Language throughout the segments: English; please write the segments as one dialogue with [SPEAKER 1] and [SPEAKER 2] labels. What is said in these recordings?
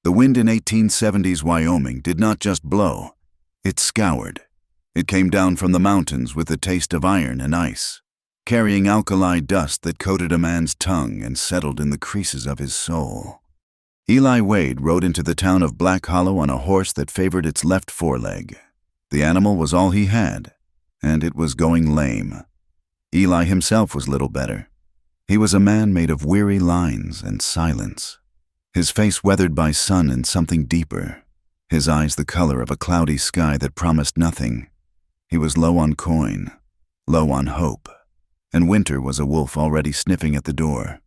[SPEAKER 1] The wind in 1870s Wyoming did not just blow, it scoured. It came down from the mountains with the taste of iron and ice, carrying alkali dust that coated a man's tongue and settled in the creases of his soul. Eli Wade rode into the town of Black Hollow on a horse that favored its left foreleg. The animal was all he had, and it was going lame. Eli himself was little better. He was a man made of weary lines and silence, his face weathered by sun and something deeper, his eyes the color of a cloudy sky that promised nothing. He was low on coin, low on hope, and winter was a wolf already sniffing at the door.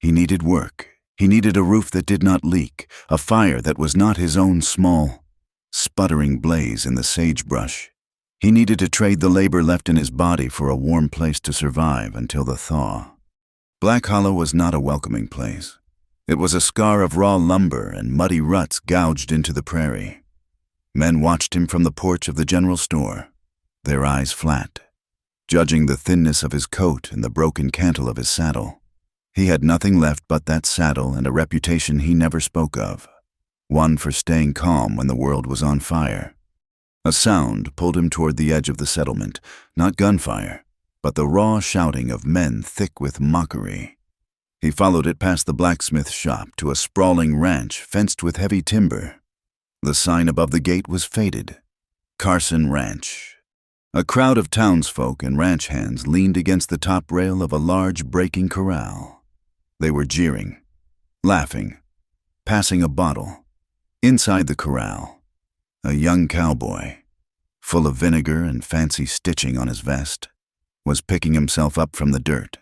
[SPEAKER 1] He needed work. He needed a roof that did not leak, a fire that was not his own small, sputtering blaze in the sagebrush. He needed to trade the labor left in his body for a warm place to survive until the thaw. Black Hollow was not a welcoming place. It was a scar of raw lumber and muddy ruts gouged into the prairie. Men watched him from the porch of the general store, their eyes flat, judging the thinness of his coat and the broken cantle of his saddle. He had nothing left but that saddle and a reputation he never spoke of, one for staying calm when the world was on fire. A sound pulled him toward the edge of the settlement, not gunfire, but the raw shouting of men thick with mockery. He followed it past the blacksmith shop to a sprawling ranch fenced with heavy timber. The sign above the gate was faded, Carson Ranch. A crowd of townsfolk and ranch hands leaned against the top rail of a large breaking corral. They were jeering, laughing, passing a bottle. Inside the corral, a young cowboy, full of vinegar and fancy stitching on his vest, was picking himself up from the dirt.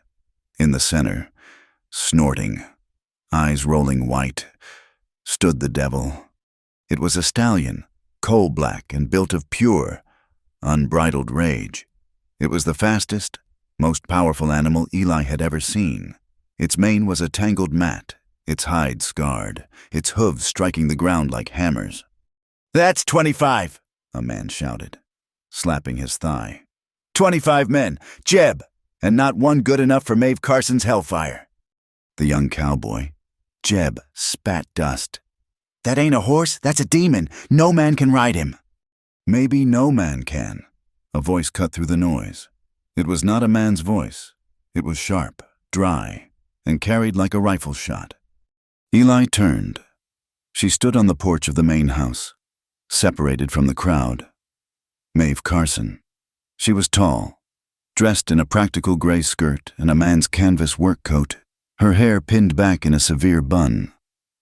[SPEAKER 1] In the center, snorting, eyes rolling white, stood the devil. It was a stallion, coal-black and built of pure, unbridled rage. It was the fastest, most powerful animal Eli had ever seen. Its mane was a tangled mat, its hide scarred, its hooves striking the ground like hammers. "That's 25, a man shouted, slapping his thigh. 25 men, Jeb, and not one good enough for Maeve Carson's hellfire." The young cowboy, Jeb, spat dust. "That ain't a horse, that's a demon. No man can ride him." "Maybe no man can," a voice cut through the noise. It was not a man's voice. It was sharp, dry, and carried like a rifle shot. Eli turned. She stood on the porch of the main house, separated from the crowd. Maeve Carson. She was tall, dressed in a practical gray skirt and a man's canvas work coat, her hair pinned back in a severe bun.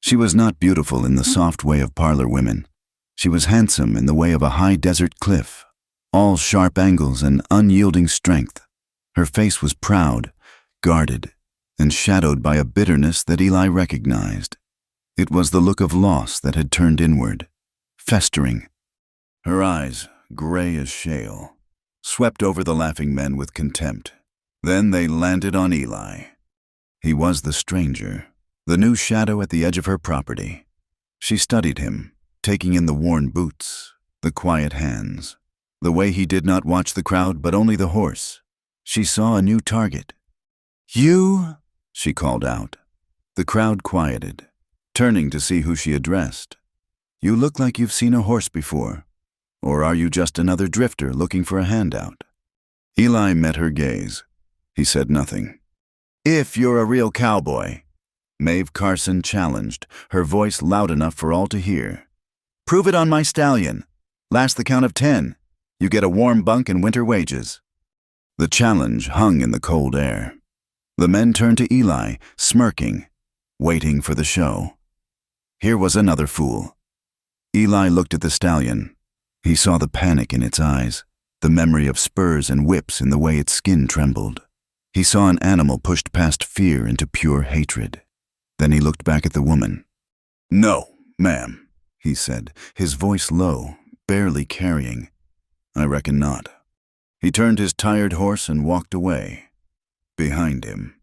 [SPEAKER 1] She was not beautiful in the soft way of parlor women. She was handsome in the way of a high desert cliff, all sharp angles and unyielding strength. Her face was proud, guarded, and shadowed by a bitterness that Eli recognized. It was the look of loss that had turned inward, festering. Her eyes, gray as shale, swept over the laughing men with contempt. Then they landed on Eli. He was the stranger, the new shadow at the edge of her property. She studied him, taking in the worn boots, the quiet hands, the way he did not watch the crowd but only the horse. She saw a new target. "You?" she called out. The crowd quieted, turning to see who she addressed. "You look like you've seen a horse before. Or are you just another drifter looking for a handout?" Eli met her gaze. He said nothing. "If you're a real cowboy," Maeve Carson challenged, her voice loud enough for all to hear. "Prove it on my stallion. Last the count of 10. You get a warm bunk and winter wages." The challenge hung in the cold air. The men turned to Eli, smirking, waiting for the show. Here was another fool. Eli looked at the stallion. He saw the panic in its eyes, the memory of spurs and whips in the way its skin trembled. He saw an animal pushed past fear into pure hatred. Then he looked back at the woman. "No, ma'am," he said, his voice low, barely carrying. "I reckon not." He turned his tired horse and walked away. Behind him,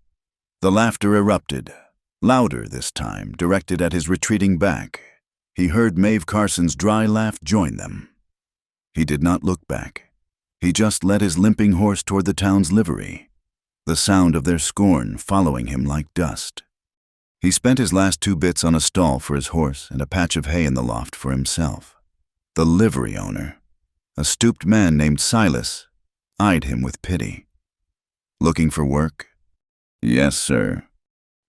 [SPEAKER 1] the laughter erupted, louder this time, directed at his retreating back. He heard Maeve Carson's dry laugh join them. He did not look back. He just led his limping horse toward the town's livery, the sound of their scorn following him like dust. He spent his last 2 bits on a stall for his horse and a patch of hay in the loft for himself. The livery owner, a stooped man named Silas, eyed him with pity. "Looking for work?" "Yes, sir."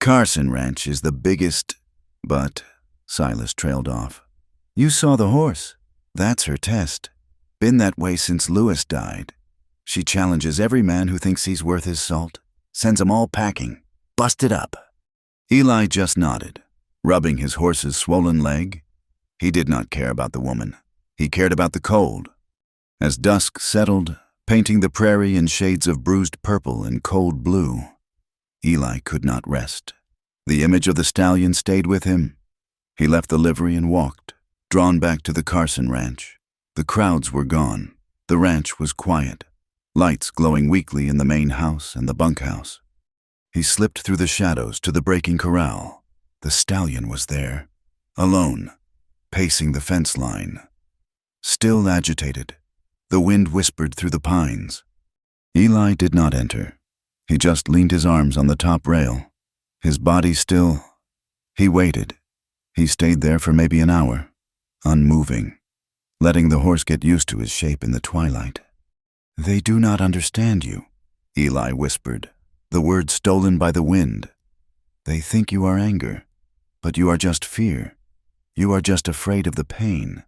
[SPEAKER 1] "Carson Ranch is the biggest—" "But," Silas trailed off, "you saw the horse. That's her test. Been that way since Lewis died. She challenges every man who thinks he's worth his salt, sends 'em all packing. Busted up." Eli just nodded, rubbing his horse's swollen leg. He did not care about the woman. He cared about the cold. As dusk settled, painting the prairie in shades of bruised purple and cold blue, Eli could not rest. The image of the stallion stayed with him. He left the livery and walked, drawn back to the Carson Ranch. The crowds were gone. The ranch was quiet, lights glowing weakly in the main house and the bunkhouse. He slipped through the shadows to the breaking corral. The stallion was there, alone, pacing the fence line. Still agitated, the wind whispered through the pines. Eli did not enter. He just leaned his arms on the top rail, his body still. He waited. He stayed there for maybe an hour, unmoving, letting the horse get used to his shape in the twilight. "They do not understand you," Eli whispered, the words stolen by the wind. "They think you are anger, but you are just fear. You are just afraid of the pain."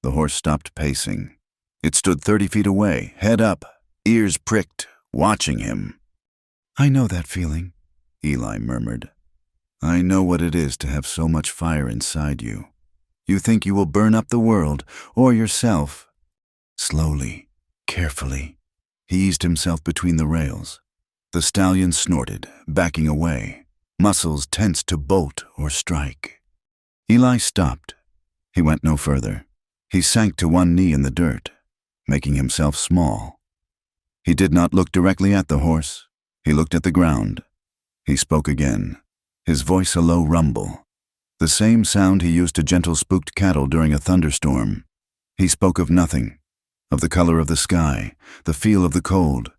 [SPEAKER 1] The horse stopped pacing. It stood 30 feet away, head up, ears pricked, watching him. "I know that feeling," Eli murmured. "I know what it is to have so much fire inside you. You think you will burn up the world, or yourself." Slowly, carefully, he eased himself between the rails. The stallion snorted, backing away, muscles tense to bolt or strike. Eli stopped. He went no further. He sank to one knee in the dirt, making himself small. He did not look directly at the horse. He looked at the ground. He spoke again, his voice a low rumble, the same sound he used to gentle spooked cattle during a thunderstorm. He spoke of nothing, of the color of the sky, the feel of the cold,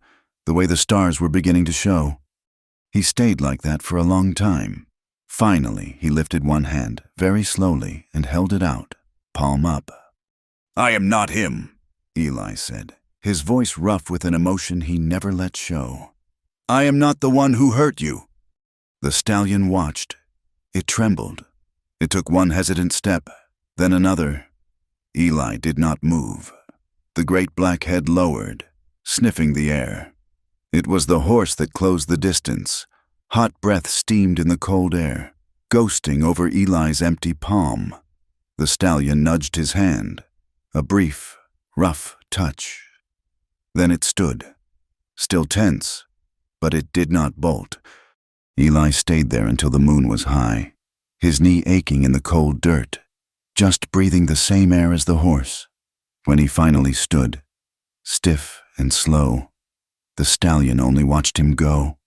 [SPEAKER 1] the way the stars were beginning to show. He stayed like that for a long time. Finally, he lifted one hand, very slowly, and held it out, palm up. "I am not him," Eli said, his voice rough with an emotion he never let show. "I am not the one who hurt you." The stallion watched. It trembled. It took one hesitant step, then another. Eli did not move. The great black head lowered, sniffing the air. It was the horse that closed the distance. Hot breath steamed in the cold air, ghosting over Eli's empty palm. The stallion nudged his hand. A brief, rough touch. Then it stood, still tense, but it did not bolt. Eli stayed there until the moon was high, his knee aching in the cold dirt, just breathing the same air as the horse. When he finally stood, stiff and slow, the stallion only watched him go.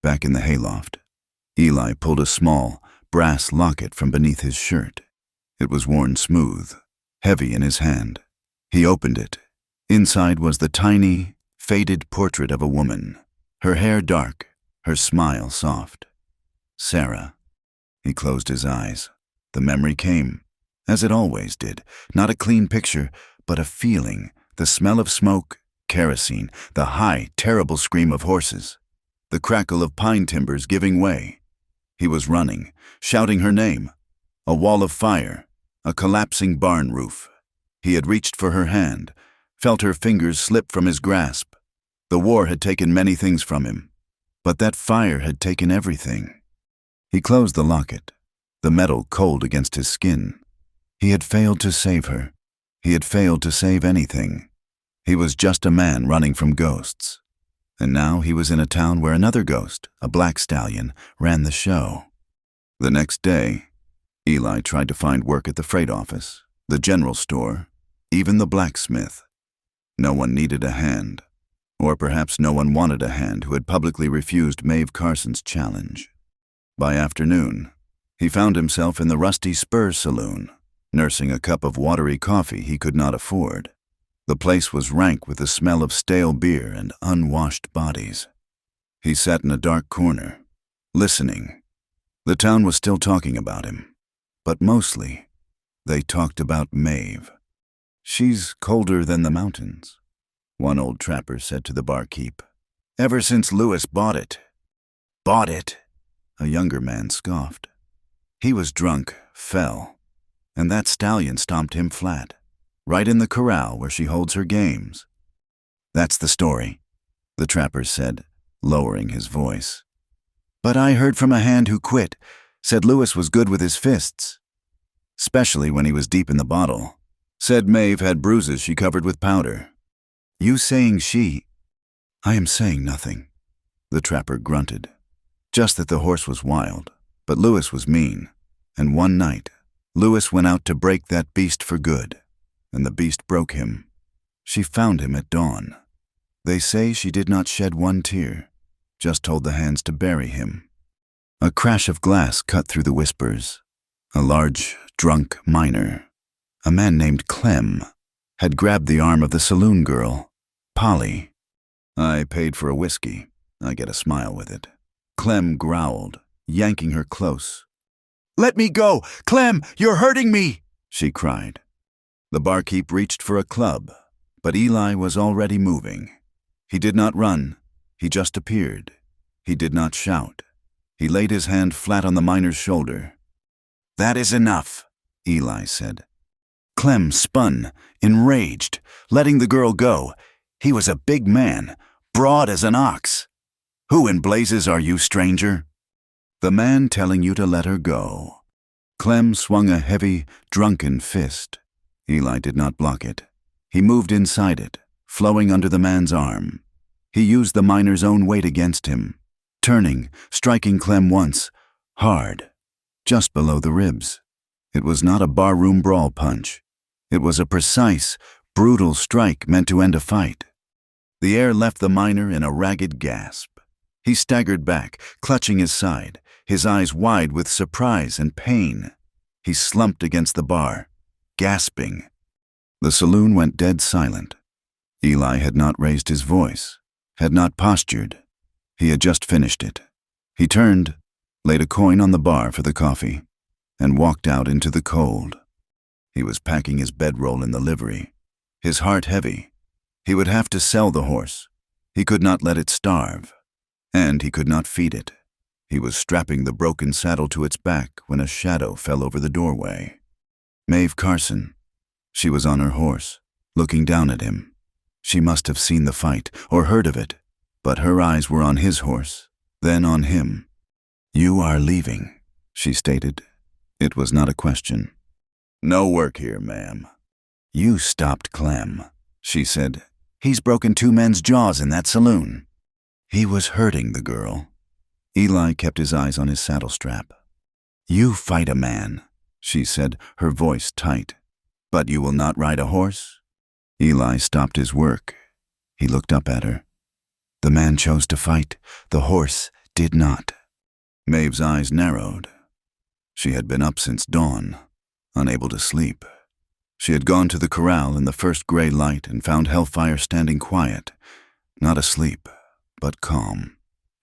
[SPEAKER 1] Back in the hayloft, Eli pulled a small, brass locket from beneath his shirt. It was worn smooth, heavy in his hand. He opened it. Inside was the tiny, faded portrait of a woman, her hair dark, her smile soft. Sarah. He closed his eyes. The memory came, as it always did, not a clean picture, but a feeling, the smell of smoke, kerosene, the high, terrible scream of horses, the crackle of pine timbers giving way. He was running, shouting her name. A wall of fire, a collapsing barn roof. He had reached for her hand, felt her fingers slip from his grasp. The war had taken many things from him, but that fire had taken everything. He closed the locket, the metal cold against his skin. He had failed to save her. He had failed to save anything. He was just a man running from ghosts. And now he was in a town where another ghost, a black stallion, ran the show. The next day, Eli tried to find work at the freight office, the general store, even the blacksmith. No one needed a hand, or perhaps no one wanted a hand who had publicly refused Maeve Carson's challenge. By afternoon, he found himself in the rusty Spur saloon, nursing a cup of watery coffee he could not afford. The place was rank with the smell of stale beer and unwashed bodies. He sat in a dark corner, listening, The town was still talking about him, but mostly they talked about Maeve. "She's colder than the mountains," one old trapper said to the barkeep. "Ever since Lewis bought it." "Bought it?" a younger man scoffed. "He was drunk, fell, and that stallion stomped him flat, right in the corral where she holds her games." "That's the story," the trapper said, lowering his voice. "But I heard from a hand who quit, said Lewis was good with his fists, especially when he was deep in the bottle. Said Maeve had bruises she covered with powder." "You saying she—" "I am saying nothing," the trapper grunted. "Just that the horse was wild, but Lewis was mean, and one night Lewis went out to break that beast for good, and the beast broke him. She found him at dawn. They say she did not shed one tear, just told the hands to bury him." A crash of glass cut through the whispers. A large, drunk miner, a man named Clem, had grabbed the arm of the saloon girl, Polly. "I paid for a whiskey. I get a smile with it." Clem growled, yanking her close. "Let me go! Clem, you're hurting me!" she cried. The barkeep reached for a club, but Eli was already moving. He did not run. He just appeared. He did not shout. He laid his hand flat on the miner's shoulder. "That is enough," Eli said. Clem spun, enraged, letting the girl go. He was a big man, broad as an ox. "Who in blazes are you, stranger?" "The man telling you to let her go." Clem swung a heavy, drunken fist. Eli did not block it. He moved inside it, flowing under the man's arm. He used the miner's own weight against him, turning, striking Clem once, hard, just below the ribs. It was not a barroom brawl punch. It was a precise, brutal strike meant to end a fight. The air left the miner in a ragged gasp. He staggered back, clutching his side, his eyes wide with surprise and pain. He slumped against the bar, gasping. The saloon went dead silent. Eli had not raised his voice, had not postured. He had just finished it. He turned, laid a coin on the bar for the coffee, and walked out into the cold. He was packing his bedroll in the livery, his heart heavy. He would have to sell the horse. He could not let it starve. And he could not feed it. He was strapping the broken saddle to its back when a shadow fell over the doorway. Maeve Carson. She was on her horse, looking down at him. She must have seen the fight, or heard of it, but her eyes were on his horse, then on him. "You are leaving," she stated. It was not a question. "No work here, ma'am." "You stopped Clem," she said. "He's broken 2 men's jaws in that saloon." He was hurting the girl. Eli kept his eyes on his saddle strap. "You fight a man," she said, her voice tight. "But you will not ride a horse?" Eli stopped his work. He looked up at her. "The man chose to fight. The horse did not." Maeve's eyes narrowed. She had been up since dawn, unable to sleep. She had gone to the corral in the first gray light and found Hellfire standing quiet, not asleep, but calm.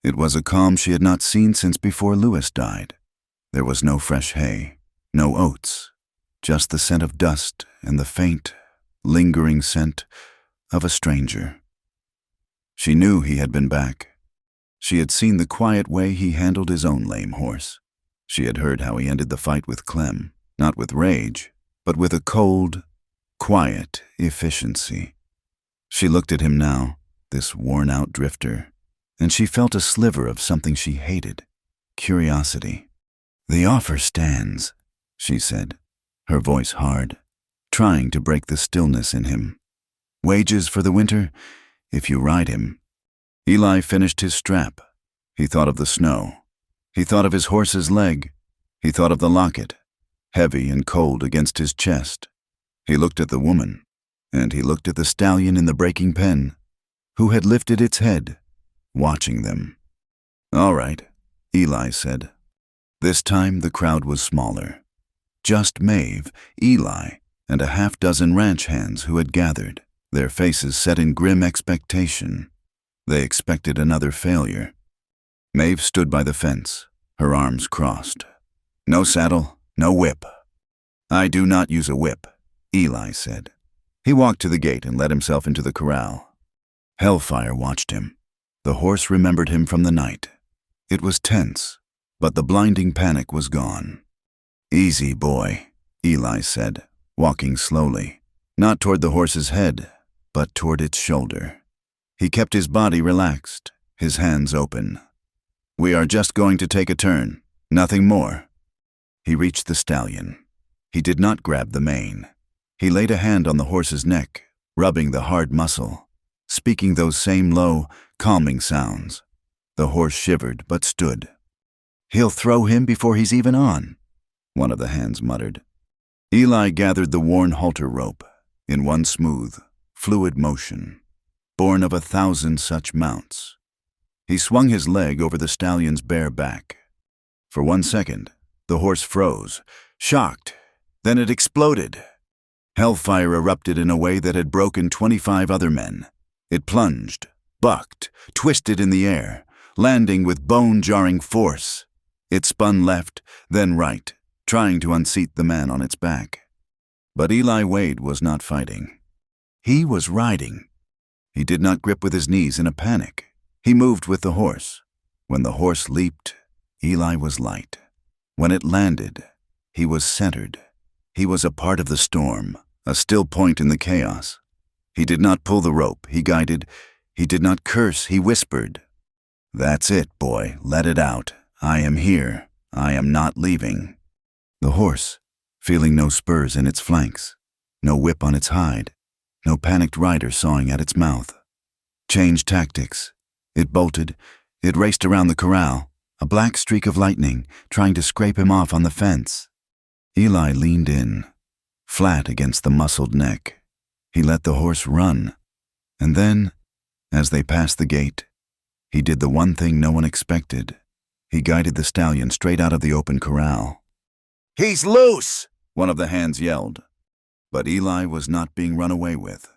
[SPEAKER 1] It was a calm she had not seen since before Lewis died. There was no fresh hay, no oats, just the scent of dust and the faint, lingering scent of a stranger. She knew he had been back. She had seen the quiet way he handled his own lame horse. She had heard how he ended the fight with Clem, not with rage, but with a cold, quiet efficiency. She looked at him now, this worn-out drifter, and she felt a sliver of something she hated, curiosity. "The offer stands," she said, her voice hard, trying to break the stillness in him. "Wages for the winter, if you ride him." Eli finished his strap. He thought of the snow. He thought of his horse's leg. He thought of the locket, heavy and cold against his chest. He looked at the woman, and he looked at the stallion in the breaking pen, who had lifted its head, watching them. "All right," Eli said. This time the crowd was smaller. Just Maeve, Eli, and a half-dozen ranch hands who had gathered, their faces set in grim expectation. They expected another failure. Maeve stood by the fence, her arms crossed. "No saddle, no whip." "I do not use a whip," Eli said. He walked to the gate and let himself into the corral. Hellfire watched him. The horse remembered him from the night. It was tense, but the blinding panic was gone. "Easy, boy," Eli said, walking slowly, not toward the horse's head, but toward its shoulder. He kept his body relaxed, his hands open. "We are just going to take a turn, nothing more." He reached the stallion. He did not grab the mane. He laid a hand on the horse's neck, rubbing the hard muscle, speaking those same low, calming sounds. The horse shivered but stood. "He'll throw him before he's even on," one of the hands muttered. Eli gathered the worn halter rope in one smooth, fluid motion, born of 1,000 such mounts. He swung his leg over the stallion's bare back. For 1 second, the horse froze, shocked. Then it exploded. Hellfire erupted in a way that had broken 25 other men. It plunged, bucked, twisted in the air, landing with bone-jarring force. It spun left, then right, trying to unseat the man on its back. But Eli Wade was not fighting. He was riding. He did not grip with his knees in a panic. He moved with the horse. When the horse leaped, Eli was light. When it landed, he was centered. He was a part of the storm, a still point in the chaos. He did not pull the rope, he guided. He did not curse, he whispered. "That's it, boy, let it out. I am here. I am not leaving." The horse, feeling no spurs in its flanks, no whip on its hide, no panicked rider sawing at its mouth, changed tactics. It bolted. It raced around the corral, a black streak of lightning, trying to scrape him off on the fence. Eli leaned in, flat against the muscled neck. He let the horse run, and then, as they passed the gate, he did the one thing no one expected. He guided the stallion straight out of the open corral. "He's loose!" one of the hands yelled. But Eli was not being run away with.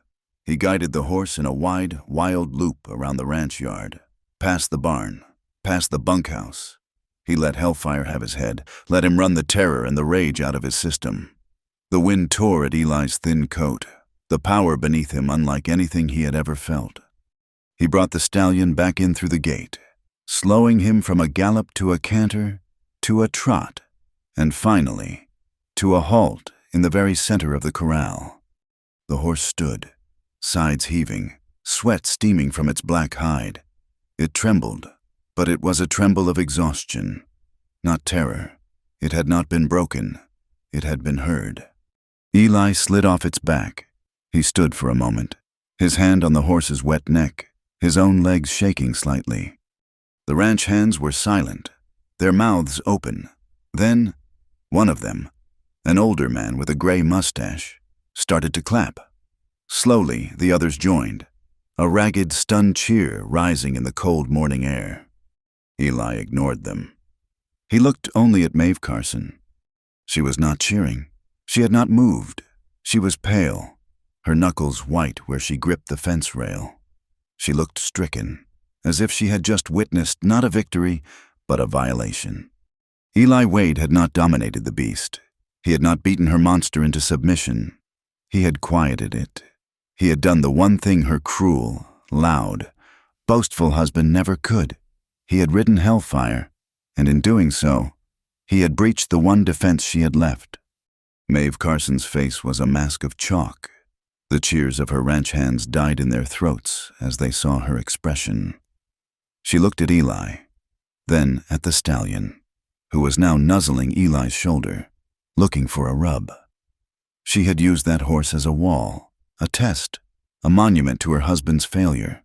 [SPEAKER 1] He guided the horse in a wide, wild loop around the ranch yard, past the barn, past the bunkhouse. He let Hellfire have his head, let him run the terror and the rage out of his system. The wind tore at Eli's thin coat, the power beneath him unlike anything he had ever felt. He brought the stallion back in through the gate, slowing him from a gallop to a canter, to a trot, and finally, to a halt in the very center of the corral. The horse stood, sides heaving, sweat steaming from its black hide. It trembled, but it was a tremble of exhaustion, not terror. It had not been broken. It had been heard. Eli slid off its back. He stood for a moment, his hand on the horse's wet neck, his own legs shaking slightly. The ranch hands were silent, their mouths open. Then, one of them, an older man with a gray mustache, started to clap. Slowly, the others joined, a ragged, stunned cheer rising in the cold morning air. Eli ignored them. He looked only at Maeve Carson. She was not cheering. She had not moved. She was pale, her knuckles white where she gripped the fence rail. She looked stricken, as if she had just witnessed not a victory, but a violation. Eli Wade had not dominated the beast. He had not beaten her monster into submission. He had quieted it. He had done the one thing her cruel, loud, boastful husband never could. He had ridden Hellfire, and in doing so, he had breached the one defense she had left. Maeve Carson's face was a mask of chalk. The cheers of her ranch hands died in their throats as they saw her expression. She looked at Eli, then at the stallion, who was now nuzzling Eli's shoulder, looking for a rub. She had used that horse as a wall, a test, a monument to her husband's failure.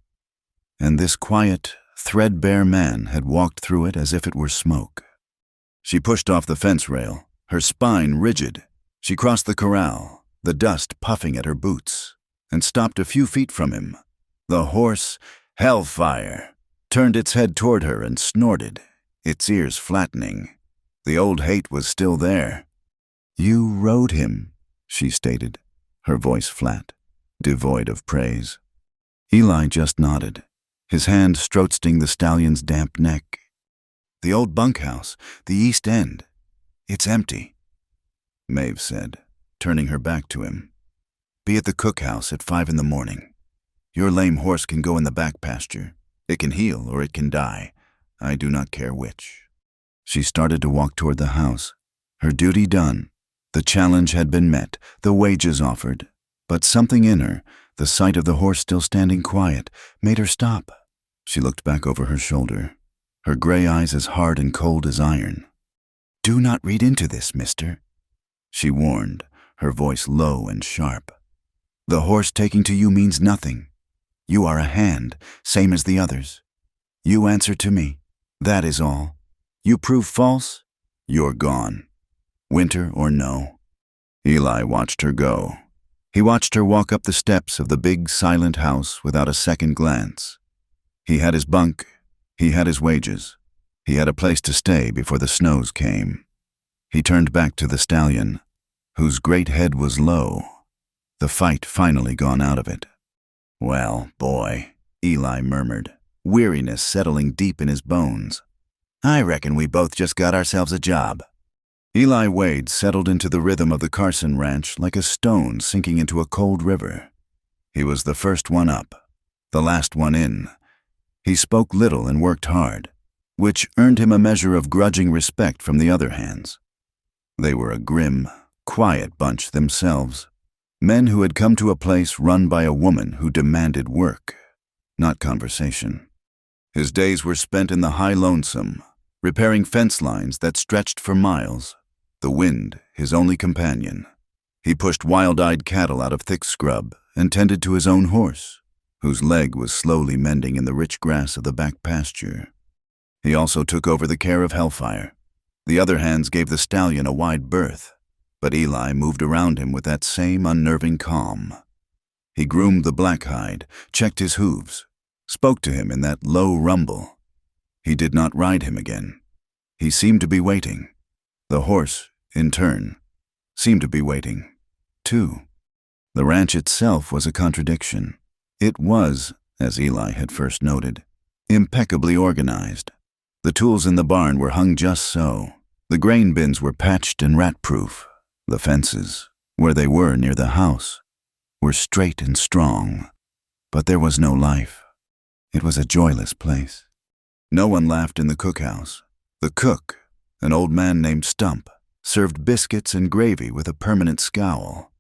[SPEAKER 1] And this quiet, threadbare man had walked through it as if it were smoke. She pushed off the fence rail, her spine rigid. She crossed the corral, the dust puffing at her boots, and stopped a few feet from him. The horse, Hellfire, turned its head toward her and snorted, its ears flattening. The old hate was still there. "You rode him," she stated, her voice flat, devoid of praise. Eli just nodded, his hand stroking the stallion's damp neck. The old bunkhouse, the east end. It's empty, Maeve said, turning her back to him. Be at the cookhouse at 5 in the morning. Your lame horse can go in the back pasture. It can heal or it can die. I do not care which. She started to walk toward the house. Her duty done. The challenge had been met, the wages offered. But something in her, the sight of the horse still standing quiet, made her stop. She looked back over her shoulder, her gray eyes as hard and cold as iron. Do not read into this, mister, she warned, her voice low and sharp. The horse taking to you means nothing. You are a hand, same as the others. You answer to me. That is all. You prove false, you're gone. Winter or no. Eli watched her go. He watched her walk up the steps of the big, silent house without a second glance. He had his bunk. He had his wages. He had a place to stay before the snows came. He turned back to the stallion, whose great head was low, the fight finally gone out of it. Well, boy, Eli murmured, weariness settling deep in his bones. I reckon we both just got ourselves a job. Eli Wade settled into the rhythm of the Carson ranch like a stone sinking into a cold river. He was the first one up, the last one in. He spoke little and worked hard, which earned him a measure of grudging respect from the other hands. They were a grim, quiet bunch themselves, men who had come to a place run by a woman who demanded work, not conversation. His days were spent in the high lonesome, repairing fence lines that stretched for miles, the wind his only companion. He pushed wild-eyed cattle out of thick scrub and tended to his own horse, whose leg was slowly mending in the rich grass of the back pasture. He also took over the care of Hellfire. The other hands gave the stallion a wide berth, but Eli moved around him with that same unnerving calm. He groomed the black hide, checked his hooves, spoke to him in that low rumble. He did not ride him again. He seemed to be waiting. The horse, in turn, seemed to be waiting, too. The ranch itself was a contradiction. It was, as Eli had first noted, impeccably organized. The tools in the barn were hung just so. The grain bins were patched and rat-proof. The fences, where they were near the house, were straight and strong. But there was no life. It was a joyless place. No one laughed in the cookhouse. The cook, an old man named Stump, served biscuits and gravy with a permanent scowl.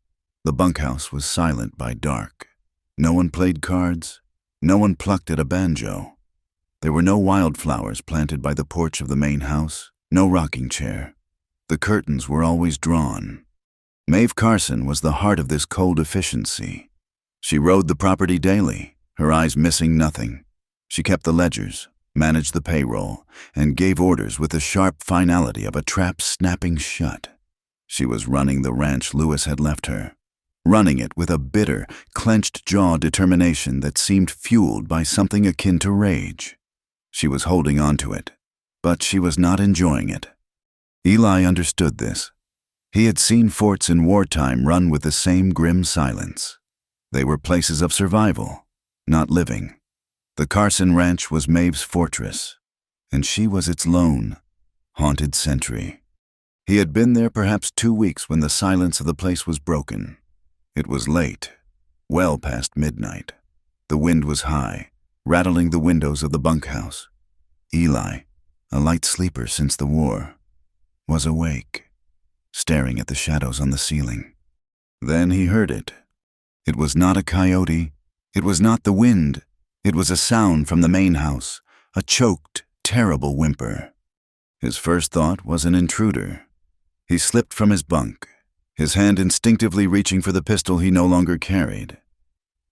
[SPEAKER 1] The bunkhouse was silent by dark. No one played cards. No one plucked at a banjo. There were no wildflowers planted by the porch of the main house, no rocking chair. The curtains were always drawn. Maeve Carson was the heart of this cold efficiency. She rode the property daily, her eyes missing nothing. She kept the ledgers, managed the payroll, and gave orders with the sharp finality of a trap snapping shut. She was running the ranch Lewis had left her, running it with a bitter, clenched-jaw determination that seemed fueled by something akin to rage. She was holding on to it, but she was not enjoying it. Eli understood this. He had seen forts in wartime run with the same grim silence. They were places of survival, not living. The Carson Ranch was Maeve's fortress, and she was its lone, haunted sentry. He had been there perhaps 2 weeks when the silence of the place was broken. It was late, well past midnight. The wind was high, rattling the windows of the bunkhouse. Eli, a light sleeper since the war, was awake, staring at the shadows on the ceiling. Then he heard it. It was not a coyote. It was not the wind. It was a sound from the main house, a choked, terrible whimper. His first thought was an intruder. He slipped from his bunk, his hand instinctively reaching for the pistol he no longer carried.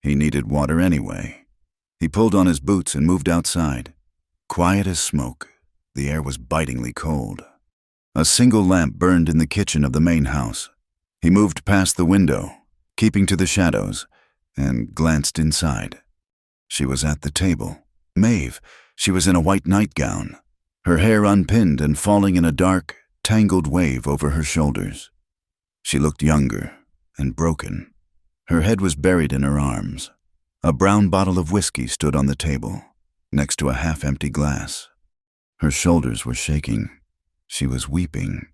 [SPEAKER 1] He needed water anyway. He pulled on his boots and moved outside. Quiet as smoke, the air was bitingly cold. A single lamp burned in the kitchen of the main house. He moved past the window, keeping to the shadows, and glanced inside. She was at the table. Maeve. She was in a white nightgown, her hair unpinned and falling in a dark, tangled wave over her shoulders. She looked younger and broken. Her head was buried in her arms. A brown bottle of whiskey stood on the table, next to a half-empty glass. Her shoulders were shaking. She was weeping.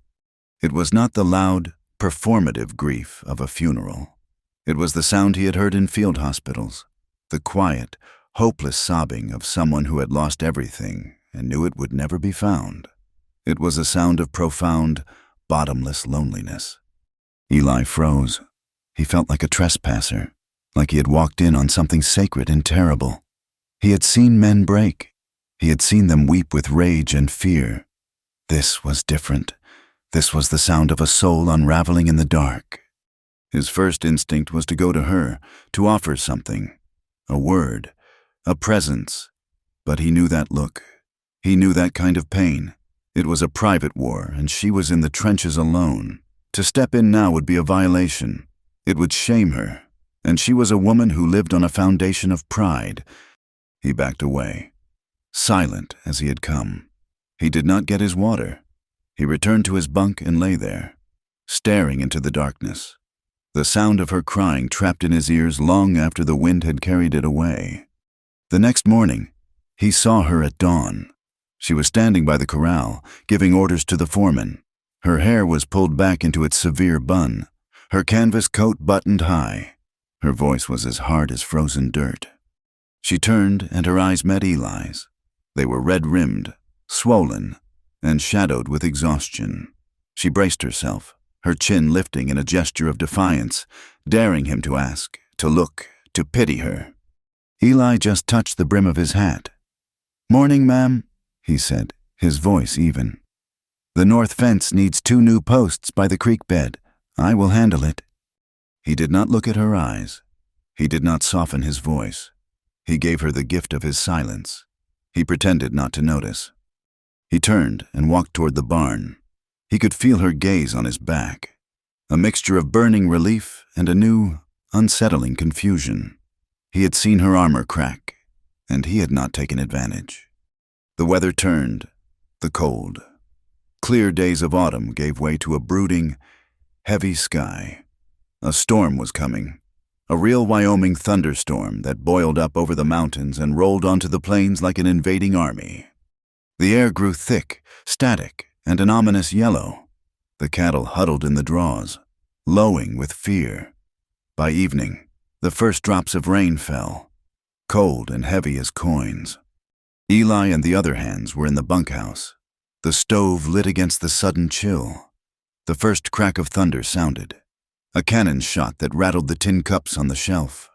[SPEAKER 1] It was not the loud, performative grief of a funeral. It was the sound he had heard in field hospitals, the quiet, hopeless sobbing of someone who had lost everything and knew it would never be found. It was a sound of profound, bottomless loneliness. Eli froze. He felt like a trespasser, like he had walked in on something sacred and terrible. He had seen men break. He had seen them weep with rage and fear. This was different. This was the sound of a soul unraveling in the dark. His first instinct was to go to her, to offer something, a word, a presence. But he knew that look. He knew that kind of pain. It was a private war, and she was in the trenches alone. To step in now would be a violation. It would shame her, and she was a woman who lived on a foundation of pride. He backed away, silent as he had come. He did not get his water. He returned to his bunk and lay there, staring into the darkness. The sound of her crying trapped in his ears long after the wind had carried it away. The next morning, he saw her at dawn. She was standing by the corral, giving orders to the foreman. Her hair was pulled back into its severe bun, her canvas coat buttoned high. Her voice was as hard as frozen dirt. She turned, and her eyes met Eli's. They were red-rimmed, swollen, and shadowed with exhaustion. She braced herself, her chin lifting in a gesture of defiance, daring him to ask, to look, to pity her. Eli just touched the brim of his hat. "Morning, ma'am," he said, his voice even. "The north fence needs 2 new posts by the creek bed. I will handle it." He did not look at her eyes. He did not soften his voice. He gave her the gift of his silence. He pretended not to notice. He turned and walked toward the barn. He could feel her gaze on his back, a mixture of burning relief and a new, unsettling confusion. He had seen her armor crack, and he had not taken advantage. The weather turned, the cold. Clear days of autumn gave way to a brooding, heavy sky. A storm was coming, a real Wyoming thunderstorm that boiled up over the mountains and rolled onto the plains like an invading army. The air grew thick, static, and an ominous yellow. The cattle huddled in the draws, lowing with fear. By evening, the first drops of rain fell, cold and heavy as coins. Eli and the other hands were in the bunkhouse. The stove lit against the sudden chill. The first crack of thunder sounded, a cannon shot that rattled the tin cups on the shelf.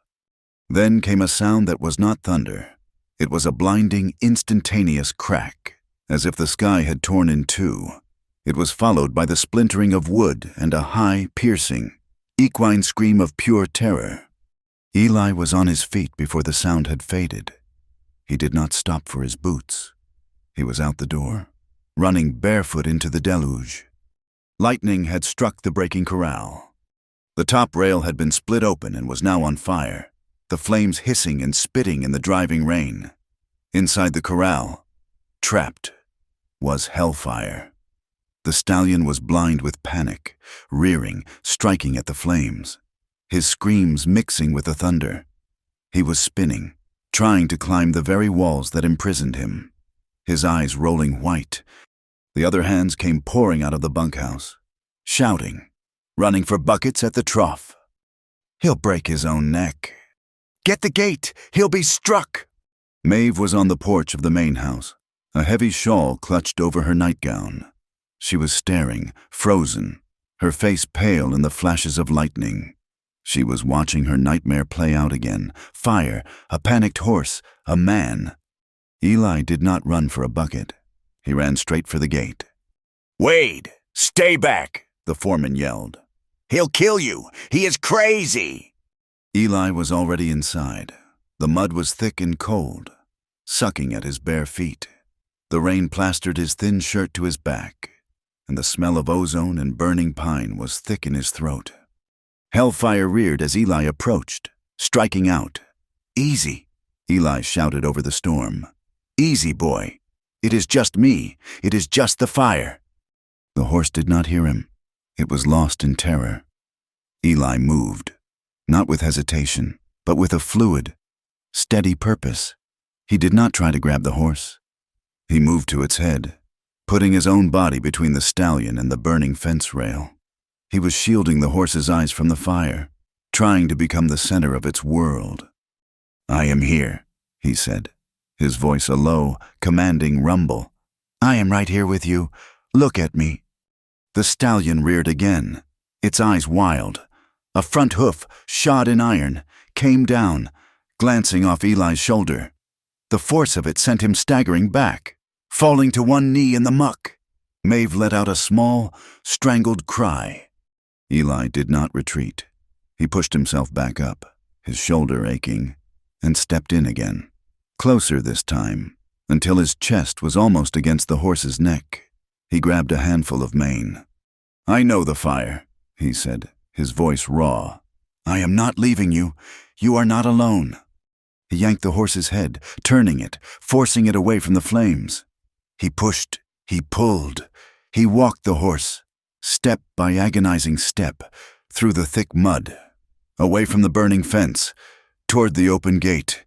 [SPEAKER 1] Then came a sound that was not thunder. It was a blinding, instantaneous crack, as if the sky had torn in two. It was followed by the splintering of wood and a high, piercing, equine scream of pure terror. Eli was on his feet before the sound had faded. He did not stop for his boots. He was out the door, running barefoot into the deluge. Lightning had struck the breaking corral. The top rail had been split open and was now on fire, the flames hissing and spitting in the driving rain. Inside the corral, trapped, was hellfire. The stallion was blind with panic, rearing, striking at the flames, his screams mixing with the thunder. He was spinning, trying to climb the very walls that imprisoned him, his eyes rolling white. The other hands came pouring out of the bunkhouse, shouting, running for buckets at the trough. "He'll break his own neck. Get the gate! He'll be struck!" Maeve was on the porch of the main house, a heavy shawl clutched over her nightgown. She was staring, frozen, her face pale in the flashes of lightning. She was watching her nightmare play out again. Fire, a panicked horse, a man. Eli did not run for a bucket. He ran straight for the gate. "Wade, stay back," the foreman yelled. "He'll kill you. He is crazy." Eli was already inside. The mud was thick and cold, sucking at his bare feet. The rain plastered his thin shirt to his back, and the smell of ozone and burning pine was thick in his throat. Hellfire reared as Eli approached, striking out. "Easy," Eli shouted over the storm. "Easy, boy. It is just me. It is just the fire." The horse did not hear him. It was lost in terror. Eli moved, not with hesitation, but with a fluid, steady purpose. He did not try to grab the horse. He moved to its head, putting his own body between the stallion and the burning fence rail. He was shielding the horse's eyes from the fire, trying to become the center of its world. "I am here," he said, his voice a low, commanding rumble. "I am right here with you. Look at me." The stallion reared again, its eyes wild. A front hoof, shod in iron, came down, glancing off Eli's shoulder. The force of it sent him staggering back, falling to one knee in the muck. Maeve let out a small, strangled cry. Eli did not retreat. He pushed himself back up, his shoulder aching, and stepped in again. Closer this time, until his chest was almost against the horse's neck. He grabbed a handful of mane. "I know the fire," he said, his voice raw. "I am not leaving you. You are not alone." He yanked the horse's head, turning it, forcing it away from the flames. He pushed, he pulled, he walked the horse, step by agonizing step, through the thick mud, away from the burning fence, toward the open gate.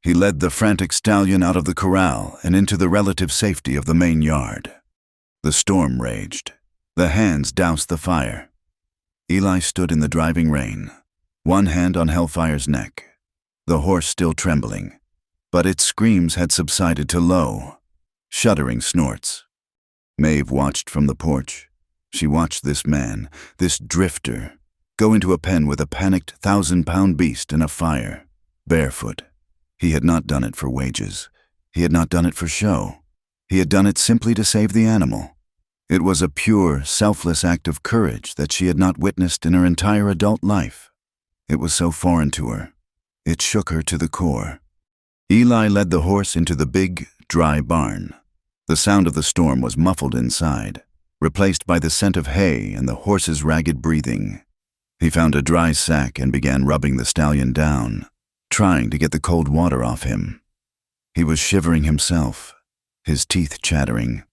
[SPEAKER 1] He led the frantic stallion out of the corral and into the relative safety of the main yard. The storm raged. The hands doused the fire. Eli stood in the driving rain, one hand on Hellfire's neck, the horse still trembling, but its screams had subsided to low, shuddering snorts. Maeve watched from the porch. She watched this man, this drifter, go into a pen with a panicked 1,000-pound beast in a fire, barefoot. He had not done it for wages. He had not done it for show. He had done it simply to save the animal. It was a pure, selfless act of courage that she had not witnessed in her entire adult life. It was so foreign to her. It shook her to the core. Eli led the horse into the big, dry barn. The sound of the storm was muffled inside, replaced by the scent of hay and the horse's ragged breathing. He found a dry sack and began rubbing the stallion down, trying to get the cold water off him. He was shivering himself, his teeth chattering.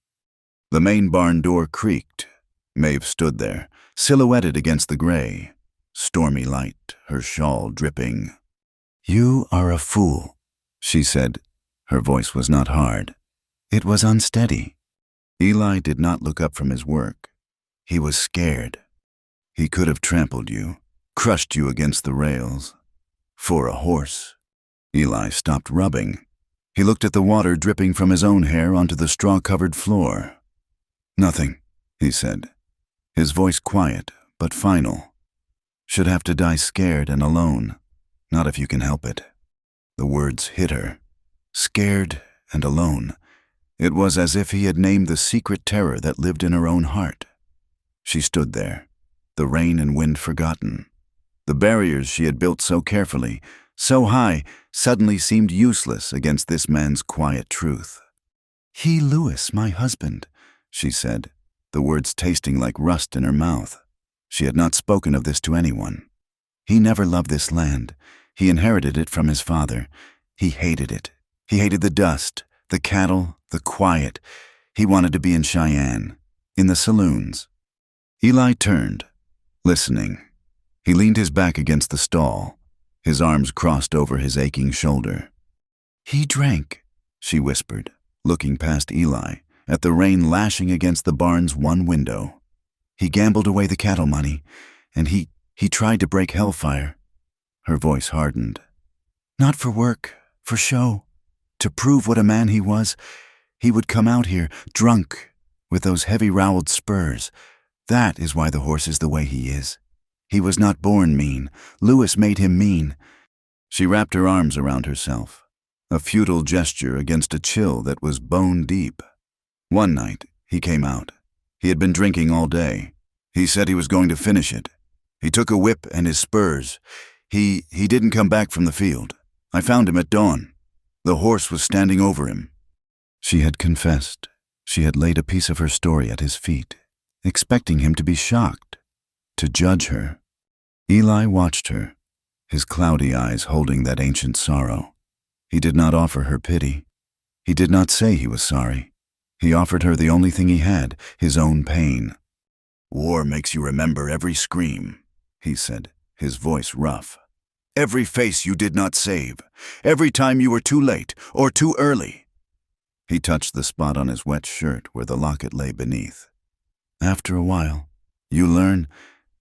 [SPEAKER 1] The main barn door creaked. Maeve stood there, silhouetted against the gray, stormy light, her shawl dripping. "You are a fool," she said. Her voice was not hard. It was unsteady. Eli did not look up from his work. He was scared. He could have trampled you, crushed you against the rails. For a horse. Eli stopped rubbing. He looked at the water dripping from his own hair onto the straw-covered floor. "Nothing," he said, his voice quiet but final. "Should have to die scared and alone. Not if you can help it." The words hit her. Scared and alone. It was as if he had named the secret terror that lived in her own heart. She stood there, the rain and wind forgotten. The barriers she had built so carefully, so high, suddenly seemed useless against this man's quiet truth. "He, Lewis, my husband," she said, the words tasting like rust in her mouth. She had not spoken of this to anyone. "He never loved this land. He inherited it from his father. He hated it. He hated the dust, the cattle, the quiet. He wanted to be in Cheyenne, in the saloons." Eli turned, listening. He leaned his back against the stall, his arms crossed over his aching shoulder. "He drank," she whispered, looking past Eli, at the rain lashing against the barn's one window. "He gambled away the cattle money, and he tried to break Hellfire." Her voice hardened. "Not for work, for show. To prove what a man he was, he would come out here, drunk, with those heavy-roweled spurs. That is why the horse is the way he is. He was not born mean. Lewis made him mean." She wrapped her arms around herself, a futile gesture against a chill that was bone deep. One night, he came out. He had been drinking all day. He said he was going to finish it. He took a whip and his spurs. He didn't come back from the field. I found him at dawn. The horse was standing over him. She had confessed. She had laid a piece of her story at his feet, expecting him to be shocked, to judge her. Eli watched her, his cloudy eyes holding that ancient sorrow. He did not offer her pity. He did not say he was sorry. He offered her the only thing he had, his own pain. "War makes you remember every scream," he said, his voice rough. "Every face you did not save, every time you were too late or too early." He touched the spot on his wet shirt where the locket lay beneath. After a while, you learn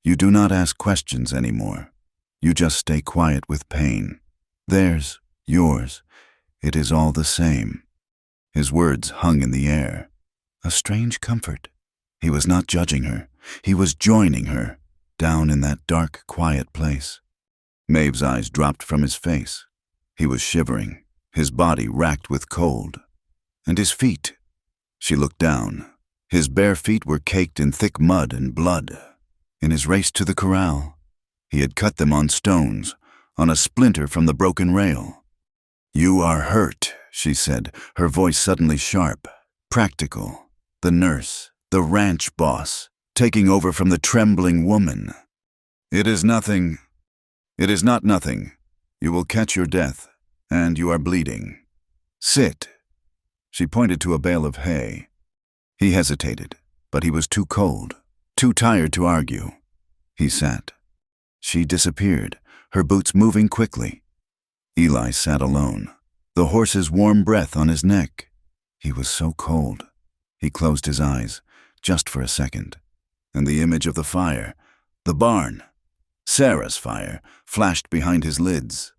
[SPEAKER 1] you do not ask questions anymore. You just stay quiet with pain. Theirs, yours, it is all the same. His words hung in the air. A strange comfort. He was not judging her. He was joining her, down in that dark, quiet place. Maeve's eyes dropped from his face. He was shivering, his body racked with cold. And his feet. She looked down. His bare feet were caked in thick mud and blood. In his race to the corral, he had cut them on stones, on a splinter from the broken rail. "You are hurt," she said, her voice suddenly sharp, practical. The nurse, the ranch boss, taking over from the trembling woman. "It is nothing. It is not nothing. You will catch your death, and you are bleeding. Sit." She pointed to a bale of hay. He hesitated, but he was too cold, too tired to argue. He sat. She disappeared, her boots moving quickly. Eli sat alone, the horse's warm breath on his neck. He was so cold. He closed his eyes, just for a second, and the image of the fire, the barn, Sarah's fire, flashed behind his lids.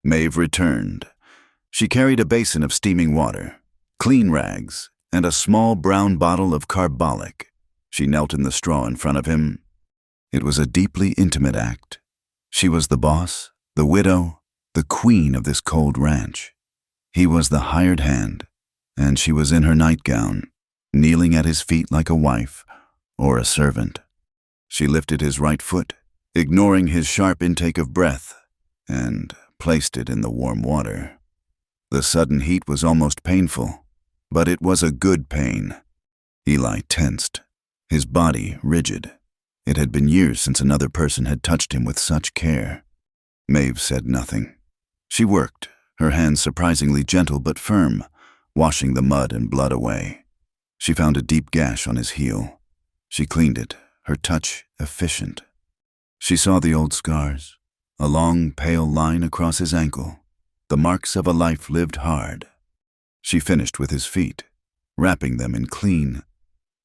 [SPEAKER 1] Maeve returned. She carried a basin of steaming water, clean rags, and a small brown bottle of carbolic. She knelt in the straw in front of him. It was a deeply intimate act. She was the boss, the widow, the queen of this cold ranch. He was the hired hand, and she was in her nightgown, kneeling at his feet like a wife or a servant. She lifted his right foot, ignoring his sharp intake of breath, and placed it in the warm water. The sudden heat was almost painful, but it was a good pain. Eli tensed, his body rigid. It had been years since another person had touched him with such care. Maeve said nothing. She worked, her hands surprisingly gentle but firm, washing the mud and blood away. She found a deep gash on his heel. She cleaned it, her touch efficient. She saw the old scars, a long, pale line across his ankle, the marks of a life lived hard. She finished with his feet, wrapping them in clean,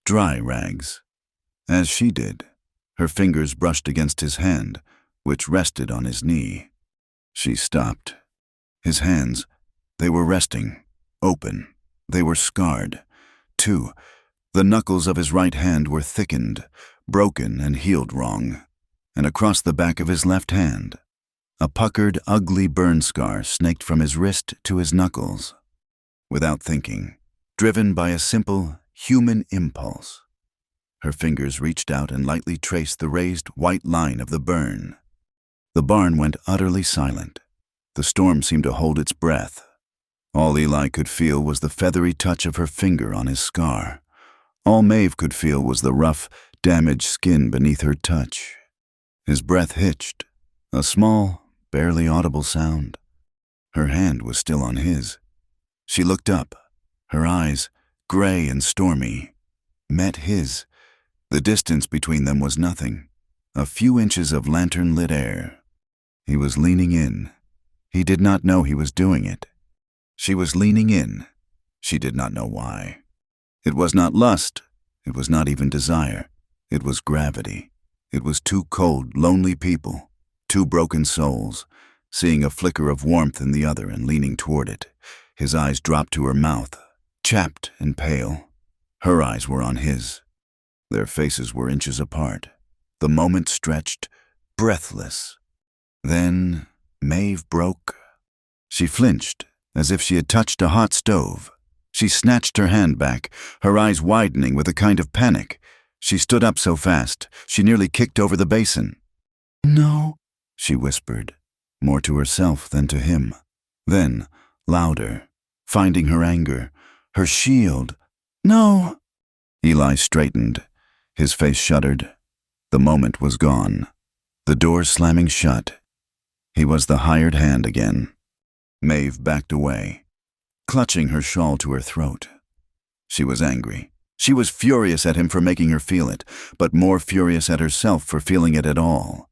[SPEAKER 1] dry rags. As she did, her fingers brushed against his hand, which rested on his knee. She stopped. His hands, they were resting, open. They were scarred, too. The knuckles of his right hand were thickened, broken and healed wrong. And across the back of his left hand, a puckered, ugly burn scar snaked from his wrist to his knuckles. Without thinking, driven by a simple, human impulse, her fingers reached out and lightly traced the raised white line of the burn. The barn went utterly silent. The storm seemed to hold its breath. All Eli could feel was the feathery touch of her finger on his scar. All Maeve could feel was the rough, damaged skin beneath her touch. His breath hitched, a small, barely audible sound. Her hand was still on his. She looked up, her eyes, gray and stormy, met his. The distance between them was nothing, a few inches of lantern-lit air. He was leaning in. He did not know he was doing it. She was leaning in. She did not know why. It was not lust. It was not even desire. It was gravity. It was two cold, lonely people, two broken souls, seeing a flicker of warmth in the other and leaning toward it. His eyes dropped to her mouth, chapped and pale. Her eyes were on his. Their faces were inches apart. The moment stretched, breathless. Then Maeve broke. She flinched, as if she had touched a hot stove. She snatched her hand back, her eyes widening with a kind of panic. She stood up so fast, she nearly kicked over the basin. "No," she whispered, more to herself than to him. Then, louder, finding her anger, her shield. "No." Eli straightened. His face shuddered. The moment was gone. The door slamming shut. He was the hired hand again. Maeve backed away, clutching her shawl to her throat. She was angry. She was furious at him for making her feel it, but more furious at herself for feeling it at all.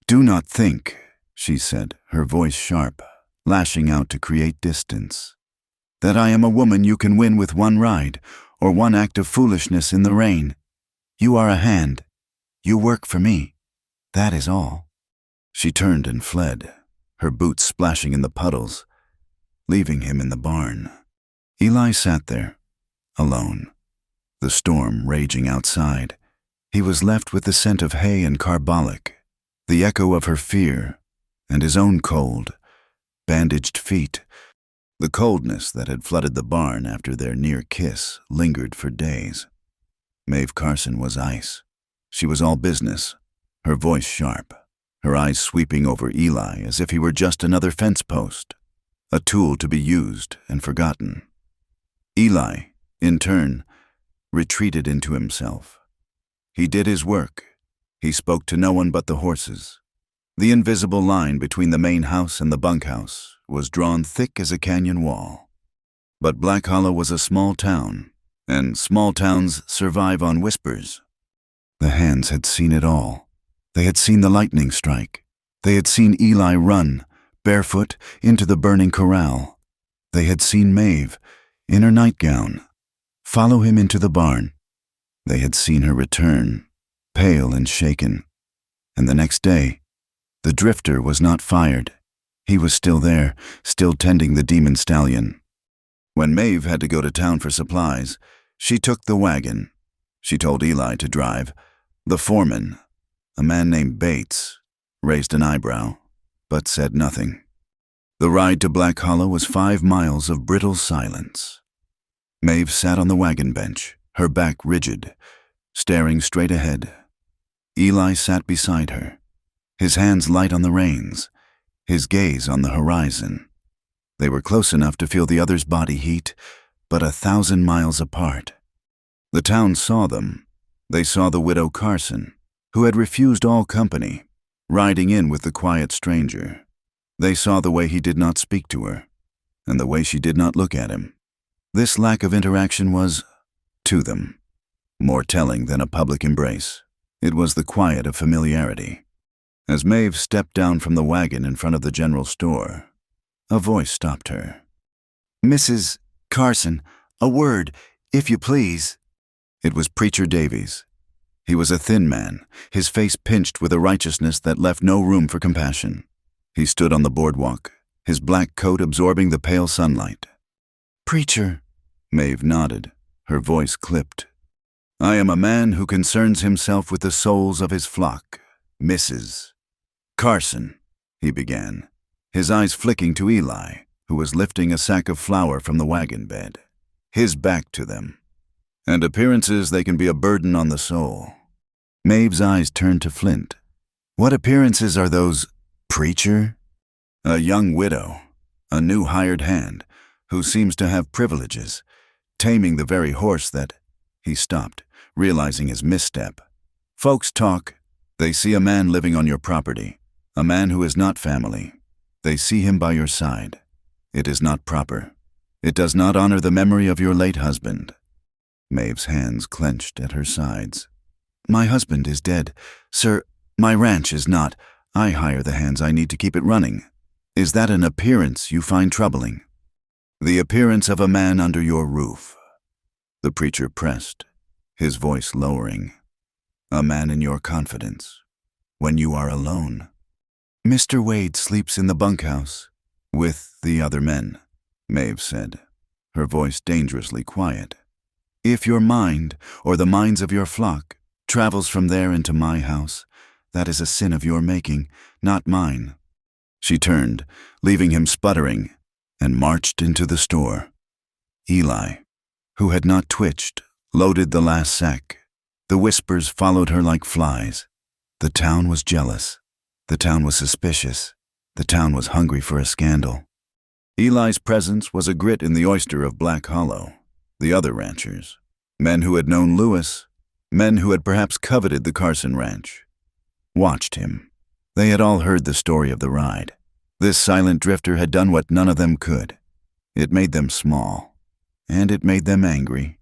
[SPEAKER 1] "Do not think," she said, her voice sharp, lashing out to create distance. That I am a woman you can win with one ride, or one act of foolishness in the rain. You are a hand. You work for me. That is all." She turned and fled, her boots splashing in the puddles, leaving him in the barn. Eli sat there, alone, the storm raging outside. He was left with the scent of hay and carbolic, the echo of her fear, and his own cold, bandaged feet. The coldness that had flooded the barn after their near kiss lingered for days. Maeve Carson was ice. She was all business, her voice sharp, her eyes sweeping over Eli as if he were just another fence post, a tool to be used and forgotten. Eli, in turn, retreated into himself. He did his work. He spoke to no one but the horses. The invisible line between the main house and the bunkhouse was drawn thick as a canyon wall. But Black Hollow was a small town, and small towns survive on whispers. The hands had seen it all. They had seen the lightning strike. They had seen Eli run, barefoot, into the burning corral. They had seen Maeve, in her nightgown, follow him into the barn. They had seen her return, pale and shaken. And the next day, the drifter was not fired. He was still there, still tending the demon stallion. When Maeve had to go to town for supplies, she took the wagon. She told Eli to drive. The foreman, a man named Bates, raised an eyebrow, but said nothing. The ride to Black Hollow was 5 miles of brittle silence. Maeve sat on the wagon bench, her back rigid, staring straight ahead. Eli sat beside her, his hands light on the reins, his gaze on the horizon. They were close enough to feel the other's body heat, but 1,000 miles apart. The town saw them. They saw the widow Carson, who had refused all company, riding in with the quiet stranger. They saw the way he did not speak to her, and the way she did not look at him. This lack of interaction was, to them, more telling than a public embrace. It was the quiet of familiarity. As Maeve stepped down from the wagon in front of the general store, a voice stopped her. "Mrs. Carson, a word, if you please." It was Preacher Davies. He was a thin man, his face pinched with a righteousness that left no room for compassion. He stood on the boardwalk, his black coat absorbing the pale sunlight. "Preacher," Maeve nodded, her voice clipped. "I am a man who concerns himself with the souls of his flock, Mrs. Carson," he began, his eyes flicking to Eli, who was lifting a sack of flour from the wagon bed, his back to them. "And appearances, they can be a burden on the soul." Maeve's eyes turned to Flint. "What appearances are those, preacher?" "A young widow, a new hired hand, who seems to have privileges, taming the very horse that—" He stopped, realizing his misstep. "Folks talk. They see a man living on your property, a man who is not family. They see him by your side. It is not proper. It does not honor the memory of your late husband." Maeve's hands clenched at her sides. "My husband is dead. Sir, my ranch is not. I hire the hands I need to keep it running. Is that an appearance you find troubling?" "The appearance of a man under your roof," the preacher pressed, his voice lowering. "A man in your confidence, when you are alone." "Mr. Wade sleeps in the bunkhouse, with the other men," Maeve said, her voice dangerously quiet. "If your mind, or the minds of your flock, travels from there into my house, that is a sin of your making, not mine." She turned, leaving him sputtering, and marched into the store. Eli, who had not twitched, loaded the last sack. The whispers followed her like flies. The town was jealous. The town was suspicious. The town was hungry for a scandal. Eli's presence was a grit in the oyster of Black Hollow. The other ranchers, men who had known Lewis, men who had perhaps coveted the Carson ranch, watched him. They had all heard the story of the ride. This silent drifter had done what none of them could. It made them small, and it made them angry.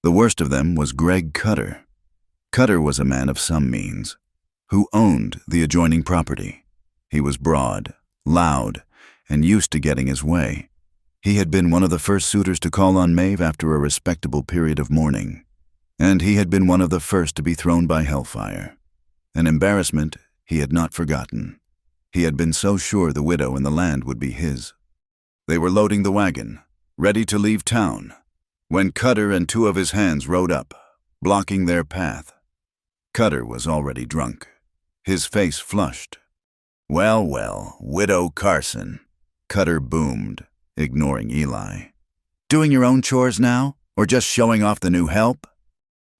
[SPEAKER 1] The worst of them was Greg Cutter. Cutter was a man of some means, who owned the adjoining property. He was broad, loud, and used to getting his way. He had been one of the first suitors to call on Maeve after a respectable period of mourning, and he had been one of the first to be thrown by hellfire. An embarrassment he had not forgotten. He had been so sure the widow and the land would be his. They were loading the wagon, ready to leave town, when Cutter and two of his hands rode up, blocking their path. Cutter was already drunk, his face flushed. "Well, well, Widow Carson," Cutter boomed, ignoring Eli. "Doing your own chores now, or just showing off the new help?"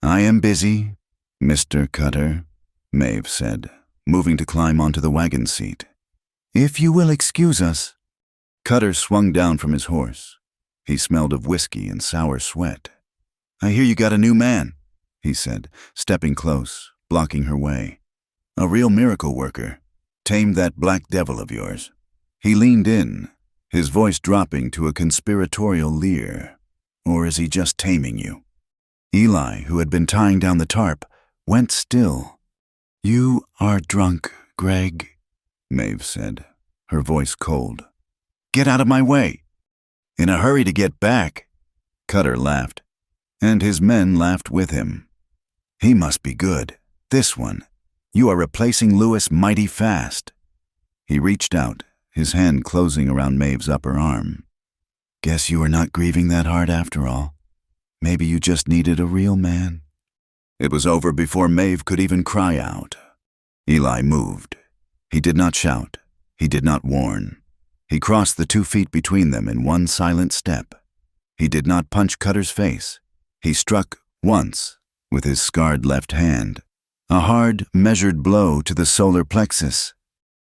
[SPEAKER 1] "I am busy, Mr. Cutter," Maeve said, moving to climb onto the wagon seat. "If you will excuse us." Cutter swung down from his horse. He smelled of whiskey and sour sweat. "I hear you got a new man," he said, stepping close, blocking her way. "A real miracle worker. Tamed that black devil of yours." He leaned in, his voice dropping to a conspiratorial leer. "Or is he just taming you?" Eli, who had been tying down the tarp, went still. "You are drunk, Greg," Maeve said, her voice cold. "Get out of my way." "In a hurry to get back." Cutter laughed, and his men laughed with him. "He must be good, this one. You are replacing Lewis mighty fast." He reached out, his hand closing around Maeve's upper arm. "Guess you are not grieving that hard after all. Maybe you just needed a real man." It was over before Maeve could even cry out. Eli moved. He did not shout. He did not warn. He crossed the 2 feet between them in one silent step. He did not punch Cutter's face. He struck once with his scarred left hand, a hard, measured blow to the solar plexus.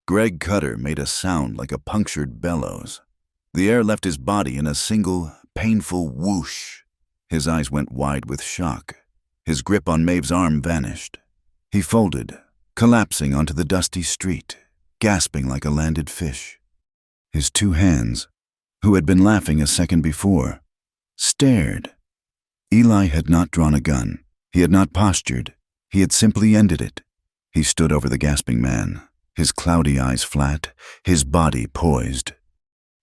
[SPEAKER 1] Greg Cutter made a sound like a punctured bellows. The air left his body in a single, painful whoosh. His eyes went wide with shock. His grip on Maeve's arm vanished. He folded, collapsing onto the dusty street, gasping like a landed fish. His 2 hands, who had been laughing a second before, stared. Eli had not drawn a gun. He had not postured. He had simply ended it. He stood over the gasping man, his cloudy eyes flat, his body poised.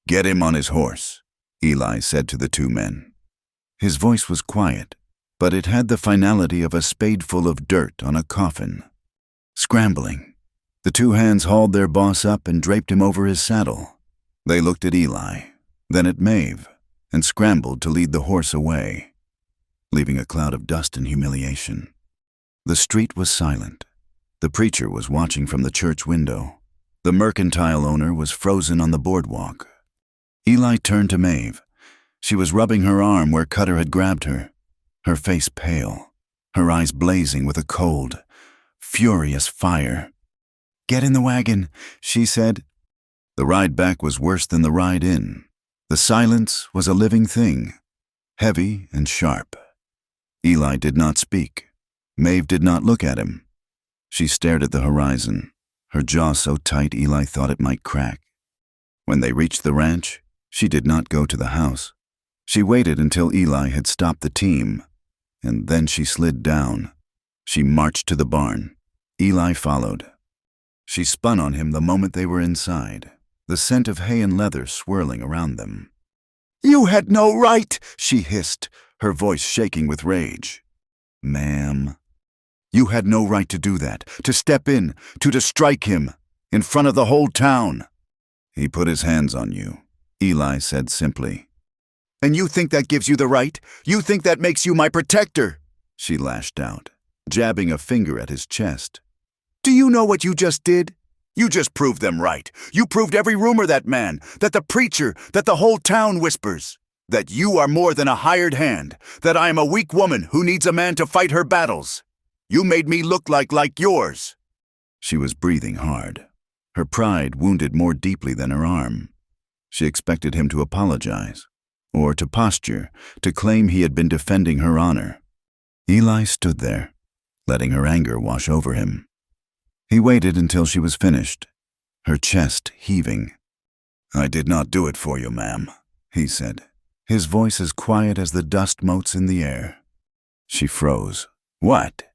[SPEAKER 1] "Get him on his horse," Eli said to the 2 men. His voice was quiet, but it had the finality of a spadeful of dirt on a coffin. Scrambling, the 2 hands hauled their boss up and draped him over his saddle. They looked at Eli, then at Maeve, and scrambled to lead the horse away, leaving a cloud of dust and humiliation. The street was silent. The preacher was watching from the church window. The mercantile owner was frozen on the boardwalk. Eli turned to Maeve. She was rubbing her arm where Cutter had grabbed her, her face pale, her eyes blazing with a cold, furious fire. "Get in the wagon," she said. The ride back was worse than the ride in. The silence was a living thing, heavy and sharp. Eli did not speak. Maeve did not look at him. She stared at the horizon, her jaw so tight Eli thought it might crack. When they reached the ranch, she did not go to the house. She waited until Eli had stopped the team, and then she slid down. She marched to the barn. Eli followed. She spun on him the moment they were inside, the scent of hay and leather swirling around them. "You had no right," she hissed, her voice shaking with rage. "Ma'am, you had no right to do that, to step in, to strike him, in front of the whole town." "He put his hands on you," Eli said simply. "And you think that gives you the right? You think that makes you my protector?" she lashed out, jabbing a finger at his chest. "Do you know what you just did? You just proved them right. You proved every rumor that man, that the preacher, that the whole town whispers. That you are more than a hired hand, that I am a weak woman who needs a man to fight her battles. You made me look like yours." She was breathing hard. Her pride wounded more deeply than her arm. She expected him to apologize, or to posture, to claim he had been defending her honor. Eli stood there, letting her anger wash over him. He waited until she was finished, her chest heaving. "I did not do it for you, ma'am," he said, his voice as quiet as the dust motes in the air. She froze. "What?"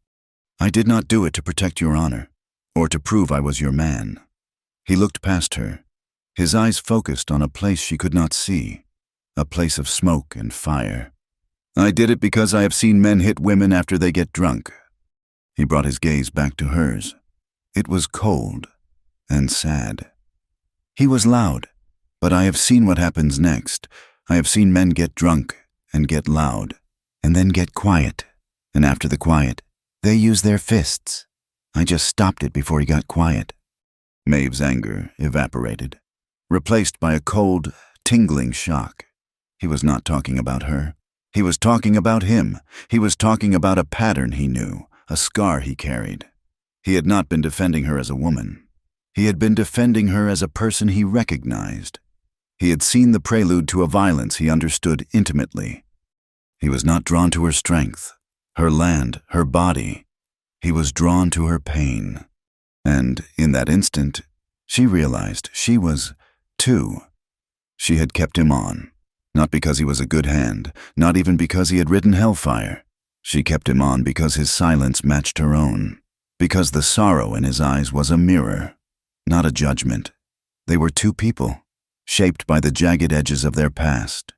[SPEAKER 1] "I did not do it to protect your honor, or to prove I was your man." He looked past her, his eyes focused on a place she could not see. a place of smoke and fire. I did it because I have seen men hit women after they get drunk. He brought his gaze back to hers. It was cold and sad. He was loud, but I have seen what happens next. I have seen men get drunk and get loud, and then get quiet. And after the quiet, they use their fists. I just stopped it before he got quiet. Maeve's anger evaporated, replaced by a cold, tingling shock. He was not talking about her. He was talking about him. He was talking about a pattern he knew, a scar he carried. He had not been defending her as a woman. He had been defending her as a person he recognized. He had seen the prelude to a violence he understood intimately. He was not drawn to her strength, her land, her body. He was drawn to her pain. And in that instant, she realized she was, too. She had kept him on, not because he was a good hand, not even because he had ridden hellfire. She kept him on because his silence matched her own, because the sorrow in his eyes was a mirror, not a judgment. They were two people, shaped by the jagged edges of their past,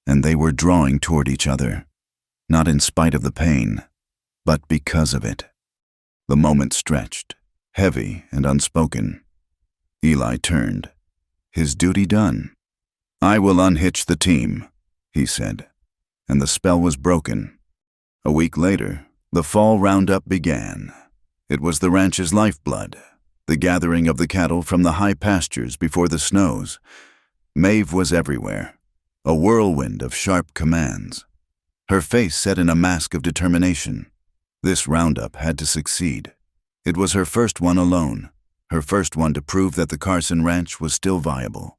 [SPEAKER 1] and they were drawing toward each other, not in spite of the pain, but because of it. The moment stretched, heavy and unspoken. Eli turned, his duty done. I will unhitch the team, he said, and the spell was broken. A week later, the fall roundup began. It was the ranch's lifeblood, the gathering of the cattle from the high pastures before the snows. Maeve was everywhere, a whirlwind of sharp commands. Her face set in a mask of determination. This roundup had to succeed. It was her first one alone, her first one to prove that the Carson Ranch was still viable.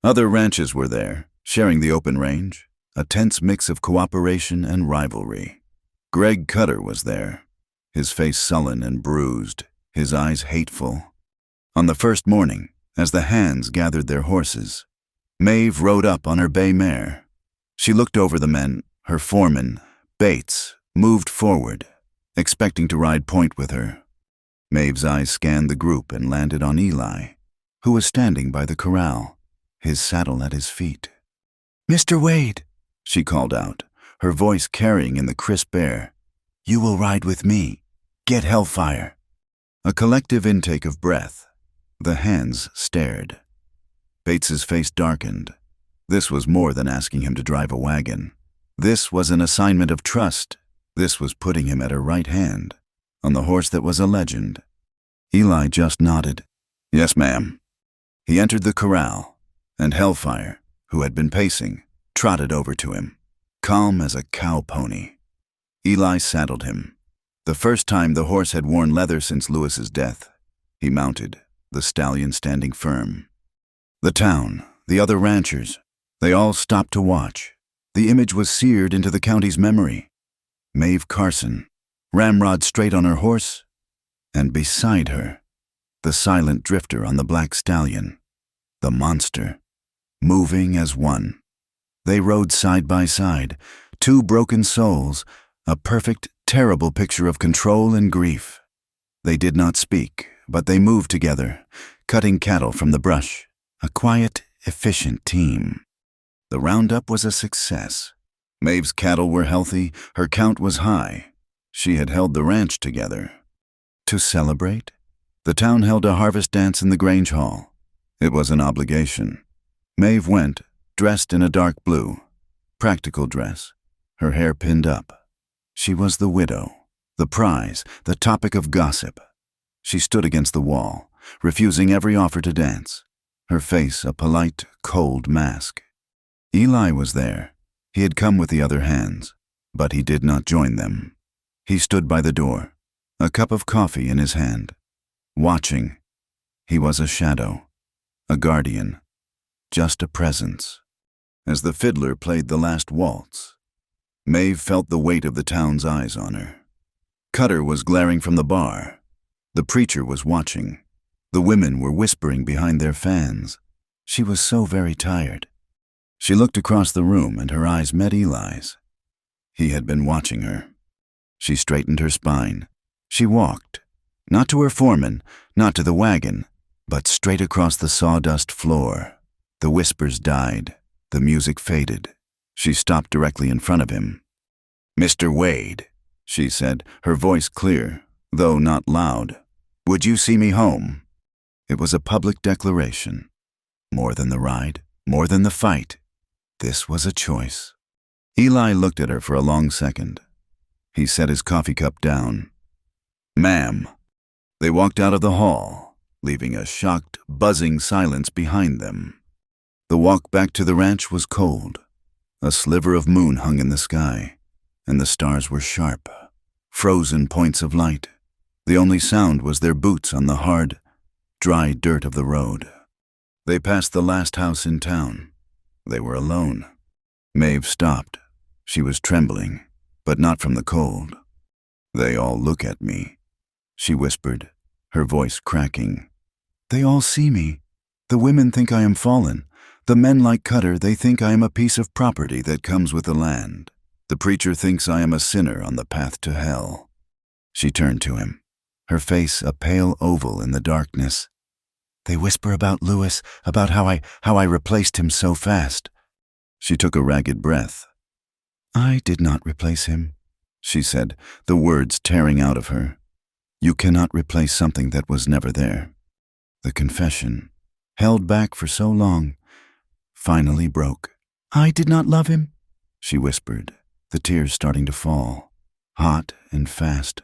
[SPEAKER 1] Other ranches were there, sharing the open range, a tense mix of cooperation and rivalry. Greg Cutter was there, his face sullen and bruised, his eyes hateful. On the first morning, as the hands gathered their horses, Maeve rode up on her bay mare. She looked over the men. Her foreman, Bates, moved forward, expecting to ride point with her. Maeve's eyes scanned the group and landed on Eli, who was standing by the corral, his saddle at his feet. "Mr. Wade," she called out, her voice carrying in the crisp air, "you will ride with me. Get hellfire." A collective intake of breath. The hands stared. Bates's face darkened. This was more than asking him to drive a wagon. This was an assignment of trust. This was putting him at her right hand, on the horse that was a legend. Eli just nodded. "Yes, ma'am." He entered the corral, and Hellfire, who had been pacing, trotted over to him, calm as a cow pony. Eli saddled him. The first time the horse had worn leather since Lewis's death. He mounted, the stallion standing firm. The town, the other ranchers, they all stopped to watch. The image was seared into the county's memory. Maeve Carson, ramrod straight on her horse, and beside her, the silent drifter on the black stallion, the monster, moving as one. They rode side by side, two broken souls, a perfect, terrible picture of control and grief. They did not speak, but they moved together, cutting cattle from the brush, a quiet, efficient team. The roundup was a success. Maeve's cattle were healthy, her count was high. She had held the ranch together. To celebrate, the town held a harvest dance in the Grange Hall. It was an obligation. Maeve went, dressed in a dark blue, practical dress, her hair pinned up. She was the widow, the prize, the topic of gossip. She stood against the wall, refusing every offer to dance, her face a polite, cold mask. Eli was there. He had come with the other hands, but he did not join them. He stood by the door, a cup of coffee in his hand, watching. He was a shadow, a guardian, just a presence. As the fiddler played the last waltz, Maeve felt the weight of the town's eyes on her. Cutter was glaring from the bar. The preacher was watching. The women were whispering behind their fans. She was so very tired. She looked across the room and her eyes met Eli's. He had been watching her. She straightened her spine. She walked, not to her foreman, not to the wagon, but straight across the sawdust floor. The whispers died. The music faded. She stopped directly in front of him. "Mr. Wade," she said, her voice clear, though not loud. "Would you see me home?" It was a public declaration. More than the ride, more than the fight. This was a choice. Eli looked at her for a long second. He set his coffee cup down. "Ma'am." They walked out of the hall, leaving a shocked, buzzing silence behind them. The walk back to the ranch was cold. A sliver of moon hung in the sky, and the stars were sharp, frozen points of light. The only sound was their boots on the hard, dry dirt of the road. They passed the last house in town. They were alone. Maeve stopped. She was trembling, but not from the cold. "They all look at me," she whispered, her voice cracking. "They all see me. The women think I am fallen. The men like Cutter, they think I am a piece of property that comes with the land. The preacher thinks I am a sinner on the path to hell." She turned to him, her face a pale oval in the darkness. "They whisper about Lewis, about how I replaced him so fast." She took a ragged breath. "I did not replace him," she said, the words tearing out of her. "You cannot replace something that was never there." The confession, held back for so long, finally broke. "I did not love him," she whispered, the tears starting to fall, hot and fast.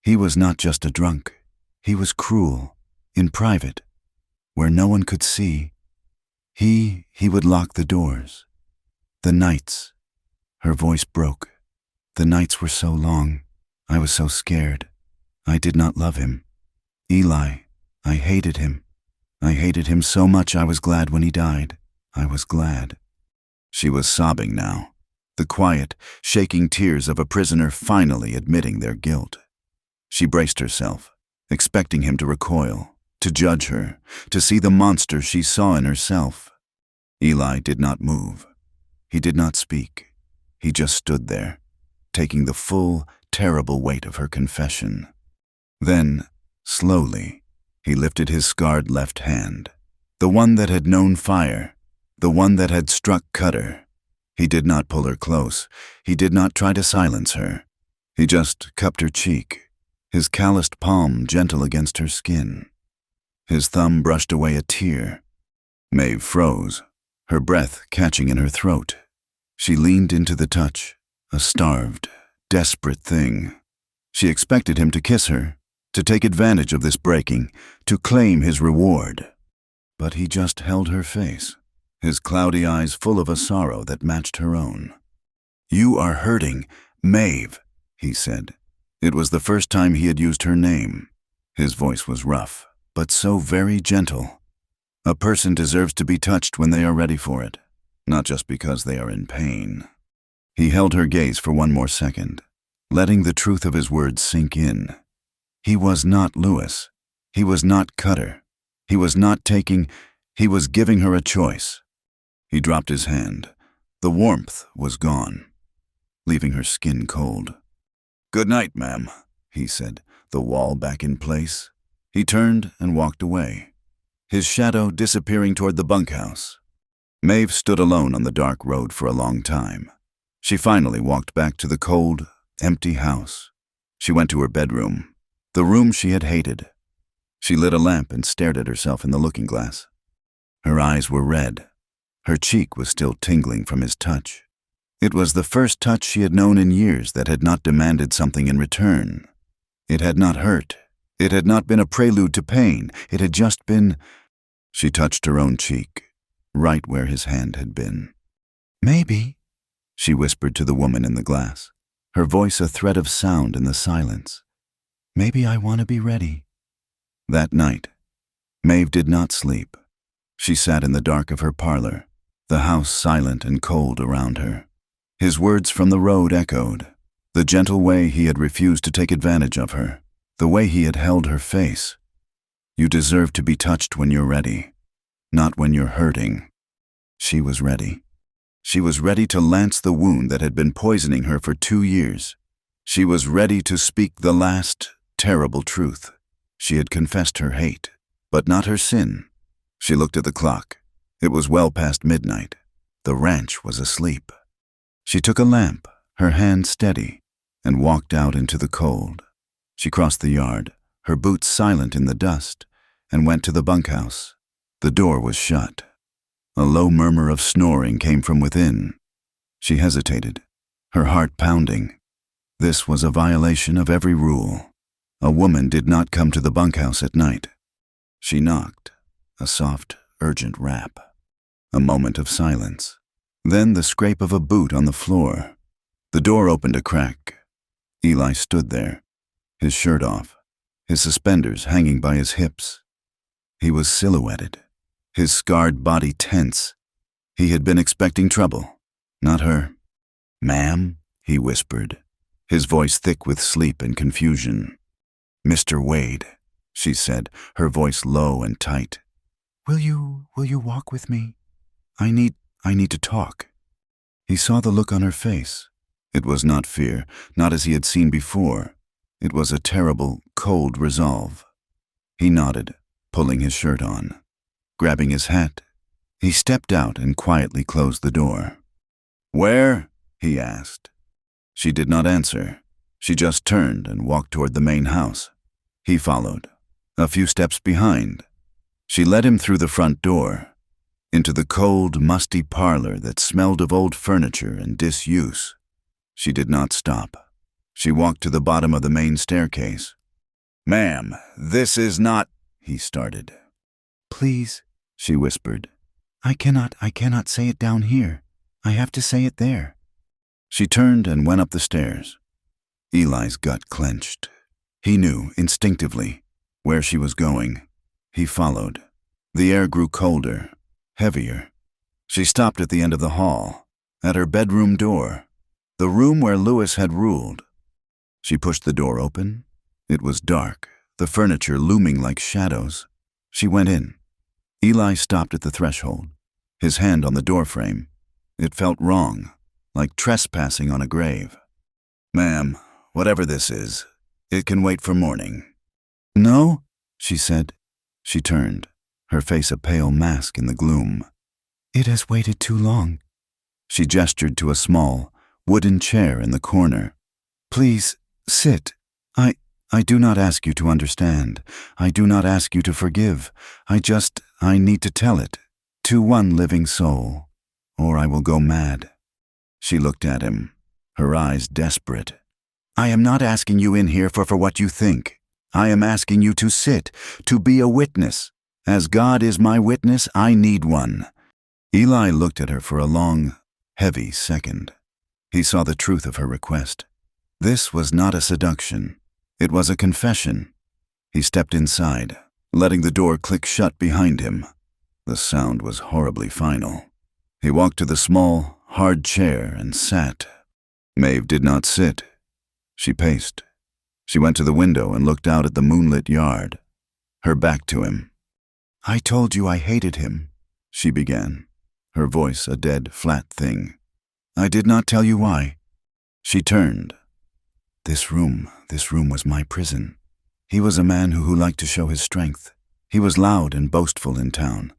[SPEAKER 1] "He was not just a drunk. He was cruel, in private, where no one could see. He would lock the doors. The nights," her voice broke. "The nights were so long. I was so scared. I did not love him. Eli, I hated him. I hated him so much I was glad when he died. I was glad." She was sobbing now, the quiet, shaking tears of a prisoner finally admitting their guilt. She braced herself, expecting him to recoil, to judge her, to see the monster she saw in herself. Eli did not move. He did not speak. He just stood there, taking the full, terrible weight of her confession. Then, slowly, he lifted his scarred left hand, the one that had known fire, the one that had struck Cutter. He did not pull her close. He did not try to silence her. He just cupped her cheek, his calloused palm gentle against her skin. His thumb brushed away a tear. Maeve froze, her breath catching in her throat. She leaned into the touch, a starved, desperate thing. She expected him to kiss her, to take advantage of this breaking, to claim his reward. But he just held her face, his cloudy eyes full of a sorrow that matched her own. "You are hurting, Maeve," he said. It was the first time he had used her name. His voice was rough, but so very gentle. A person deserves to be touched when they are ready for it, not just because they are in pain. He held her gaze for one more second, letting the truth of his words sink in. He was not Lewis. He was not Cutter. He was giving her a choice. He dropped his hand. The warmth was gone, leaving her skin cold. "Good night, ma'am," he said, the wall back in place. He turned and walked away, his shadow disappearing toward the bunkhouse. Maeve stood alone on the dark road for a long time. She finally walked back to the cold, empty house. She went to her bedroom, the room she had hated. She lit a lamp and stared at herself in the looking glass. Her eyes were red. Her cheek was still tingling from his touch. It was the first touch she had known in years that had not demanded something in return. It had not hurt. It had not been a prelude to pain. It had just been... She touched her own cheek, right where his hand had been. "Maybe," she whispered to the woman in the glass, her voice a thread of sound in the silence. "Maybe I want to be ready." That night, Maeve did not sleep. She sat in the dark of her parlor, the house silent and cold around her. His words from the road echoed, the gentle way he had refused to take advantage of her, the way he had held her face. "You deserve to be touched when you're ready, not when you're hurting." She was ready. She was ready to lance the wound that had been poisoning her for 2 years. She was ready to speak the last, terrible truth. She had confessed her hate, but not her sin. She looked at the clock. It was well past midnight. The ranch was asleep. She took a lamp, her hand steady, and walked out into the cold. She crossed the yard, her boots silent in the dust, and went to the bunkhouse. The door was shut. A low murmur of snoring came from within. She hesitated, her heart pounding. This was a violation of every rule. A woman did not come to the bunkhouse at night. She knocked, a soft, urgent rap. A moment of silence. Then the scrape of a boot on the floor. The door opened a crack. Eli stood there, his shirt off, his suspenders hanging by his hips. He was silhouetted, his scarred body tense. He had been expecting trouble, not her. "Ma'am," he whispered, his voice thick with sleep and confusion. "Mr. Wade," she said, her voice low and tight. Will you walk with me? I need to talk." He saw the look on her face. It was not fear, not as he had seen before. It was a terrible, cold resolve. He nodded, pulling his shirt on. Grabbing his hat, he stepped out and quietly closed the door. "Where?" he asked. She did not answer. She just turned and walked toward the main house. He followed, a few steps behind. She led him through the front door, into the cold, musty parlor that smelled of old furniture and disuse. She did not stop. She walked to the bottom of the main staircase. "Ma'am, this is not—" he started. "Please," she whispered. I cannot say it down here. I have to say it there." She turned and went up the stairs. Eli's gut clenched. He knew, instinctively, where she was going. He followed. The air grew colder, heavier. She stopped at the end of the hall, at her bedroom door, the room where Lewis had ruled. She pushed the door open. It was dark, the furniture looming like shadows. She went in. Eli stopped at the threshold, his hand on the doorframe. It felt wrong, like trespassing on a grave. "Ma'am, whatever this is, it can wait for morning." "No," she said. She turned, her face a pale mask in the gloom. "It has waited too long." She gestured to a small, wooden chair in the corner. "Please, sit. I do not ask you to understand. I do not ask you to forgive. I need to tell it. To one living soul, or I will go mad." She looked at him, her eyes desperate. "I am not asking you in here for what you think. I am asking you to sit, to be a witness. As God is my witness, I need one." Eli looked at her for a long, heavy second. He saw the truth of her request. This was not a seduction. It was a confession. He stepped inside, letting the door click shut behind him. The sound was horribly final. He walked to the small, hard chair and sat. Maeve did not sit. She paced. She went to the window and looked out at the moonlit yard, her back to him. "I told you I hated him," she began, her voice a dead, flat thing. "I did not tell you why." She turned. This room was my prison. He was a man who liked to show his strength. He was loud and boastful in town,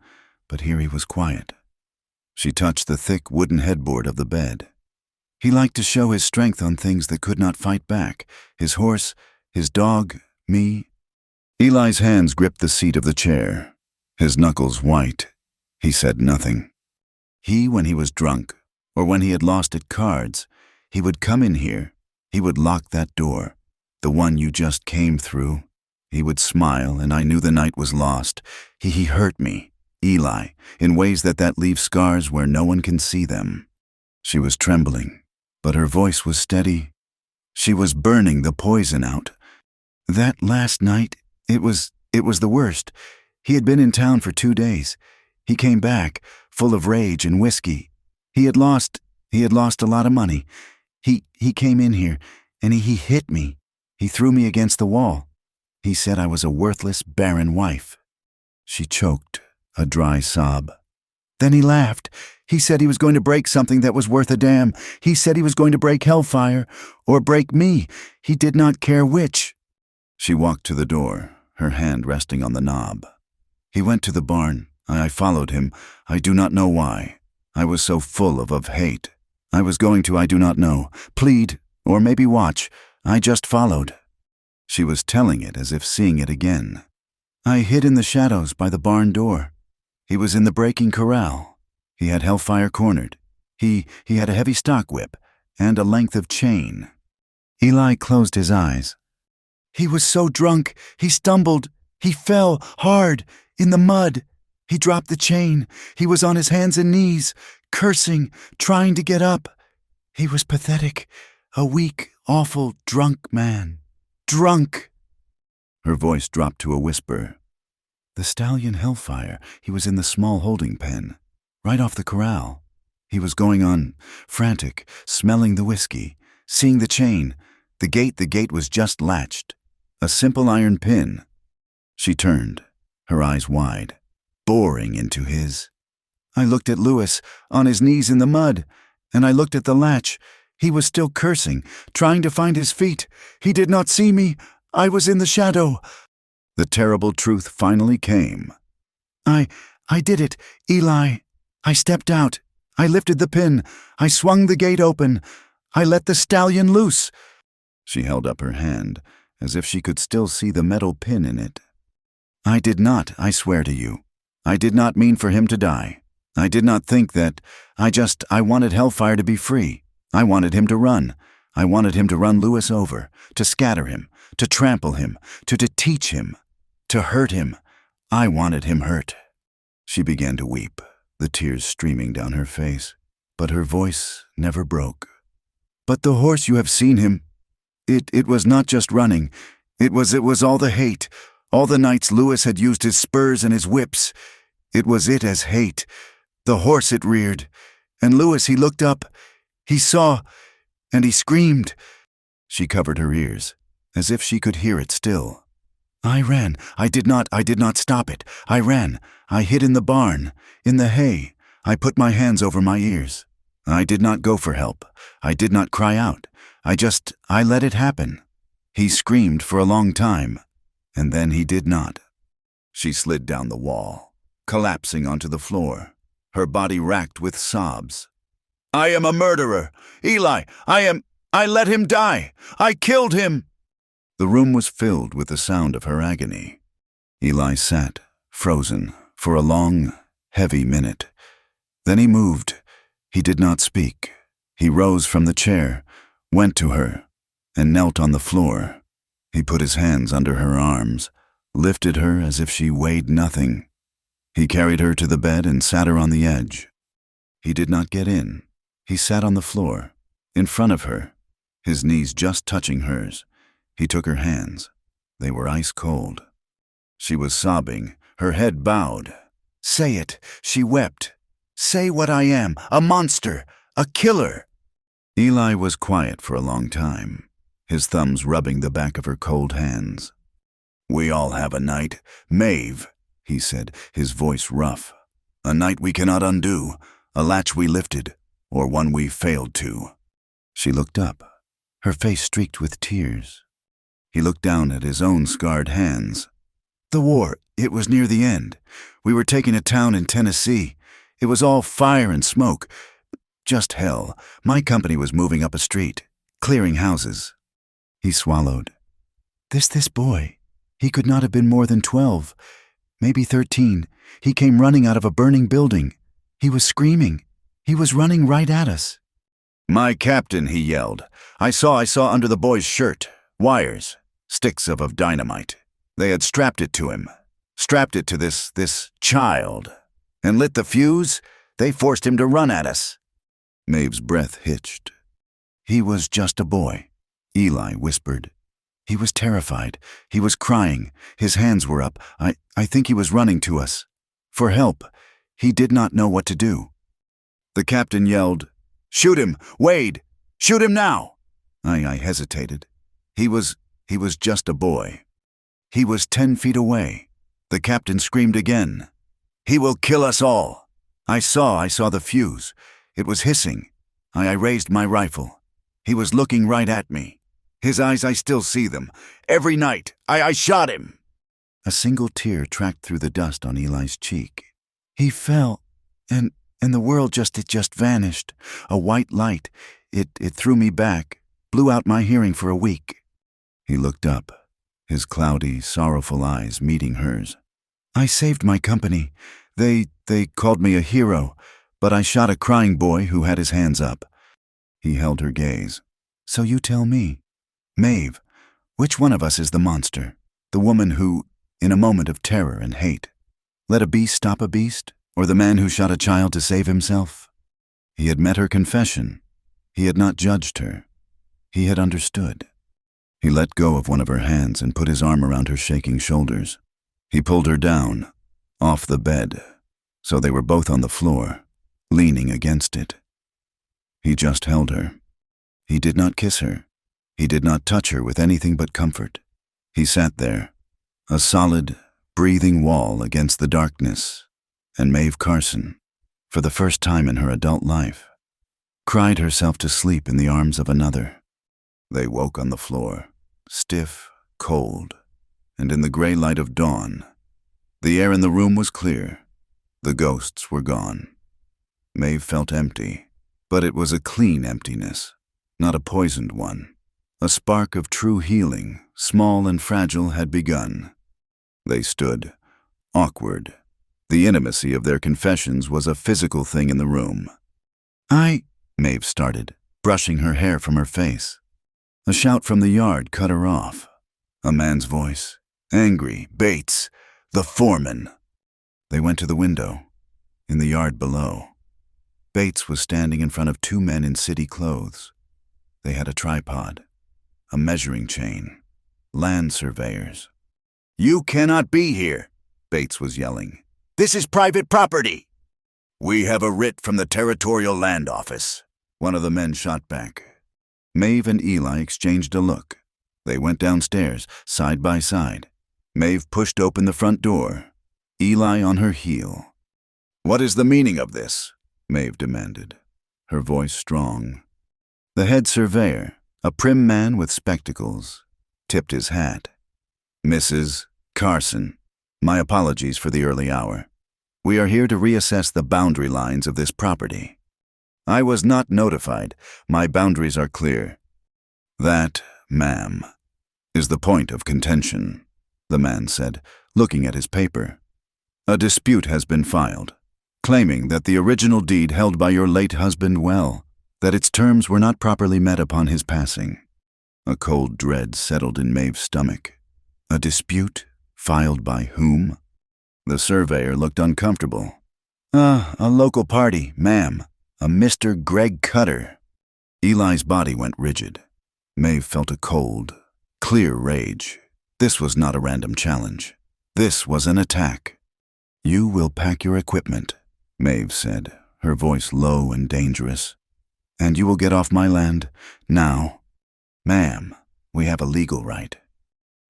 [SPEAKER 1] but here he was quiet. She touched the thick wooden headboard of the bed. He liked to show his strength on things that could not fight back. His horse, his dog, me. Eli's hands gripped the seat of the chair, his knuckles white. He said nothing. When he was drunk, or when he had lost at cards, he would come in here. He would lock that door, the one you just came through. He would smile, and I knew the night was lost. He hurt me, Eli, in ways that leave scars where no one can see them. She was trembling, but her voice was steady. She was burning the poison out. That last night, it was the worst. He had been in town for 2 days. He came back, full of rage and whiskey. He had lost a lot of money. He came in here, and he hit me. He threw me against the wall. He said I was a worthless, barren wife. She choked, a dry sob. Then he laughed. He said he was going to break something that was worth a damn. He said he was going to break Hellfire, or break me. He did not care which. She walked to the door, her hand resting on the knob. He went to the barn. I followed him. I do not know why. I was so full of hate. I was going to, I do not know, plead, or maybe watch. I just followed. She was telling it as if seeing it again. I hid in the shadows by the barn door. He was in the breaking corral. He had Hellfire cornered. He had a heavy stock whip and a length of chain. Eli closed his eyes. He was so drunk, he stumbled. He fell hard in the mud. He dropped the chain. He was on his hands and knees, cursing, trying to get up. He was pathetic, a weak, awful, drunk man. Drunk! Her voice dropped to a whisper. The Stallion Hellfire, he was in the small holding pen, right off the corral. He was going on, frantic, smelling the whiskey, seeing the chain. The gate was just latched. A simple iron pin. She turned, her eyes wide, boring into his. I looked at Lewis, on his knees in the mud, and I looked at the latch. He was still cursing, trying to find his feet. He did not see me. I was in the shadow. The terrible truth finally came. I did it, Eli. I stepped out. I lifted the pin. I swung the gate open. I let the stallion loose. She held up her hand, as if she could still see the metal pin in it. I did not, I swear to you. I did not mean for him to die. I did not think that. I wanted Hellfire to be free. I wanted him to run. I wanted him to run Lewis over, to scatter him, to trample him, to teach him, to hurt him. I wanted him hurt. She began to weep, the tears streaming down her face, but her voice never broke. But the horse, you have seen him. It was not just running. It was all the hate. All the nights Lewis had used his spurs and his whips. It was it as hate. The horse it reared. And Lewis, he looked up. He saw, and he screamed. She covered her ears, as if she could hear it still. I ran. I did not stop it. I ran. I hid in the barn, in the hay. I put my hands over my ears. I did not go for help. I did not cry out. I let it happen. He screamed for a long time, and then he did not. She slid down the wall, collapsing onto the floor, her body racked with sobs. I am a murderer. Eli, I let him die. I killed him. The room was filled with the sound of her agony. Eli sat, frozen, for a long, heavy minute. Then he moved. He did not speak. He rose from the chair, went to her, and knelt on the floor. He put his hands under her arms, lifted her as if she weighed nothing. He carried her to the bed and sat her on the edge. He did not get in. He sat on the floor, in front of her, his knees just touching hers. He took her hands. They were ice cold. She was sobbing, her head bowed. Say it, she wept. Say what I am, a monster, a killer. Eli was quiet for a long time, his thumbs rubbing the back of her cold hands. We all have a night, Maeve, he said, his voice rough. A night we cannot undo, a latch we lifted, or one we failed to. She looked up, her face streaked with tears. He looked down at his own scarred hands. The war, it was near the end. We were taking a town in Tennessee. It was all fire and smoke. Just hell. My company was moving up a street, clearing houses. He swallowed. This boy. He could not have been more than 12, maybe 13. He came running out of a burning building. He was screaming. He was running right at us. My captain, he yelled. I saw under the boy's shirt. Wires. Sticks of dynamite. They had strapped it to him. Strapped it to this child. And lit the fuse. They forced him to run at us. Maeve's breath hitched. He was just a boy, Eli whispered. He was terrified. He was crying. His hands were up. I think he was running to us. For help. He did not know what to do. The captain yelled, Shoot him, Wade! Shoot him now! I hesitated. He was just a boy. He was 10 feet away. The captain screamed again. He will kill us all. I saw the fuse. It was hissing. I raised my rifle. He was looking right at me. His eyes, I still see them. Every night, I shot him. A single tear tracked through the dust on Eli's cheek. He fell, and And the world it just vanished. A white light. It threw me back, blew out my hearing for a week. He looked up, his cloudy, sorrowful eyes meeting hers. I saved my company. They called me a hero, but I shot a crying boy who had his hands up. He held her gaze. So you tell me, Maeve, which one of us is the monster? The woman who, in a moment of terror and hate, let a beast stop a beast? Or the man who shot a child to save himself? He had met her confession. He had not judged her. He had understood. He let go of one of her hands and put his arm around her shaking shoulders. He pulled her down, off the bed, so they were both on the floor, leaning against it. He just held her. He did not kiss her. He did not touch her with anything but comfort. He sat there, a solid, breathing wall against the darkness, and Maeve Carson, for the first time in her adult life, cried herself to sleep in the arms of another. They woke on the floor, stiff, cold, and in the gray light of dawn. The air in the room was clear. The ghosts were gone. Maeve felt empty, but it was a clean emptiness, not a poisoned one. A spark of true healing, small and fragile, had begun. They stood, awkward. The intimacy of their confessions was a physical thing in the room. Maeve started, brushing her hair from her face. A shout from the yard cut her off. A man's voice. Angry. Bates. The foreman. They went to the window. In the yard below, Bates was standing in front of two men in city clothes. They had a tripod, a measuring chain, land surveyors. You cannot be here, Bates was yelling. This is private property. We have a writ from the Territorial Land Office, one of the men shot back. Maeve and Eli exchanged a look. They went downstairs, side by side. Maeve pushed open the front door, Eli on her heel. What is the meaning of this? Maeve demanded, her voice strong. The head surveyor, a prim man with spectacles, tipped his hat. Mrs. Carson, my apologies for the early hour. We are here to reassess the boundary lines of this property. I was not notified. My boundaries are clear. That, ma'am, is the point of contention, the man said, looking at his paper. A dispute has been filed, claiming that the original deed held by your late husband that its terms were not properly met upon his passing. A cold dread settled in Maeve's stomach. A dispute? Filed by whom? The surveyor looked uncomfortable. A local party, ma'am. A Mr. Greg Cutter. Eli's body went rigid. Maeve felt a cold, clear rage. This was not a random challenge. This was an attack. You will pack your equipment, Maeve said, her voice low and dangerous. And you will get off my land now. Ma'am, we have a legal right.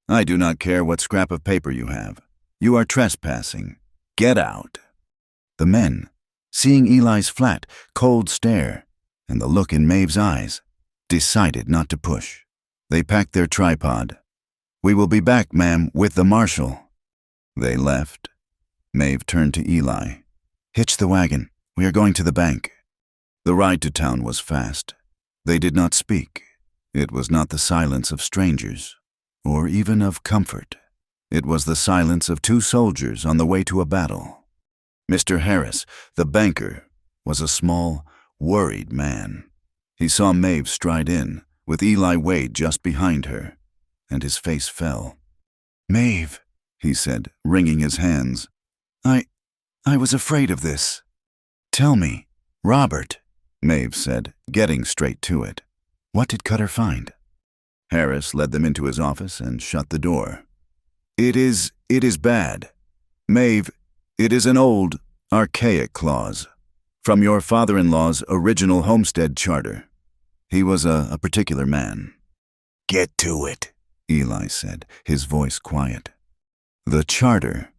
[SPEAKER 1] I do not care what scrap of paper you have. You are trespassing. Get out. The men, seeing Eli's flat, cold stare and the look in Maeve's eyes, decided not to push. They packed their tripod. We will be back, ma'am, with the marshal. They left. Maeve turned to Eli. Hitch the wagon. We are going to the bank. The ride to town was fast. They did not speak. It was not the silence of strangers, or even of comfort. It was the silence of two soldiers on the way to a battle. Mr. Harris, the banker, was a small, worried man. He saw Maeve stride in, with Eli Wade just behind her, and his face fell. Maeve, he said, wringing his hands. I was afraid of this. Tell me, Robert, Maeve said, getting straight to it. What did Cutter find? Harris led them into his office and shut the door. It is bad. Maeve, it is an old, archaic clause from your father-in-law's original homestead charter. He was a particular man. Get to it, Eli said, his voice quiet. The charter,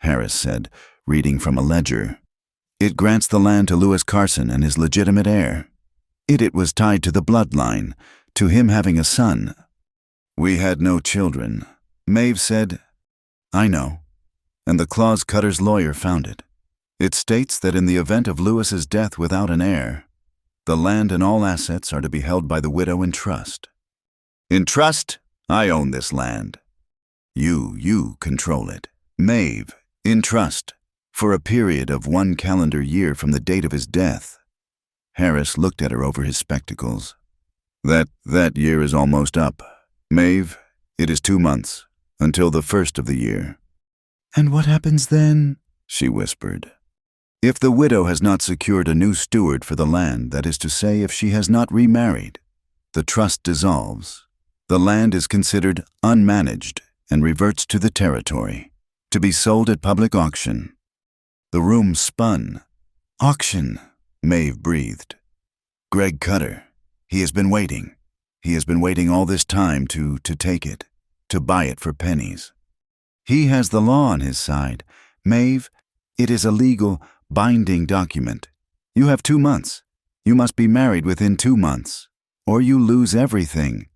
[SPEAKER 1] Harris said, reading from a ledger. It grants the land to Lewis Carson and his legitimate heir. It was tied to the bloodline, to him having a son. We had no children, Maeve said. I know, and the clause Cutter's lawyer found it. It states that in the event of Lewis's death without an heir, the land and all assets are to be held by the widow in trust. In trust, I own this land. You control it. Maeve, in trust, for a period of 1 calendar year from the date of his death. Harris looked at her over his spectacles. That year is almost up. Maeve, it is 2 months, until the first of the year. And what happens then? She whispered. If the widow has not secured a new steward for the land, that is to say, if she has not remarried, the trust dissolves. The land is considered unmanaged and reverts to the territory, to be sold at public auction. The room spun. Auction, Maeve breathed. Greg Cutter. He has been waiting. He has been waiting all this time to take it, to buy it for pennies. He has the law on his side. Maeve, it is a legal, binding document. You have 2 months. You must be married within 2 months, or you lose everything.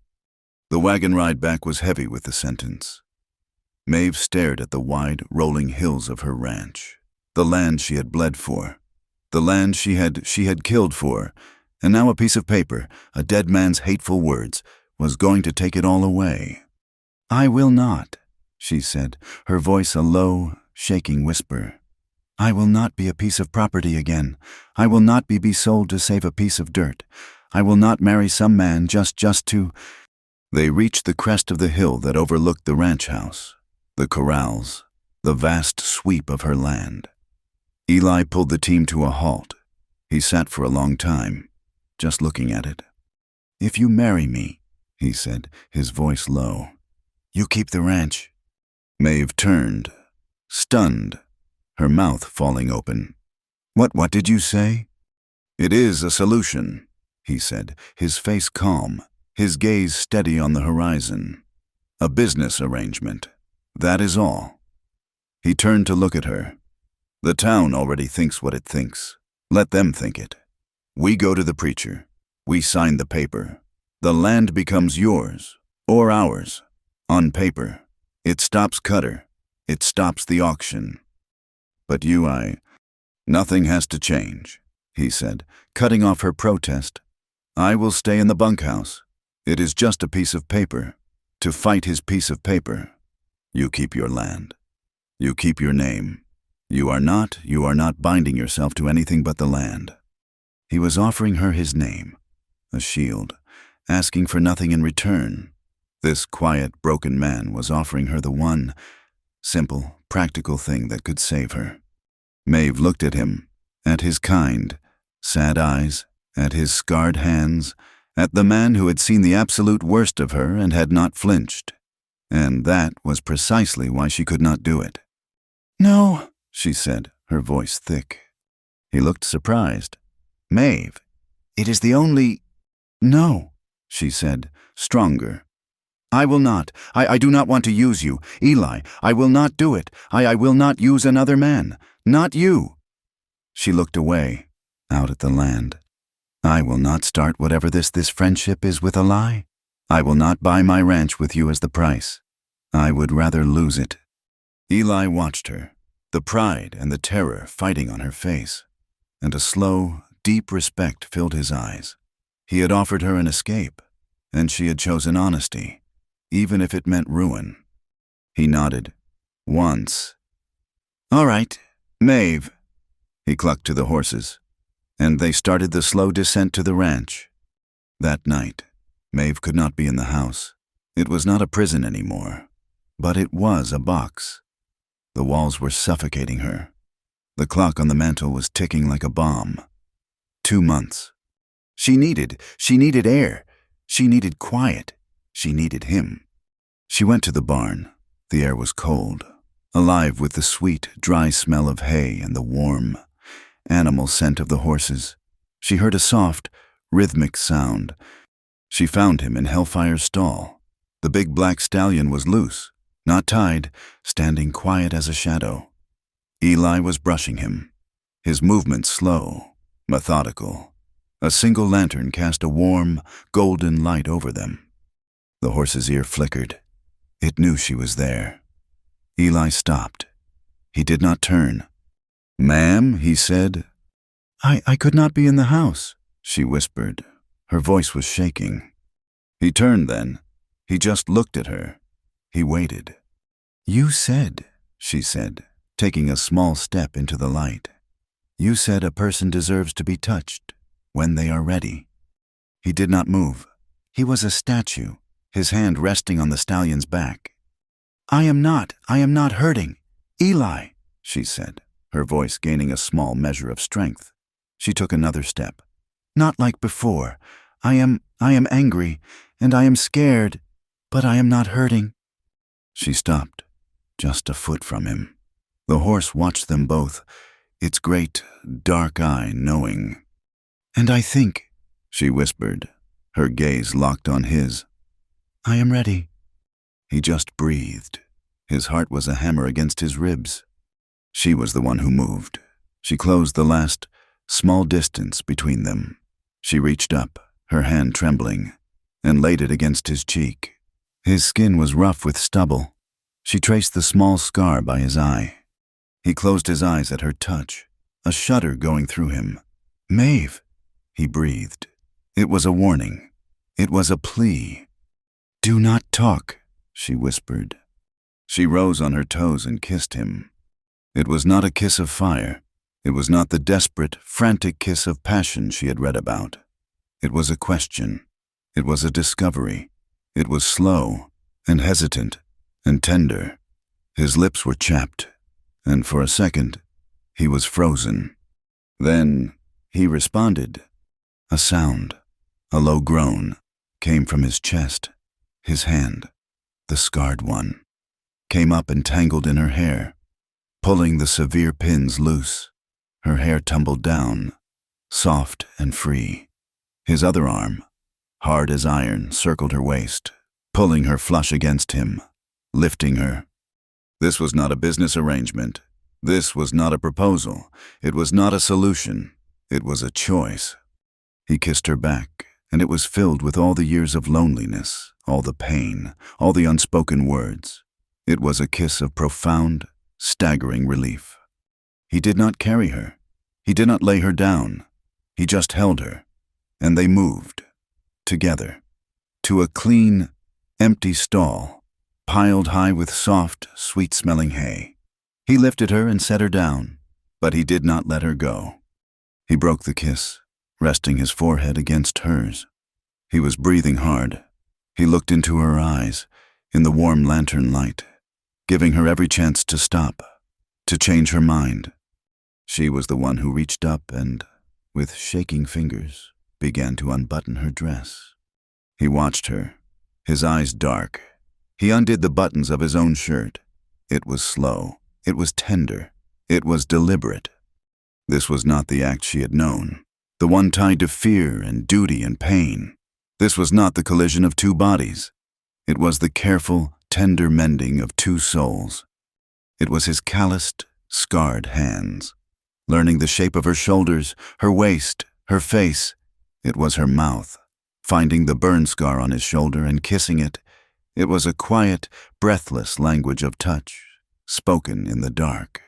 [SPEAKER 1] The wagon ride back was heavy with the sentence. Maeve stared at the wide, rolling hills of her ranch, the land she had bled for, the land she had killed for, and now a piece of paper, a dead man's hateful words, was going to take it all away. I will not, she said, her voice a low, shaking whisper. I will not be a piece of property again. I will not be sold to save a piece of dirt. I will not marry some man just to... They reached the crest of the hill that overlooked the ranch house, the corrals, the vast sweep of her land. Eli pulled the team to a halt. He sat for a long time, just looking at it. If you marry me, he said, his voice low, you keep the ranch. Maeve turned, stunned, her mouth falling open. What did you say? It is a solution, he said, his face calm, his gaze steady on the horizon. A business arrangement. That is all. He turned to look at her. The town already thinks what it thinks. Let them think it. We go to the preacher. We sign the paper. The land becomes yours, or ours, on paper. It stops Cutter. It stops the auction. But nothing has to change, he said, cutting off her protest. I will stay in the bunkhouse. It is just a piece of paper. To fight his piece of paper. You keep your land. You keep your name. You are not binding yourself to anything but the land. He was offering her his name, a shield, asking for nothing in return. This quiet, broken man was offering her the one, simple, practical thing that could save her. Maeve looked at him, at his kind, sad eyes, at his scarred hands, at the man who had seen the absolute worst of her and had not flinched. And that was precisely why she could not do it. No, she said, her voice thick. He looked surprised. Maeve, it is the only... No, she said, stronger. I will not. I do not want to use you. Eli, I will not do it. I will not use another man. Not you. She looked away, out at the land. I will not start whatever this friendship is with a lie. I will not buy my ranch with you as the price. I would rather lose it. Eli watched her, the pride and the terror fighting on her face, and a slow, deep respect filled his eyes. He had offered her an escape, and she had chosen honesty, even if it meant ruin. He nodded. Once. All right, Maeve. He clucked to the horses, and they started the slow descent to the ranch. That night, Maeve could not be in the house. It was not a prison anymore, but it was a box. The walls were suffocating her. The clock on the mantel was ticking like a bomb. 2 months. She needed air. She needed quiet. She needed him. She went to the barn. The air was cold, alive with the sweet, dry smell of hay and the warm, animal scent of the horses. She heard a soft, rhythmic sound. She found him in Hellfire's stall. The big black stallion was loose, not tied, standing quiet as a shadow. Eli was brushing him, his movements slow, methodical. A single lantern cast a warm, golden light over them. The horse's ear flickered. It knew she was there. Eli stopped. He did not turn. "Ma'am," he said. I could not be in the house," she whispered. Her voice was shaking. He turned then. He just looked at her. He waited. "You said," she said, taking a small step into the light. "You said a person deserves to be touched when they are ready." He did not move. He was a statue, his hand resting on the stallion's back. I am not hurting. Eli," she said, her voice gaining a small measure of strength. She took another step. "Not like before. I am angry, and I am scared, but I am not hurting." She stopped, just a foot from him. The horse watched them both, its great, dark eye knowing. "And I think," she whispered, her gaze locked on his, "I am ready." He just breathed. His heart was a hammer against his ribs. She was the one who moved. She closed the last, small distance between them. She reached up, her hand trembling, and laid it against his cheek. His skin was rough with stubble. She traced the small scar by his eye. He closed his eyes at her touch, a shudder going through him. "Maeve," he breathed. It was a warning. It was a plea. "Do not talk," she whispered. She rose on her toes and kissed him. It was not a kiss of fire. It was not the desperate, frantic kiss of passion she had read about. It was a question. It was a discovery. It was slow and hesitant and tender. His lips were chapped, and for a second, he was frozen. Then he responded. A sound, a low groan, came from his chest. His hand, the scarred one, came up and tangled in her hair, pulling the severe pins loose. Her hair tumbled down, soft and free. His other arm, hard as iron, circled her waist, pulling her flush against him, lifting her. This was not a business arrangement. This was not a proposal. It was not a solution. It was a choice. He kissed her back, and it was filled with all the years of loneliness, all the pain, all the unspoken words. It was a kiss of profound, staggering relief. He did not carry her. He did not lay her down. He just held her, and they moved, together, to a clean, empty stall, piled high with soft, sweet-smelling hay. He lifted her and set her down, but he did not let her go. He broke the kiss, resting his forehead against hers. He was breathing hard. He looked into her eyes, in the warm lantern light, giving her every chance to stop, to change her mind. She was the one who reached up and, with shaking fingers, began to unbutton her dress. He watched her, his eyes dark. He undid the buttons of his own shirt. It was slow. It was tender. It was deliberate. This was not the act she had known, the one tied to fear and duty and pain. This was not the collision of two bodies. It was the careful, tender mending of two souls. It was his calloused, scarred hands, learning the shape of her shoulders, her waist, her face. It was her mouth, finding the burn scar on his shoulder and kissing it. It was a quiet, breathless language of touch, spoken in the dark.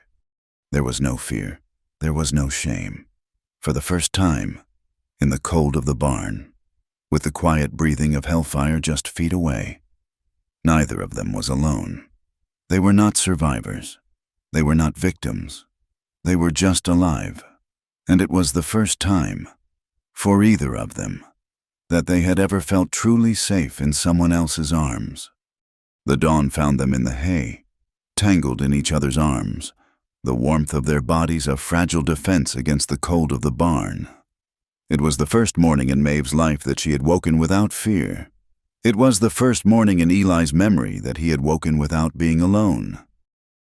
[SPEAKER 1] There was no fear. There was no shame. For the first time, in the cold of the barn, with the quiet breathing of hellfire just feet away, neither of them was alone. They were not survivors. They were not victims. They were just alive. And it was the first time, for either of them, that they had ever felt truly safe in someone else's arms. The dawn found them in the hay, tangled in each other's arms, the warmth of their bodies a fragile defense against the cold of the barn. It was the first morning in Maeve's life that she had woken without fear. It was the first morning in Eli's memory that he had woken without being alone.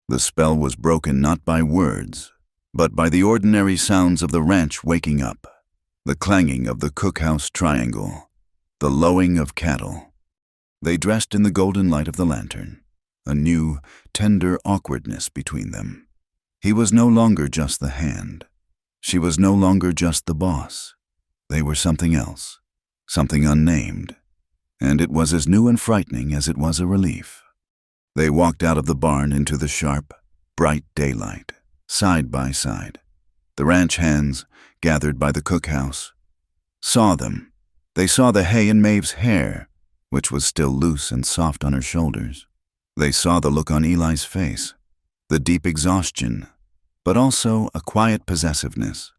[SPEAKER 1] The spell was broken not by words, but by the ordinary sounds of the ranch waking up, the clanging of the cookhouse triangle, the lowing of cattle. They dressed in the golden light of the lantern, a new, tender awkwardness between them. He was no longer just the hand. She was no longer just the boss. They were something else, something unnamed, and it was as new and frightening as it was a relief. They walked out of the barn into the sharp, bright daylight, side by side. The ranch hands, gathered by the cookhouse, saw them. They saw the hay in Maeve's hair, which was still loose and soft on her shoulders. They saw the look on Eli's face, the deep exhaustion, but also a quiet possessiveness.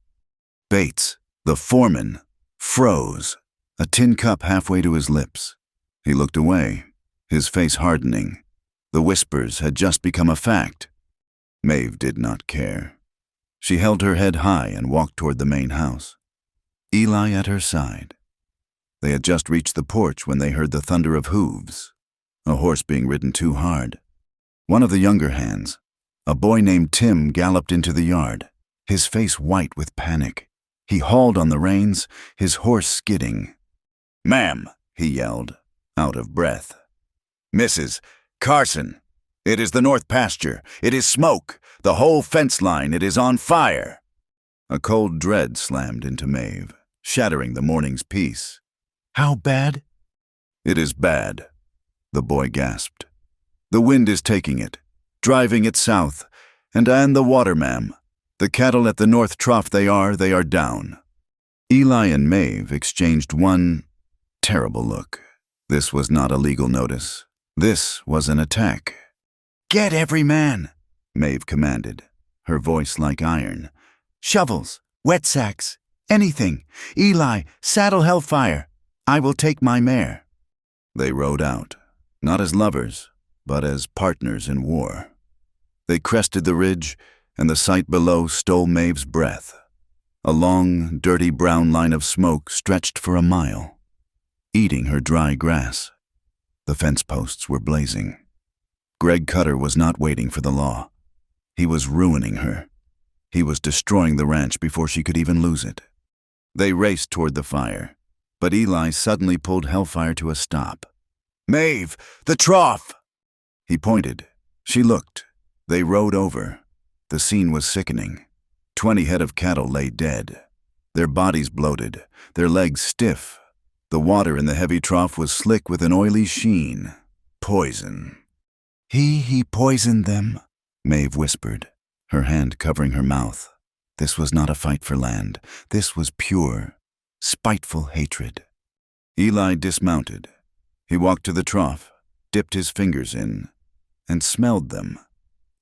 [SPEAKER 1] Bates, the foreman, froze, a tin cup halfway to his lips. He looked away, his face hardening. The whispers had just become a fact. Maeve did not care. She held her head high and walked toward the main house, Eli at her side. They had just reached the porch when they heard the thunder of hooves, a horse being ridden too hard. One of the younger hands, a boy named Tim, galloped into the yard, his face white with panic. He hauled on the reins, his horse skidding. "Ma'am," he yelled, out of breath. "Mrs. Carson, it is the north pasture. It is smoke. The whole fence line, it is on fire." A cold dread slammed into Maeve, shattering the morning's peace. "How bad?" "It is bad," the boy gasped. "The wind is taking it, driving it south, and the water, ma'am. The cattle at the north trough, they are down." Eli and Maeve exchanged one terrible look. This was not a legal notice. This was an attack. "Get every man," Maeve commanded, her voice like iron. "Shovels, wet sacks, anything. Eli, saddle Hellfire. I will take my mare." They rode out, not as lovers, but as partners in war. They crested the ridge, and the sight below stole Maeve's breath. A long, dirty brown line of smoke stretched for a mile, eating her dry grass. The fence posts were blazing. Greg Cutter was not waiting for the law. He was ruining her. He was destroying the ranch before she could even lose it. They raced toward the fire, but Eli suddenly pulled Hellfire to a stop. "Maeve, the trough!" He pointed. She looked. They rode over. The scene was sickening. 20 head of cattle lay dead, their bodies bloated, their legs stiff. The water in the heavy trough was slick with an oily sheen. Poison. He poisoned them," Maeve whispered, her hand covering her mouth. This was not a fight for land. This was pure, spiteful hatred. Eli dismounted. He walked to the trough, dipped his fingers in, and smelled them.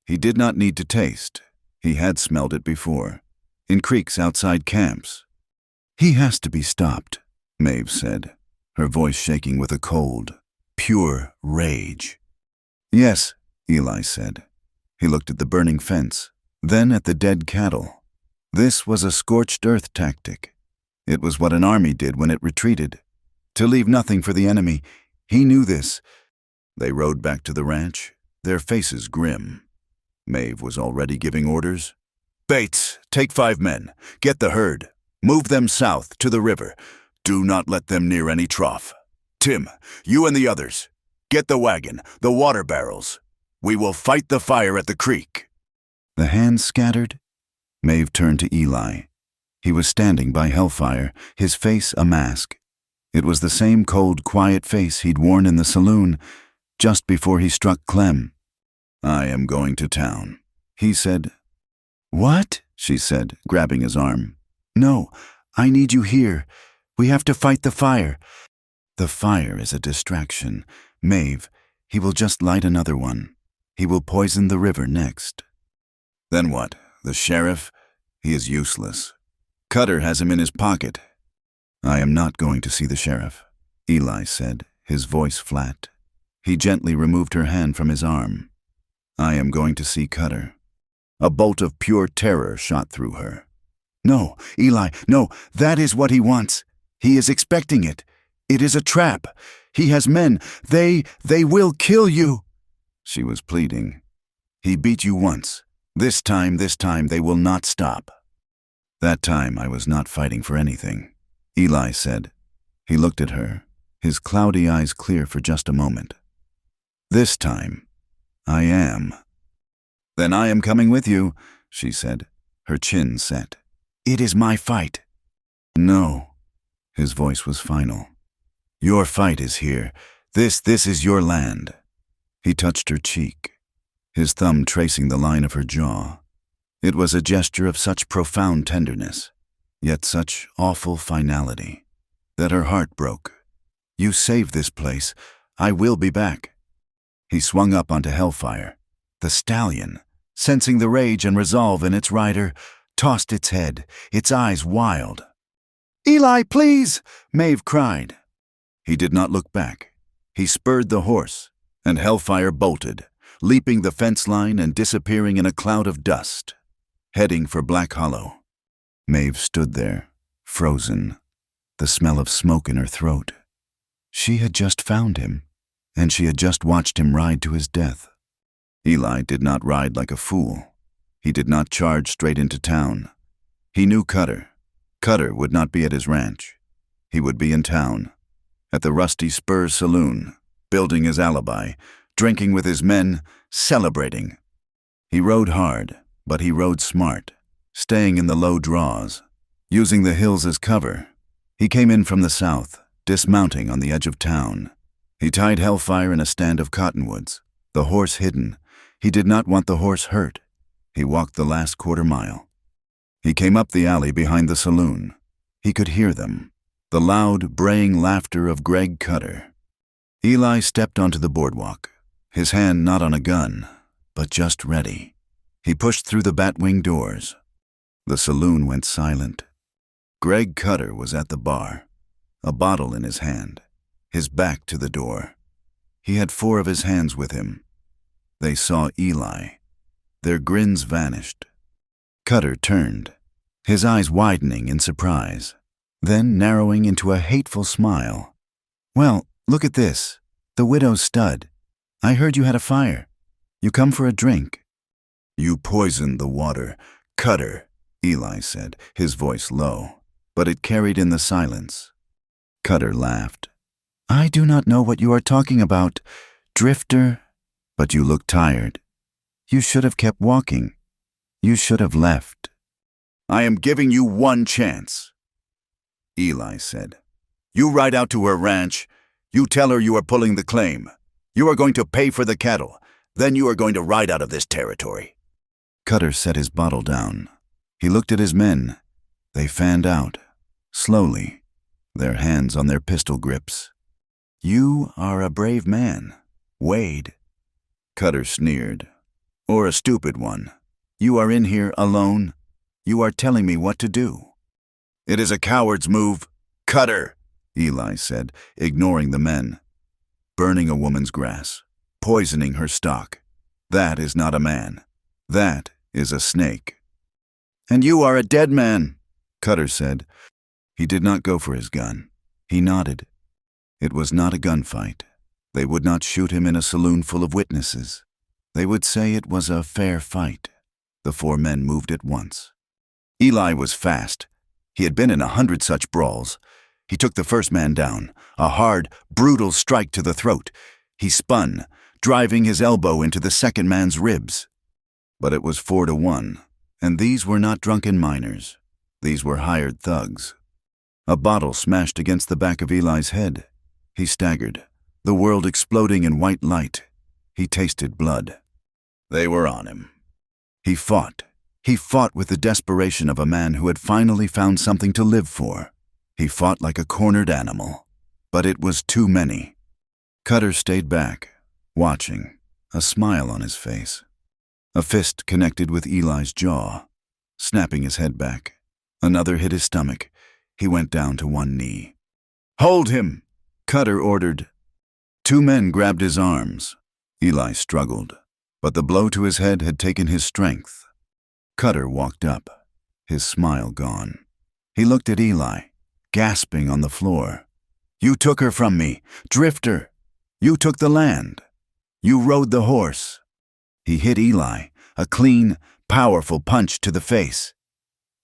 [SPEAKER 1] He did not need to taste. He had smelled it before, in creeks outside camps. "He has to be stopped," Maeve said, her voice shaking with a cold, pure rage. "Yes," Eli said. He looked at the burning fence, then at the dead cattle. This was a scorched earth tactic. It was what an army did when it retreated, to leave nothing for the enemy. He knew this. They rode back to the ranch, their faces grim. Maeve was already giving orders. "Bates, take 5 men. Get the herd. Move them south to the river. Do not let them near any trough. Tim, you and the others. Get the wagon, the water barrels. We will fight the fire at the creek." The hands scattered. Maeve turned to Eli. He was standing by Hellfire, his face a mask. It was the same cold, quiet face he'd worn in the saloon just before he struck Clem. "I am going to town," he said. "What?" she said, grabbing his arm. "No, I need you here. We have to fight the fire." "The fire is a distraction. Maeve, he will just light another one. He will poison the river next." "Then what? The sheriff? He is useless. Cutter has him in his pocket." "I am not going to see the sheriff," Eli said, his voice flat. He gently removed her hand from his arm. "I am going to see Cutter." A bolt of pure terror shot through her. "No, Eli, no, that is what he wants. He is expecting it. It is a trap. He has men. They will kill you." She was pleading. "He beat you once. This time they will not stop." "That time I was not fighting for anything," Eli said. He looked at her, his cloudy eyes clear for just a moment. "This time, I am." "Then I am coming with you," she said, her chin set. "It is my fight." "No." His voice was final. "Your fight is here. This is your land." He touched her cheek, his thumb tracing the line of her jaw. It was a gesture of such profound tenderness, yet such awful finality, that her heart broke. "You saved this place. I will be back." He swung up onto Hellfire. The stallion, sensing the rage and resolve in its rider, tossed its head, its eyes wild. "Eli, please!" Maeve cried. He did not look back. He spurred the horse, and Hellfire bolted, leaping the fence line and disappearing in a cloud of dust, heading for Black Hollow. Maeve stood there, frozen, the smell of smoke in her throat. She had just found him, and she had just watched him ride to his death. Eli did not ride like a fool. He did not charge straight into town. He knew Cutter. Cutter would not be at his ranch. He would be in town, at the Rusty Spurs Saloon, building his alibi, drinking with his men, celebrating. He rode hard, but he rode smart, staying in the low draws, using the hills as cover. He came in from the south, dismounting on the edge of town. He tied Hellfire in a stand of cottonwoods, the horse hidden. He did not want the horse hurt. He walked the last quarter mile. He came up the alley behind the saloon. He could hear them, the loud, braying laughter of Greg Cutter. Eli stepped onto the boardwalk, his hand not on a gun, but just ready. He pushed through the batwing doors. The saloon went silent. Greg Cutter was at the bar, a bottle in his hand, his back to the door. He had 4 of his hands with him. They saw Eli. Their grins vanished. Cutter turned, his eyes widening in surprise, then narrowing into a hateful smile. "Well, look at this. The widow's stud. I heard you had a fire. You come for a drink." "You poisoned the water, Cutter," Eli said, his voice low, but it carried in the silence. Cutter laughed. "I do not know what you are talking about, drifter, but you look tired. You should have kept walking. You should have left." "I am giving you one chance," Eli said. "You ride out to her ranch. You tell her you are pulling the claim. You are going to pay for the cattle. Then you are going to ride out of this territory." Cutter set his bottle down. He looked at his men. They fanned out, slowly, their hands on their pistol grips. "You are a brave man, Wade." Cutter sneered. "Or a stupid one. You are in here alone. You are telling me what to do." "It is a coward's move, Cutter," Eli said, ignoring the men. "Burning a woman's grass, poisoning her stock. That is not a man. That is a snake." "And you are a dead man," Cutter said. He did not go for his gun. He nodded. It was not a gunfight. They would not shoot him in a saloon full of witnesses. They would say it was a fair fight. The 4 men moved at once. Eli was fast. He had been in 100 such brawls. He took the first man down, a hard, brutal strike to the throat. He spun, driving his elbow into the second man's ribs. But it was 4-1, and these were not drunken miners. These were hired thugs. A bottle smashed against the back of Eli's head. He staggered, the world exploding in white light. He tasted blood. They were on him. He fought. He fought with the desperation of a man who had finally found something to live for. He fought like a cornered animal. But it was too many. Cutter stayed back, watching, a smile on his face. A fist connected with Eli's jaw, snapping his head back. Another hit his stomach. He went down to one knee. "Hold him!" Cutter ordered. 2 men grabbed his arms. Eli struggled, but the blow to his head had taken his strength. Cutter walked up, his smile gone. He looked at Eli, gasping on the floor. "You took her from me, drifter. You took the land. You rode the horse." He hit Eli, a clean, powerful punch to the face.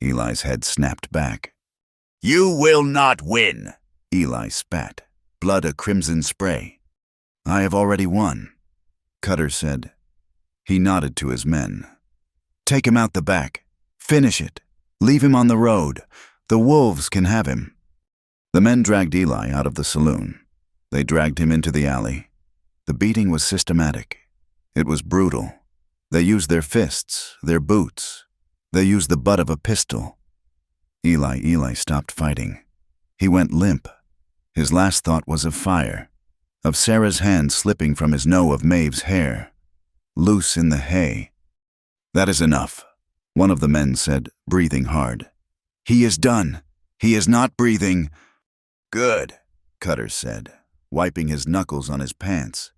[SPEAKER 1] Eli's head snapped back. "You will not win," Eli spat, blood a crimson spray. "I have already won," Cutter said. He nodded to his men. "Take him out the back. Finish it. Leave him on the road. The wolves can have him." The men dragged Eli out of the saloon. They dragged him into the alley. The beating was systematic. It was brutal. They used their fists, their boots. They used the butt of a pistol. Eli stopped fighting. He went limp. His last thought was of fire, of Sarah's hand slipping from his know of Maeve's hair, loose in the hay. "That is enough," one of the men said, breathing hard. "He is done. He is not breathing." "Good," Cutter said, wiping his knuckles on his pants.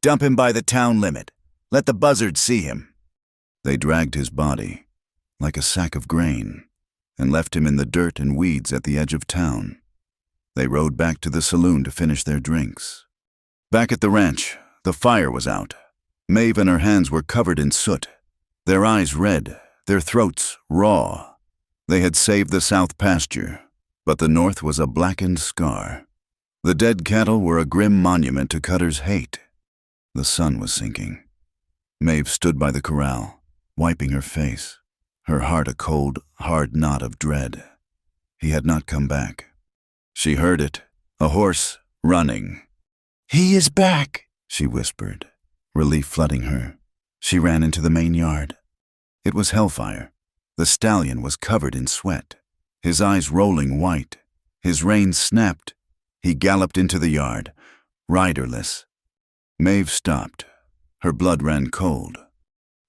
[SPEAKER 1] "Dump him by the town limit. Let the buzzards see him." They dragged his body, like a sack of grain, and left him in the dirt and weeds at the edge of town. They rode back to the saloon to finish their drinks. Back at the ranch, the fire was out. Maeve and her hands were covered in soot, their eyes red, their throats raw. They had saved the south pasture, but the north was a blackened scar. The dead cattle were a grim monument to Cutter's hate. The sun was sinking. Maeve stood by the corral, wiping her face, her heart a cold, hard knot of dread. He had not come back. She heard it, a horse running. "He is back," she whispered, relief flooding her. She ran into the main yard. It was hellfire. The stallion was covered in sweat, his eyes rolling white. His reins snapped. He galloped into the yard, riderless. Maeve stopped. Her blood ran cold.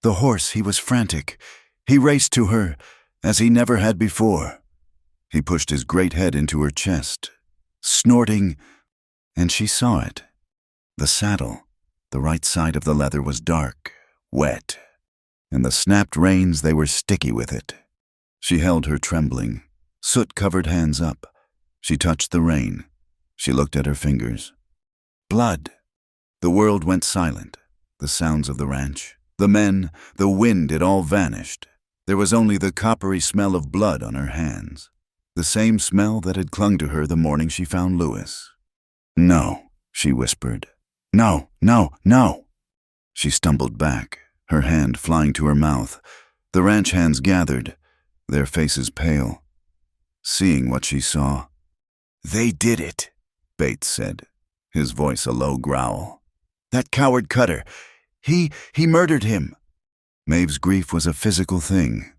[SPEAKER 1] The horse, he was frantic. He raced to her, as he never had before. He pushed his great head into her chest, snorting, and she saw it. The saddle, the right side of the leather was dark, wet, and the snapped reins, they were sticky with it. She held her trembling, soot-covered hands up. She touched the rein. She looked at her fingers. Blood. The world went silent. The sounds of the ranch, the men, the wind, it all vanished. There was only the coppery smell of blood on her hands, the same smell that had clung to her the morning she found Lewis. "No," she whispered. "No, no, no." She stumbled back, her hand flying to her mouth. The ranch hands gathered, their faces pale, seeing what she saw. "They did it," Bates said, his voice a low growl. "That coward Cutter, he murdered him." Maeve's grief was a physical thing.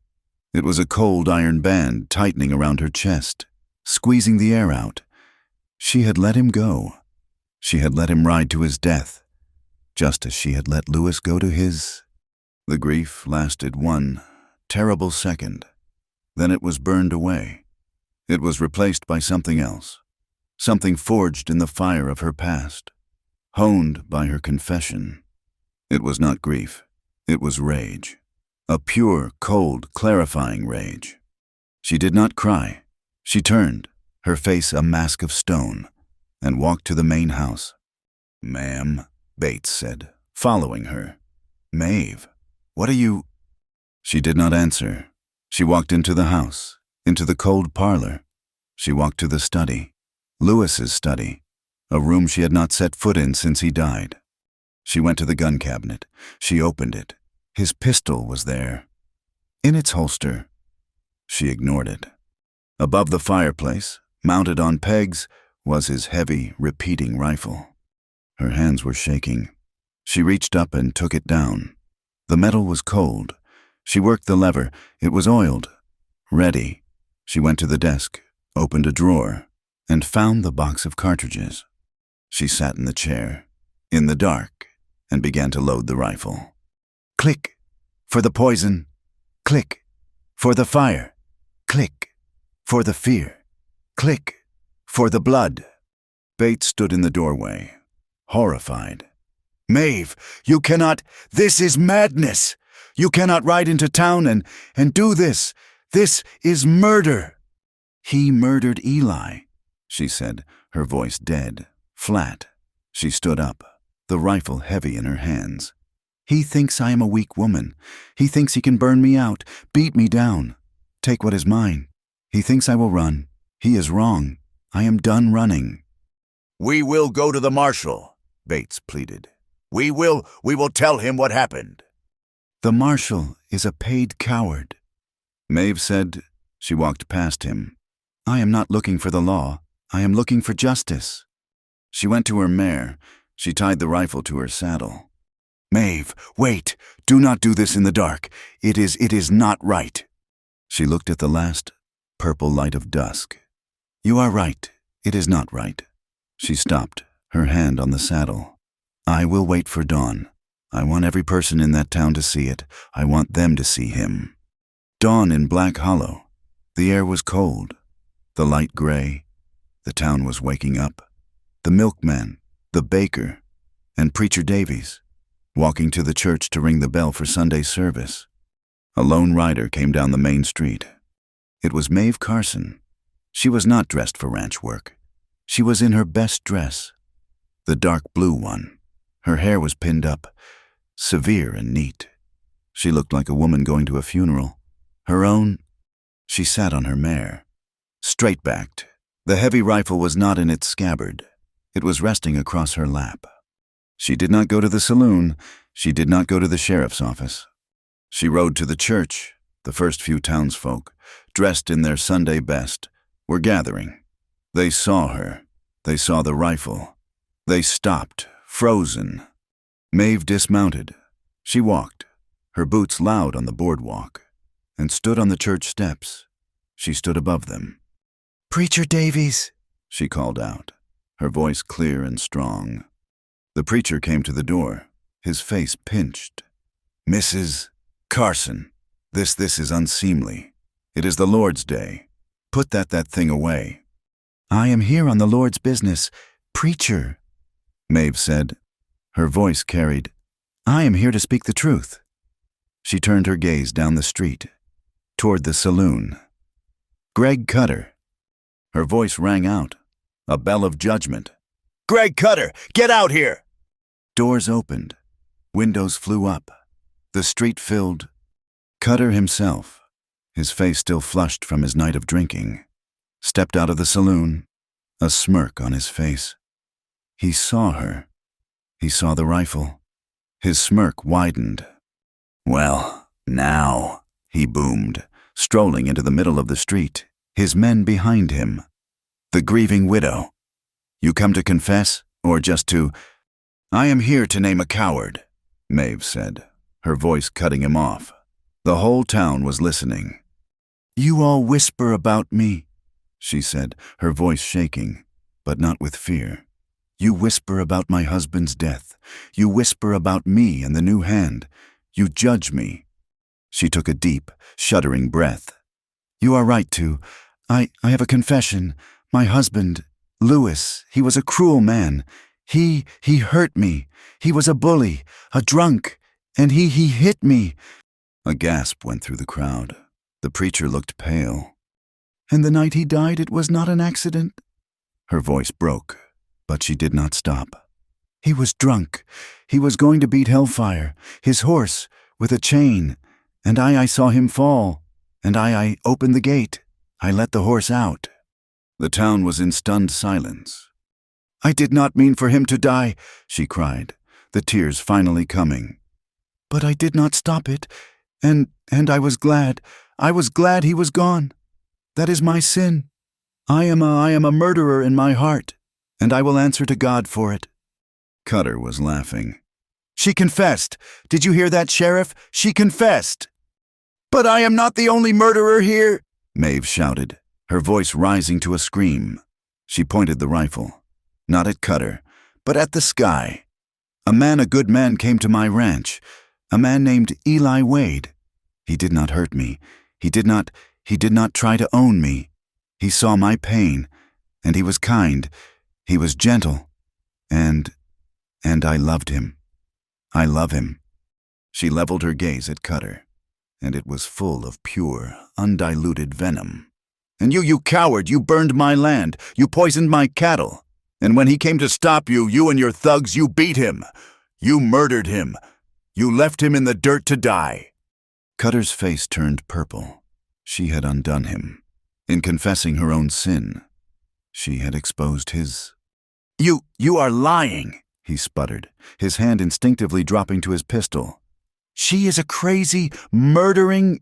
[SPEAKER 1] It was a cold iron band tightening around her chest, squeezing the air out. She had let him go. She had let him ride to his death, just as she had let Lewis go to his. The grief lasted one terrible second. Then it was burned away. It was replaced by something else, something forged in the fire of her past, honed by her confession. It was not grief. It was rage. A pure, cold, clarifying rage. She did not cry. She turned, her face a mask of stone, and walked to the main house. "Ma'am," Bates said, following her. "Maeve, what are you—" She did not answer. She walked into the house, into the cold parlor. She walked to the study, Lewis's study, a room she had not set foot in since he died. She went to the gun cabinet. She opened it. His pistol was there, in its holster. She ignored it. Above the fireplace, mounted on pegs, was his heavy, repeating rifle. Her hands were shaking. She reached up and took it down. The metal was cold. She worked the lever. It was oiled. Ready. She went to the desk, opened a drawer, and found the box of cartridges. She sat in the chair, in the dark, and began to load the rifle. Click, for the poison. Click, for the fire. Click, for the fear. Click, for the blood. Bates stood in the doorway, horrified. "Maeve, you cannot— this is madness! You cannot ride into town and do this! This is murder!" "He murdered Eli," she said, her voice dead, flat. She stood up, the rifle heavy in her hands. "He thinks I am a weak woman. He thinks he can burn me out, beat me down, take what is mine. He thinks I will run. He is wrong. I am done running."
[SPEAKER 2] "We will go to the marshal," Bates pleaded. We will tell him what happened."
[SPEAKER 1] "The marshal is a paid coward," Maeve said. She walked past him. "I am not looking for the law. I am looking for justice." She went to her mare. She tied the rifle to her saddle. "Maeve, wait. Do not do this in the dark. It is not right," She looked at the last purple light of dusk. You are right. It is not right. She stopped, her hand on the saddle. I will wait for dawn. I want every person in that town to see it. I want them to see him. Dawn in Black Hollow. The air was cold, the light gray. The town was waking up. The milkman, the baker, and Preacher Davies, walking to the church to ring the bell for Sunday service. A lone rider came down the main street. It was Maeve Carson. She was not dressed for ranch work. She was in her best dress, the dark blue one. Her hair was pinned up, severe and neat. She looked like a woman going to a funeral. Her own. She sat on her mare, straight-backed. The heavy rifle was not in its scabbard. It was resting across her lap. She did not go to the saloon. She did not go to the sheriff's office. She rode to the church. The first few townsfolk, dressed in their Sunday best, were gathering. They saw her. They saw the rifle. They stopped, frozen. Maeve dismounted. She walked, her boots loud on the boardwalk, and stood on the church steps. She stood above them. Preacher Davies, she called out, her voice clear and strong. The preacher came to the door, his face pinched. Mrs. Carson, this is unseemly. It is the Lord's day. Put that thing away. I am here on the Lord's business, preacher, Maeve said. Her voice carried, I am here to speak the truth. She turned her gaze down the street, toward the saloon. Greg Cutter. Her voice rang out, a bell of judgment. Greg Cutter, get out here! Doors opened. Windows flew up. The street filled. Cutter himself, his face still flushed from his night of drinking, stepped out of the saloon, a smirk on his face. He saw her. He saw the rifle. His smirk widened. Well, now, he boomed, strolling into the middle of the street, his men behind him. The grieving widow. You come to confess, or just to— I am here to name a coward, Maeve said, her voice cutting him off. The whole town was listening. You all whisper about me, she said, her voice shaking, but not with fear. You whisper about my husband's death. You whisper about me and the new hand. You judge me. She took a deep, shuddering breath. You are right to. I have a confession. My husband, Louis, he was a cruel man. He hurt me. He was a bully, a drunk, and he hit me. A gasp went through the crowd. The preacher looked pale. And the night he died, it was not an accident. Her voice broke, but she did not stop. He was drunk. He was going to beat Hellfire, his horse, with a chain, and I saw him fall, and I opened the gate. I let the horse out. The town was in stunned silence. I did not mean for him to die, she cried, the tears finally coming. But I did not stop it, and I was glad. I was glad he was gone. That is my sin. I am a murderer in my heart, and I will answer to God for it. Cutter was laughing. She confessed. Did you hear that, Sheriff? She confessed. But I am not the only murderer here, Maeve shouted, her voice rising to a scream. She pointed the rifle, not at Cutter, but at the sky. A good man came to my ranch, a man named Eli Wade. He did not hurt me. He did not try to own me. He saw my pain, and he was kind. He was gentle, and I loved him. I love him. She leveled her gaze at Cutter, and it was full of pure, undiluted venom. And you coward, you burned my land. You poisoned my cattle. And when he came to stop you, you and your thugs, you beat him. You murdered him. You left him in the dirt to die. Cutter's face turned purple. She had undone him. In confessing her own sin, she had exposed his. You are lying, he sputtered, his hand instinctively dropping to his pistol. She is a crazy, murdering—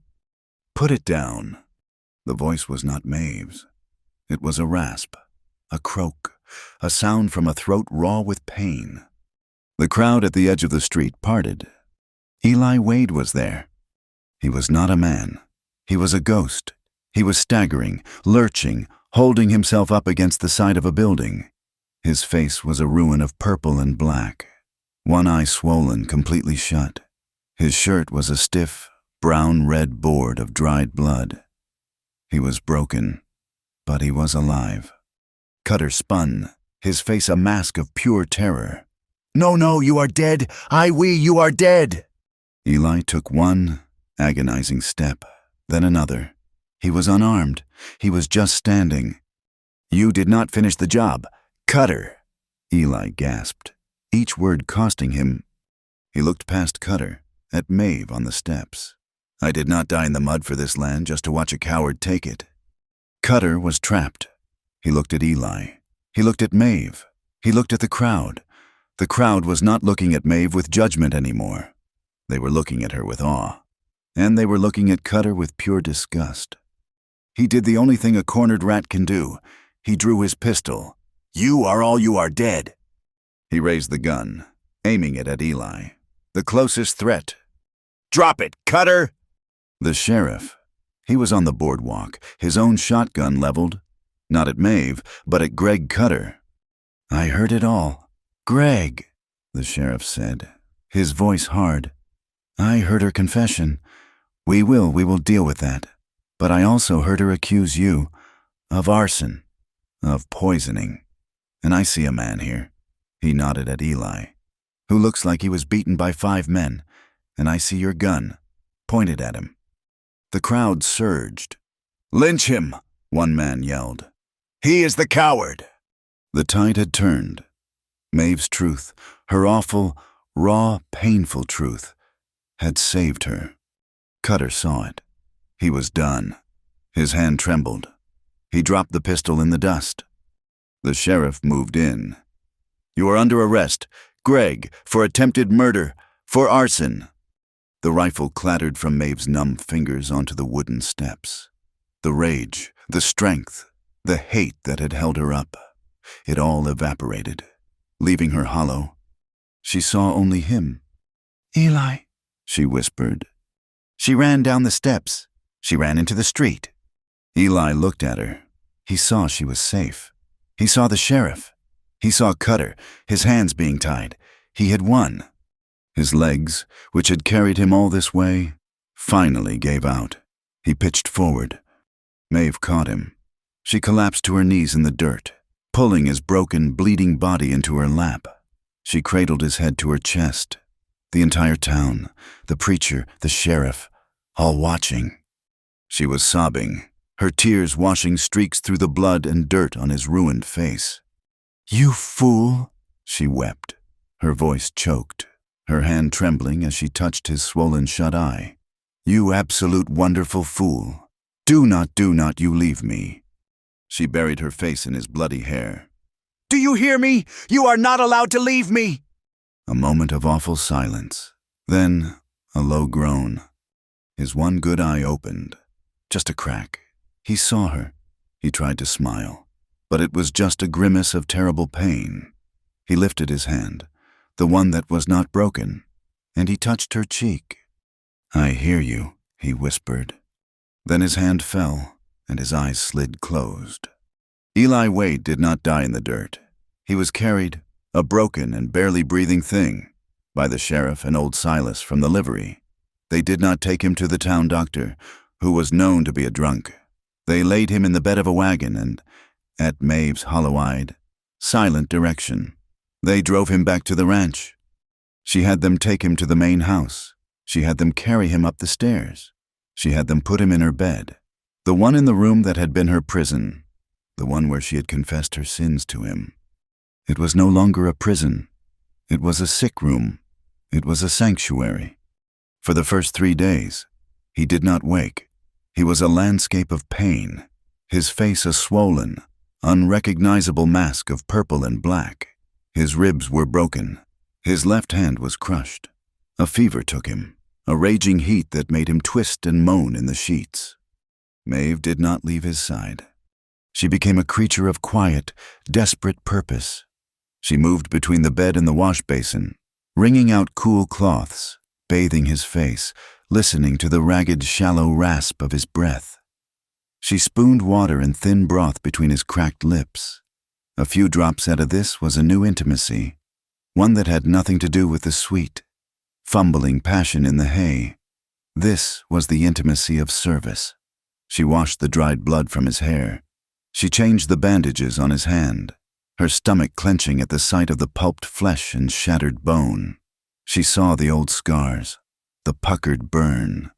[SPEAKER 1] Put it down. The voice was not Maeve's. It was a rasp, a croak, a sound from a throat raw with pain. The crowd at the edge of the street parted. Eli Wade was there. He was not a man. He was a ghost. He was staggering, lurching, holding himself up against the side of a building. His face was a ruin of purple and black, one eye swollen, completely shut. His shirt was a stiff, brown-red board of dried blood. He was broken, but he was alive. Cutter spun, his face a mask of pure terror.
[SPEAKER 2] No, no, you are dead. You are dead.
[SPEAKER 1] Eli took one agonizing step, then another. He was unarmed. He was just standing.
[SPEAKER 2] You did not finish the job. Cutter.
[SPEAKER 1] Eli gasped, each word costing him. He looked past Cutter, at Maeve on the steps.
[SPEAKER 2] I did not die in the mud for this land just to watch a coward take it.
[SPEAKER 1] Cutter was trapped. He looked at Eli. He looked at Maeve. He looked at the crowd. The crowd was not looking at Maeve with judgment anymore. They were looking at her with awe. And they were looking at Cutter with pure disgust. He did the only thing a cornered rat can do. He drew his pistol.
[SPEAKER 2] You are dead.
[SPEAKER 1] He raised the gun, aiming it at Eli. The closest threat.
[SPEAKER 2] Drop it, Cutter!
[SPEAKER 1] The sheriff. He was on the boardwalk, his own shotgun leveled, not at Maeve, but at Greg Cutter. I heard it all. Greg, the sheriff said, his voice hard. I heard her confession. We will deal with that. But I also heard her accuse you of arson, of poisoning. And I see a man here, he nodded at Eli, who looks like he was beaten by 5 men, and I see your gun, pointed at him. The crowd surged.
[SPEAKER 2] Lynch him, one man yelled. He is the coward.
[SPEAKER 1] The tide had turned. Maeve's truth, her awful, raw, painful truth, had saved her. Cutter saw it. He was done. His hand trembled. He dropped the pistol in the dust. The sheriff moved in. You are under arrest, Greg, for attempted murder, for arson. The rifle clattered from Maeve's numb fingers onto the wooden steps. The rage, the strength, the hate that had held her up, it all evaporated, leaving her hollow. She saw only him. Eli, she whispered. She ran down the steps. She ran into the street. Eli looked at her. He saw she was safe. He saw the sheriff. He saw Cutter, his hands being tied. He had won. His legs, which had carried him all this way, finally gave out. He pitched forward. Maeve caught him. She collapsed to her knees in the dirt, pulling his broken, bleeding body into her lap. She cradled his head to her chest. The entire town, the preacher, the sheriff, all watching. She was sobbing, her tears washing streaks through the blood and dirt on his ruined face. You fool, she wept, her voice choked, her hand trembling as she touched his swollen shut eye. You absolute wonderful fool. Do not you leave me. She buried her face in his bloody hair.
[SPEAKER 2] Do you hear me? You are not allowed to leave me.
[SPEAKER 1] A moment of awful silence. Then a low groan. His one good eye opened. Just a crack. He saw her. He tried to smile, but it was just a grimace of terrible pain. He lifted his hand, the one that was not broken, and he touched her cheek. I hear you, he whispered. Then his hand fell, and his eyes slid closed. Eli Wade did not die in the dirt. He was carried, a broken and barely breathing thing, by the sheriff and old Silas from the livery. They did not take him to the town doctor, who was known to be a drunk. They laid him in the bed of a wagon and, at Maeve's hollow-eyed, silent direction, they drove him back to the ranch. She had them take him to the main house. She had them carry him up the stairs. She had them put him in her bed, the one in the room that had been her prison, the one where she had confessed her sins to him. It was no longer a prison. It was a sick room. It was a sanctuary. For the first 3 days, he did not wake. He was a landscape of pain, his face a swollen, unrecognizable mask of purple and black. His ribs were broken. His left hand was crushed. A fever took him, a raging heat that made him twist and moan in the sheets. Maeve did not leave his side. She became a creature of quiet, desperate purpose. She moved between the bed and the wash basin, wringing out cool cloths, bathing his face, listening to the ragged, shallow rasp of his breath. She spooned water and thin broth between his cracked lips. A few drops out of this was a new intimacy, one that had nothing to do with the sweet, fumbling passion in the hay. This was the intimacy of service. She washed the dried blood from his hair. She changed the bandages on his hand, her stomach clenching at the sight of the pulped flesh and shattered bone. She saw the old scars, the puckered burn,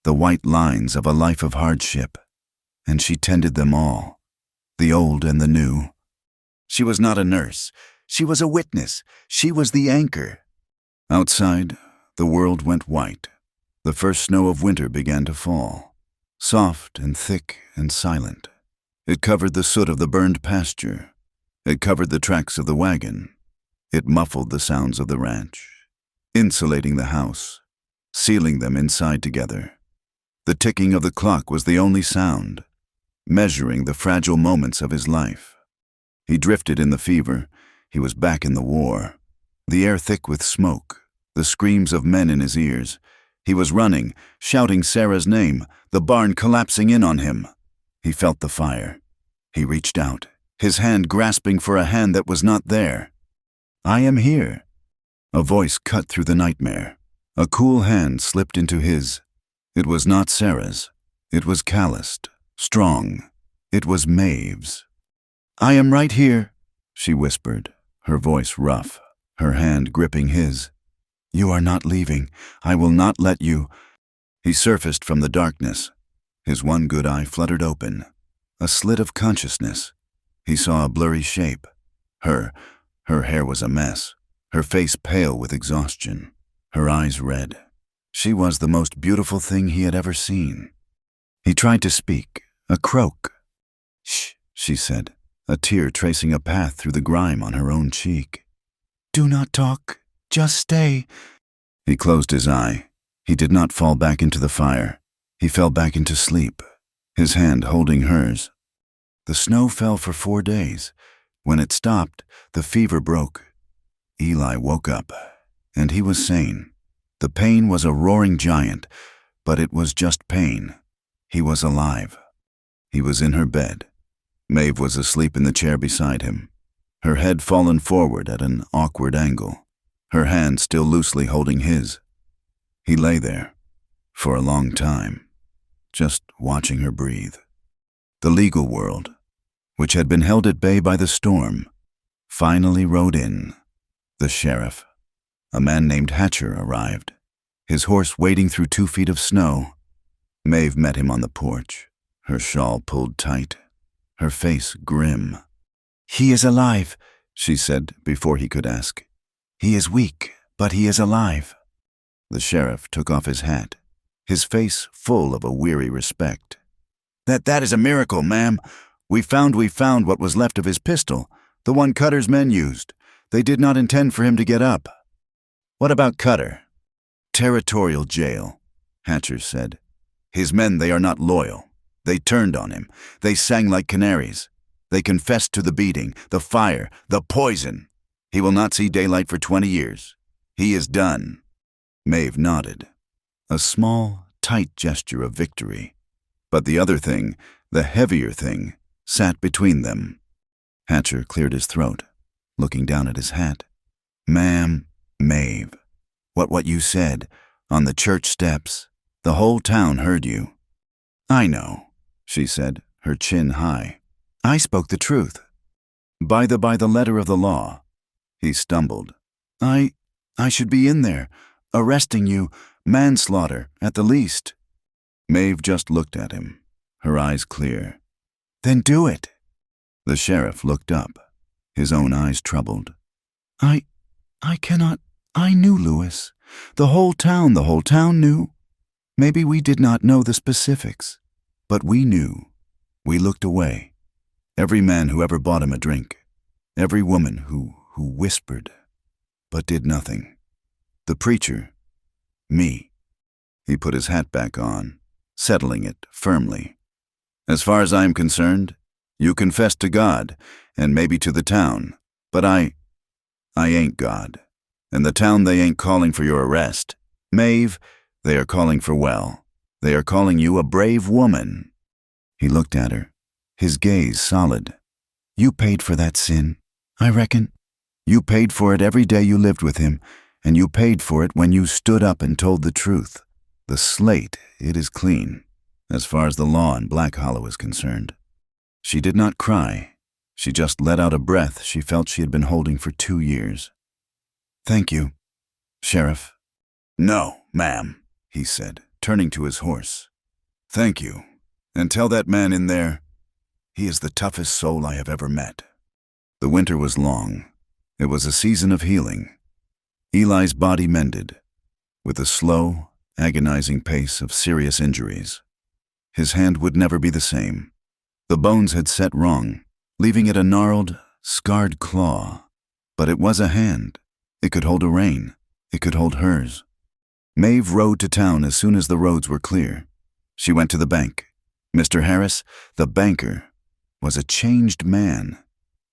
[SPEAKER 1] the white lines of a life of hardship, and she tended them all, the old and the new. She was not a nurse. She was a witness. She was the anchor. Outside, the world went white. The first snow of winter began to fall, soft and thick and silent. It covered the soot of the burned pasture. It covered the tracks of the wagon. It muffled the sounds of the ranch, insulating the house, sealing them inside together. The ticking of the clock was the only sound, measuring the fragile moments of his life. He drifted in the fever. He was back in the war. The air thick with smoke, the screams of men in his ears. He was running, shouting Sarah's name, the barn collapsing in on him. He felt the fire. He reached out, his hand grasping for a hand that was not there. "I am here." A voice cut through the nightmare. A cool hand slipped into his. It was not Sarah's. It was calloused, strong. It was Maeve's. "I am right here," she whispered, her voice rough, her hand gripping his. "You are not leaving. I will not let you." He surfaced from the darkness. His one good eye fluttered open, a slit of consciousness. He saw a blurry shape. Her hair was a mess, her face pale with exhaustion, her eyes red. She was the most beautiful thing he had ever seen. He tried to speak, a croak. "Shh," she said, a tear tracing a path through the grime on her own cheek. "Do not talk. Just stay." He closed his eye. He did not fall back into the fire. He fell back into sleep, his hand holding hers. The snow fell for 4 days. When it stopped, the fever broke. Eli woke up, and he was sane. The pain was a roaring giant, but it was just pain. He was alive. He was in her bed. Maeve was asleep in the chair beside him, her head fallen forward at an awkward angle, her hand still loosely holding his. He lay there, for a long time, just watching her breathe. The legal world, which had been held at bay by the storm, finally rode in. The sheriff, a man named Hatcher, arrived, his horse wading through 2 feet of snow. Maeve met him on the porch, her shawl pulled tight, her face grim. "He is alive," she said before he could ask. "He is weak, but he is alive." The sheriff took off his hat, his face full of a weary respect. That is a miracle, ma'am. We found what was left of his pistol, the one Cutter's men used. They did not intend for him to get up." "What about Cutter?" "Territorial jail," Hatcher said. "His men, they are not loyal. They turned on him. They sang like canaries. They confessed to the beating, the fire, the poison. He will not see daylight for 20 years. He is done." Maeve nodded, a small, tight gesture of victory. But the other thing, the heavier thing, sat between them. Hatcher cleared his throat, looking down at his hat. "Ma'am, Maeve, what you said, on the church steps, the whole town heard you." "I know," she said, her chin high. "I spoke the truth. By the letter of the law." He stumbled. I should be in there, arresting you, manslaughter, at the least." Maeve just looked at him, her eyes clear. "Then do it." The sheriff looked up, his own eyes troubled. I cannot. I knew Lewis. The whole town knew. Maybe we did not know the specifics, but we knew. We looked away. Every man who ever bought him a drink, every woman who whispered, but did nothing. The preacher, me. He put his hat back on, settling it firmly. "As far as I am concerned, you confessed to God, and maybe to the town, but I ain't God, and the town they ain't calling for your arrest. Maeve, they are calling for well. They are calling you a brave woman. He looked at her, his gaze solid. You paid for that sin, I reckon. You paid for it every day you lived with him, and you paid for it when you stood up and told the truth. The slate, it is clean, as far as the law in Black Hollow is concerned. She did not cry. She just let out a breath she felt she had been holding for 2 years. Thank you, Sheriff.
[SPEAKER 2] No, ma'am,
[SPEAKER 1] he said, turning to his horse. Thank you, and tell that man in there, he is the toughest soul I have ever met. The winter was long. It was a season of healing. Eli's body mended, with a slow, agonizing pace of serious injuries. His hand would never be the same. The bones had set wrong, leaving it a gnarled, scarred claw. But it was a hand. It could hold a rein. It could hold hers. Maeve rode to town as soon as the roads were clear. She went to the bank. Mr. Harris, the banker, was a changed man.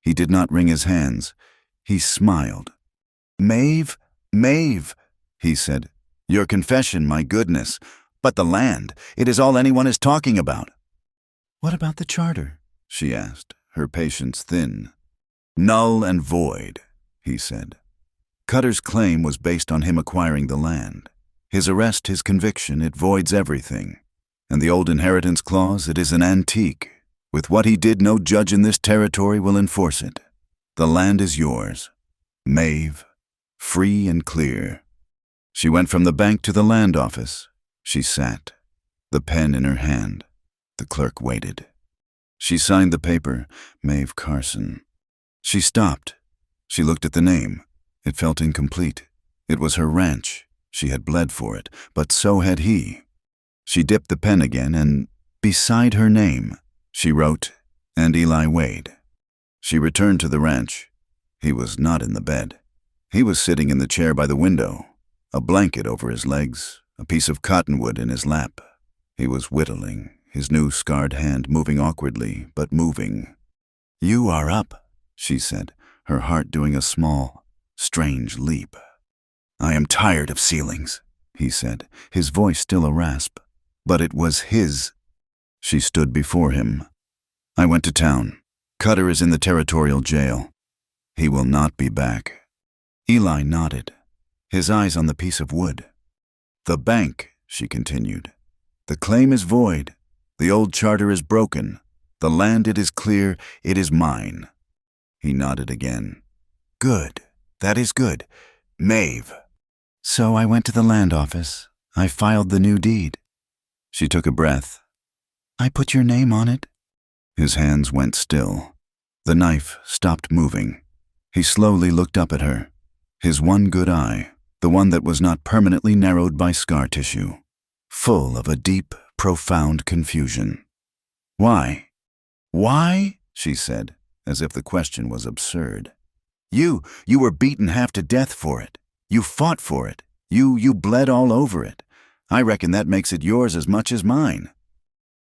[SPEAKER 1] He did not wring his hands. He smiled. Maeve, Maeve, he said. Your confession, my goodness. But the land, it is all anyone is talking about. What about the charter? She asked, her patience thin. Null and void, he said. Cutter's claim was based on him acquiring the land. His arrest, his conviction, it voids everything. And the old inheritance clause, it is an antique. With what he did, no judge in this territory will enforce it. The land is yours, Maeve, free and clear. She went from the bank to the land office. She sat, the pen in her hand. The clerk waited. She signed the paper, Maeve Carson. She stopped. She looked at the name. It felt incomplete. It was her ranch. She had bled for it, but so had he. She dipped the pen again, and beside her name, she wrote, and Eli Wade. She returned to the ranch. He was not in the bed. He was sitting in the chair by the window, a blanket over his legs, a piece of cottonwood in his lap. He was whittling, his new scarred hand moving awkwardly, but moving. You are up, she said, her heart doing a small, strange leap. I am tired of ceilings, he said, his voice still a rasp. But it was his. She stood before him. I went to town. Cutter is in the territorial jail. He will not be back. Eli nodded, his eyes on the piece of wood. The bank, she continued. The claim is void. The old charter is broken. The land, it is clear, it is mine. He nodded again. Good. That is good. Maeve. So I went to the land office. I filed the new deed. She took a breath. I put your name on it. His hands went still. The knife stopped moving. He slowly looked up at her. His one good eye, the one that was not permanently narrowed by scar tissue, full of a deep, profound confusion. Why? Why? She said, as if the question was absurd. You were beaten half to death for it. You fought for it. You bled all over it. I reckon that makes it yours as much as mine.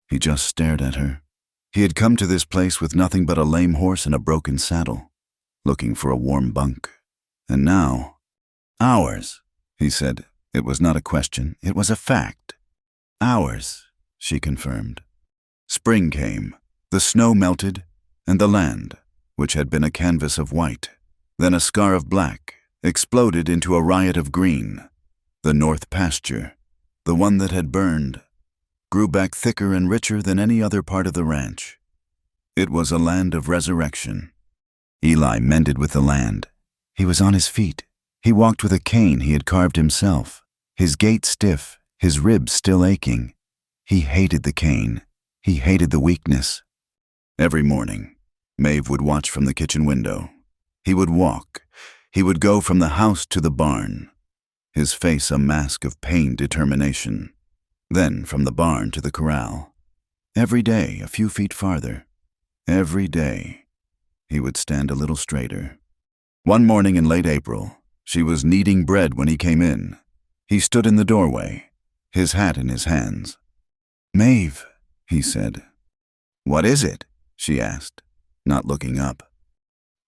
[SPEAKER 1] He just stared at her. He had come to this place with nothing but a lame horse and a broken saddle, looking for a warm bunk. And now, ours, he said. It was not a question, it was a fact. Ours, she confirmed. Spring came, the snow melted, and the land, which had been a canvas of white, then a scar of black, exploded into a riot of green. The north pasture, the one that had burned, grew back thicker and richer than any other part of the ranch. It was a land of resurrection. Eli mended with the land. He was on his feet. He walked with a cane he had carved himself, his gait stiff, his ribs still aching. He hated the cane. He hated the weakness. Every morning, Maeve would watch from the kitchen window. He would walk. He would go from the house to the barn, his face a mask of pained determination. Then from the barn to the corral. Every day, a few feet farther. Every day, he would stand a little straighter. One morning in late April, she was kneading bread when he came in. He stood in the doorway, his hat in his hands. Maeve, he said. What is it? She asked, not looking up.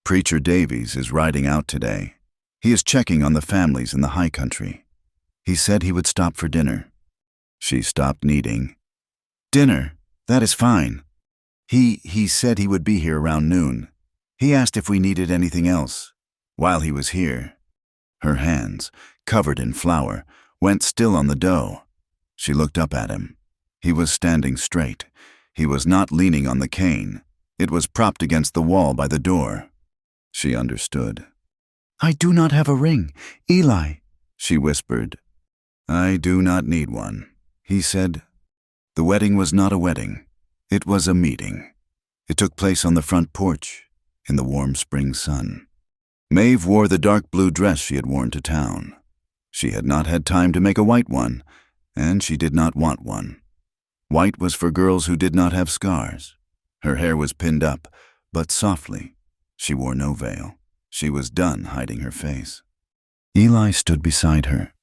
[SPEAKER 1] Preacher Davies is riding out today. He is checking on the families in the high country. He said he would stop for dinner. She stopped kneading. Dinner, that is fine. He said he would be here around noon. He asked if we needed anything else while he was here. Her hands, covered in flour, went still on the dough. She looked up at him. He was standing straight. He was not leaning on the cane. It was propped against the wall by the door. She understood. I do not have a ring, Eli, she whispered. I do not need one, he said. The wedding was not a wedding. It was a meeting. It took place on the front porch, in the warm spring sun. Maeve wore the dark blue dress she had worn to town. She had not had time to make a white one, and she did not want one. White was for girls who did not have scars. Her hair was pinned up, but softly. She wore no veil. She was done hiding her face. Eli stood beside her.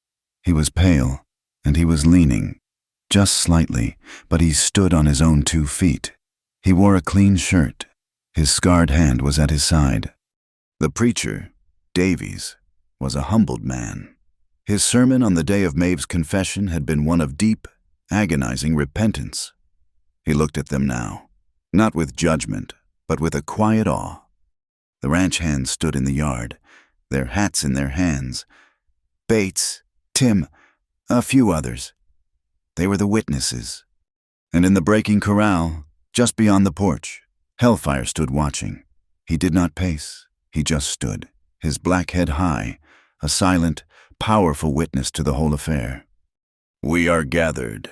[SPEAKER 1] He was pale, and he was leaning, just slightly, but he stood on his own 2 feet. He wore a clean shirt. His scarred hand was at his side. The preacher, Davies, was a humbled man. His sermon on the day of Maeve's confession had been one of deep, agonizing repentance. He looked at them now, not with judgment, but with a quiet awe. The ranch hands stood in the yard, their hats in their hands. Bates, Tim, a few others. They were the witnesses. And in the breaking corral, just beyond the porch, Hellfire stood watching. He did not pace. He just stood, his black head high, a silent, powerful witness to the whole affair. We are gathered,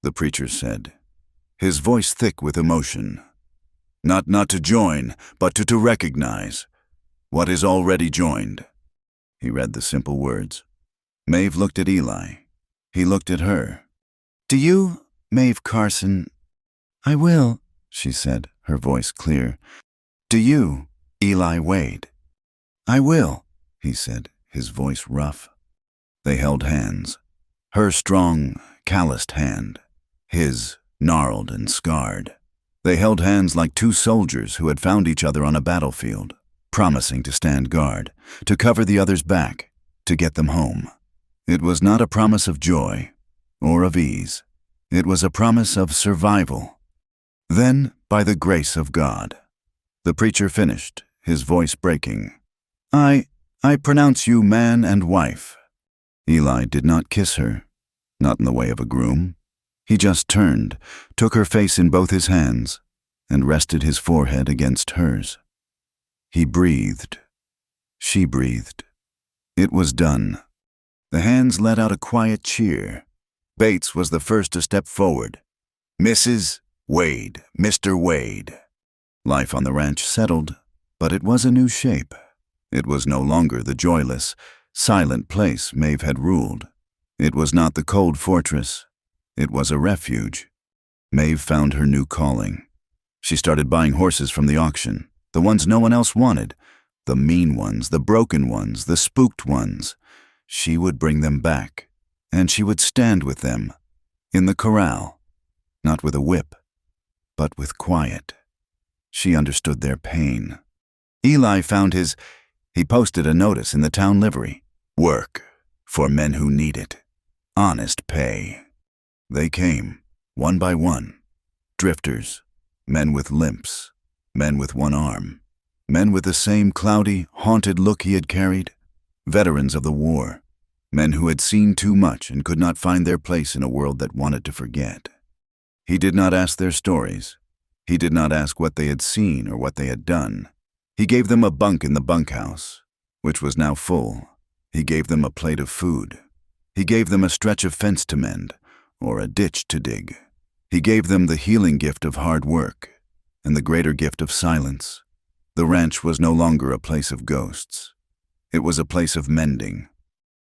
[SPEAKER 1] the preacher said, his voice thick with emotion. Not to join, but to recognize what is already joined. He read the simple words. Maeve looked at Eli. He looked at her. Do you, Maeve Carson? I will, she said, her voice clear. Do you, Eli Wade? I will, he said, his voice rough. They held hands. Her strong, calloused hand. His, gnarled and scarred. They held hands like 2 soldiers who had found each other on a battlefield, promising to stand guard, to cover the other's back, to get them home. It was not a promise of joy or of ease. It was a promise of survival. Then, by the grace of God, the preacher finished, his voice breaking. I pronounce you man and wife. Eli did not kiss her, not in the way of a groom. He just turned, took her face in both his hands, and rested his forehead against hers. He breathed. She breathed. It was done. The hands let out a quiet cheer. Bates was the first to step forward. Mrs. Wade, Mr. Wade. Life on the ranch settled, but it was a new shape. It was no longer the joyless, silent place Maeve had ruled. It was not the cold fortress. It was a refuge. Maeve found her new calling. She started buying horses from the auction, the ones no one else wanted, the mean ones, the broken ones, the spooked ones. She would bring them back, and she would stand with them, in the corral, not with a whip, but with quiet. She understood their pain. Eli found he posted a notice in the town livery. Work for men who need it. Honest pay. They came, one by one. Drifters, men with limps, men with one arm, men with the same cloudy, haunted look he had carried, veterans of the war, men who had seen too much and could not find their place in a world that wanted to forget. He did not ask their stories. He did not ask what they had seen or what they had done. He gave them a bunk in the bunkhouse, which was now full. He gave them a plate of food. He gave them a stretch of fence to mend, or a ditch to dig. He gave them the healing gift of hard work, and the greater gift of silence. The ranch was no longer a place of ghosts. It was a place of mending.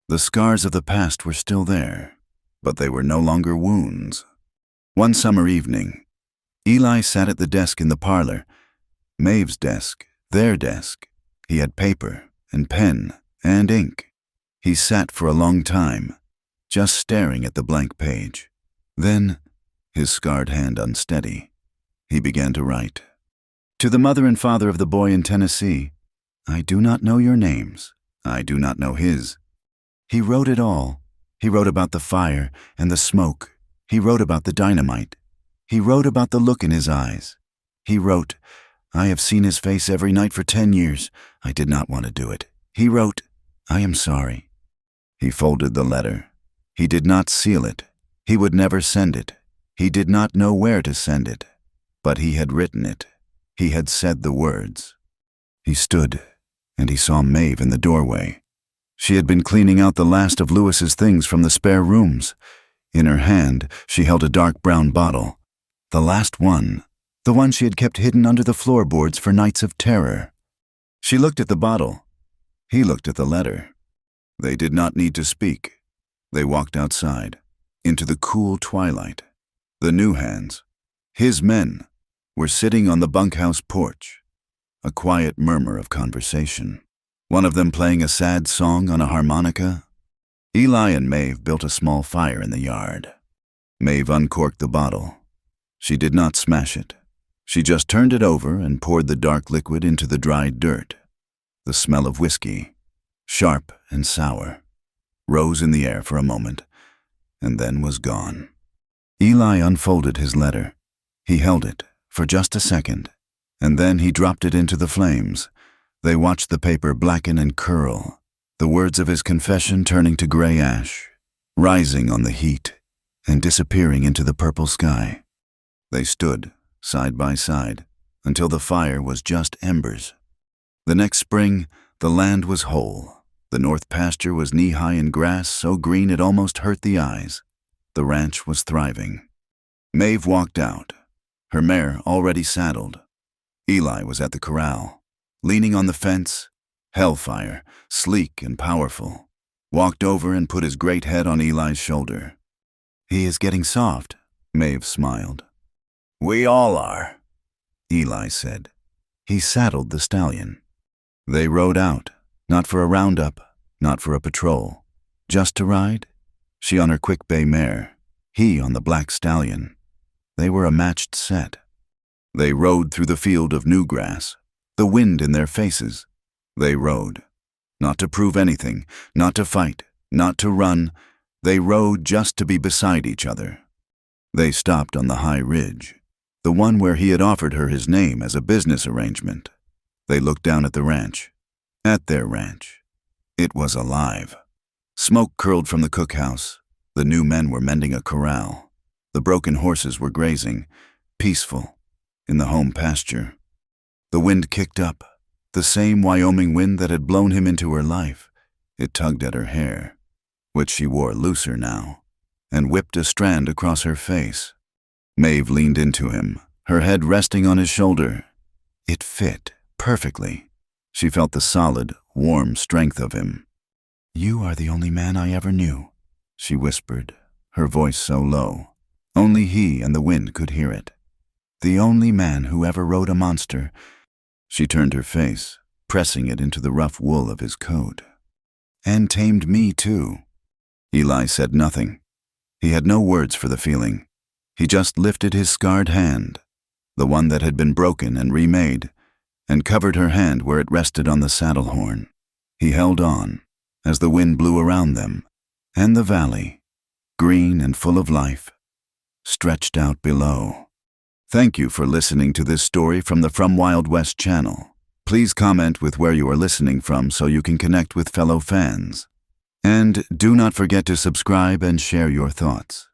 [SPEAKER 1] The scars of the past were still there, but they were no longer wounds. One summer evening, Eli sat at the desk in the parlor, Maeve's desk, their desk. He had paper and pen and ink. He sat for a long time, just staring at the blank page. Then, his scarred hand unsteady, he began to write. To the mother and father of the boy in Tennessee, I do not know your names. I do not know his. He wrote it all, He wrote about the fire and the smoke. He wrote about the dynamite. He wrote about the look in his eyes. He wrote, "I have seen his face every night for 10 years. I did not want to do it." He wrote, "I am sorry." He folded the letter. He did not seal it. He would never send it. He did not know where to send it. But he had written it. He had said the words. He stood, and he saw Maeve in the doorway. She had been cleaning out the last of Lewis's things from the spare rooms. In her hand, she held a dark brown bottle. The last one, the one she had kept hidden under the floorboards for nights of terror. She looked at the bottle. He looked at the letter. They did not need to speak. They walked outside, into the cool twilight. The new hands, his men, were sitting on the bunkhouse porch. A quiet murmur of conversation. One of them playing a sad song on a harmonica. Eli and Maeve built a small fire in the yard. Maeve uncorked the bottle. She did not smash it. She just turned it over and poured the dark liquid into the dried dirt. The smell of whiskey, sharp and sour, rose in the air for a moment, and then was gone. Eli unfolded his letter. He held it for just a second, and then he dropped it into the flames. They watched the paper blacken and curl, the words of his confession turning to gray ash, rising on the heat and disappearing into the purple sky. They stood, side by side, until the fire was just embers. The next spring, the land was whole. The north pasture was knee-high in grass so green it almost hurt the eyes. The ranch was thriving. Maeve walked out, her mare already saddled. Eli was at the corral, leaning on the fence, Hellfire, sleek and powerful, walked over and put his great head on Eli's shoulder. "He is getting soft," Maeve smiled. "We all are," Eli said. He saddled the stallion. They rode out, not for a roundup, not for a patrol, just to ride. She on her quick bay mare, he on the black stallion. They were a matched set. They rode through the field of new grass, the wind in their faces. They rode, not to prove anything, not to fight, not to run. They rode just to be beside each other. They stopped on the high ridge, the one where he had offered her his name as a business arrangement. They looked down at the ranch, at their ranch. It was alive. Smoke curled from the cookhouse. The new men were mending a corral. The broken horses were grazing, peaceful, in the home pasture. The wind kicked up, the same Wyoming wind that had blown him into her life. It tugged at her hair, which she wore looser now, and whipped a strand across her face. Maeve leaned into him, her head resting on his shoulder. It fit perfectly. She felt the solid, warm strength of him. "You are the only man I ever knew," she whispered, her voice so low. Only he and the wind could hear it. "The only man who ever rode a monster." She turned her face, pressing it into the rough wool of his coat. "And tamed me, too." Eli said nothing. He had no words for the feeling. He just lifted his scarred hand, the one that had been broken and remade, and covered her hand where it rested on the saddle horn. He held on as the wind blew around them, and the valley, green and full of life, stretched out below. Thank you for listening to this story from the From Wild West channel. Please comment with where you are listening from so you can connect with fellow fans. And do not forget to subscribe and share your thoughts.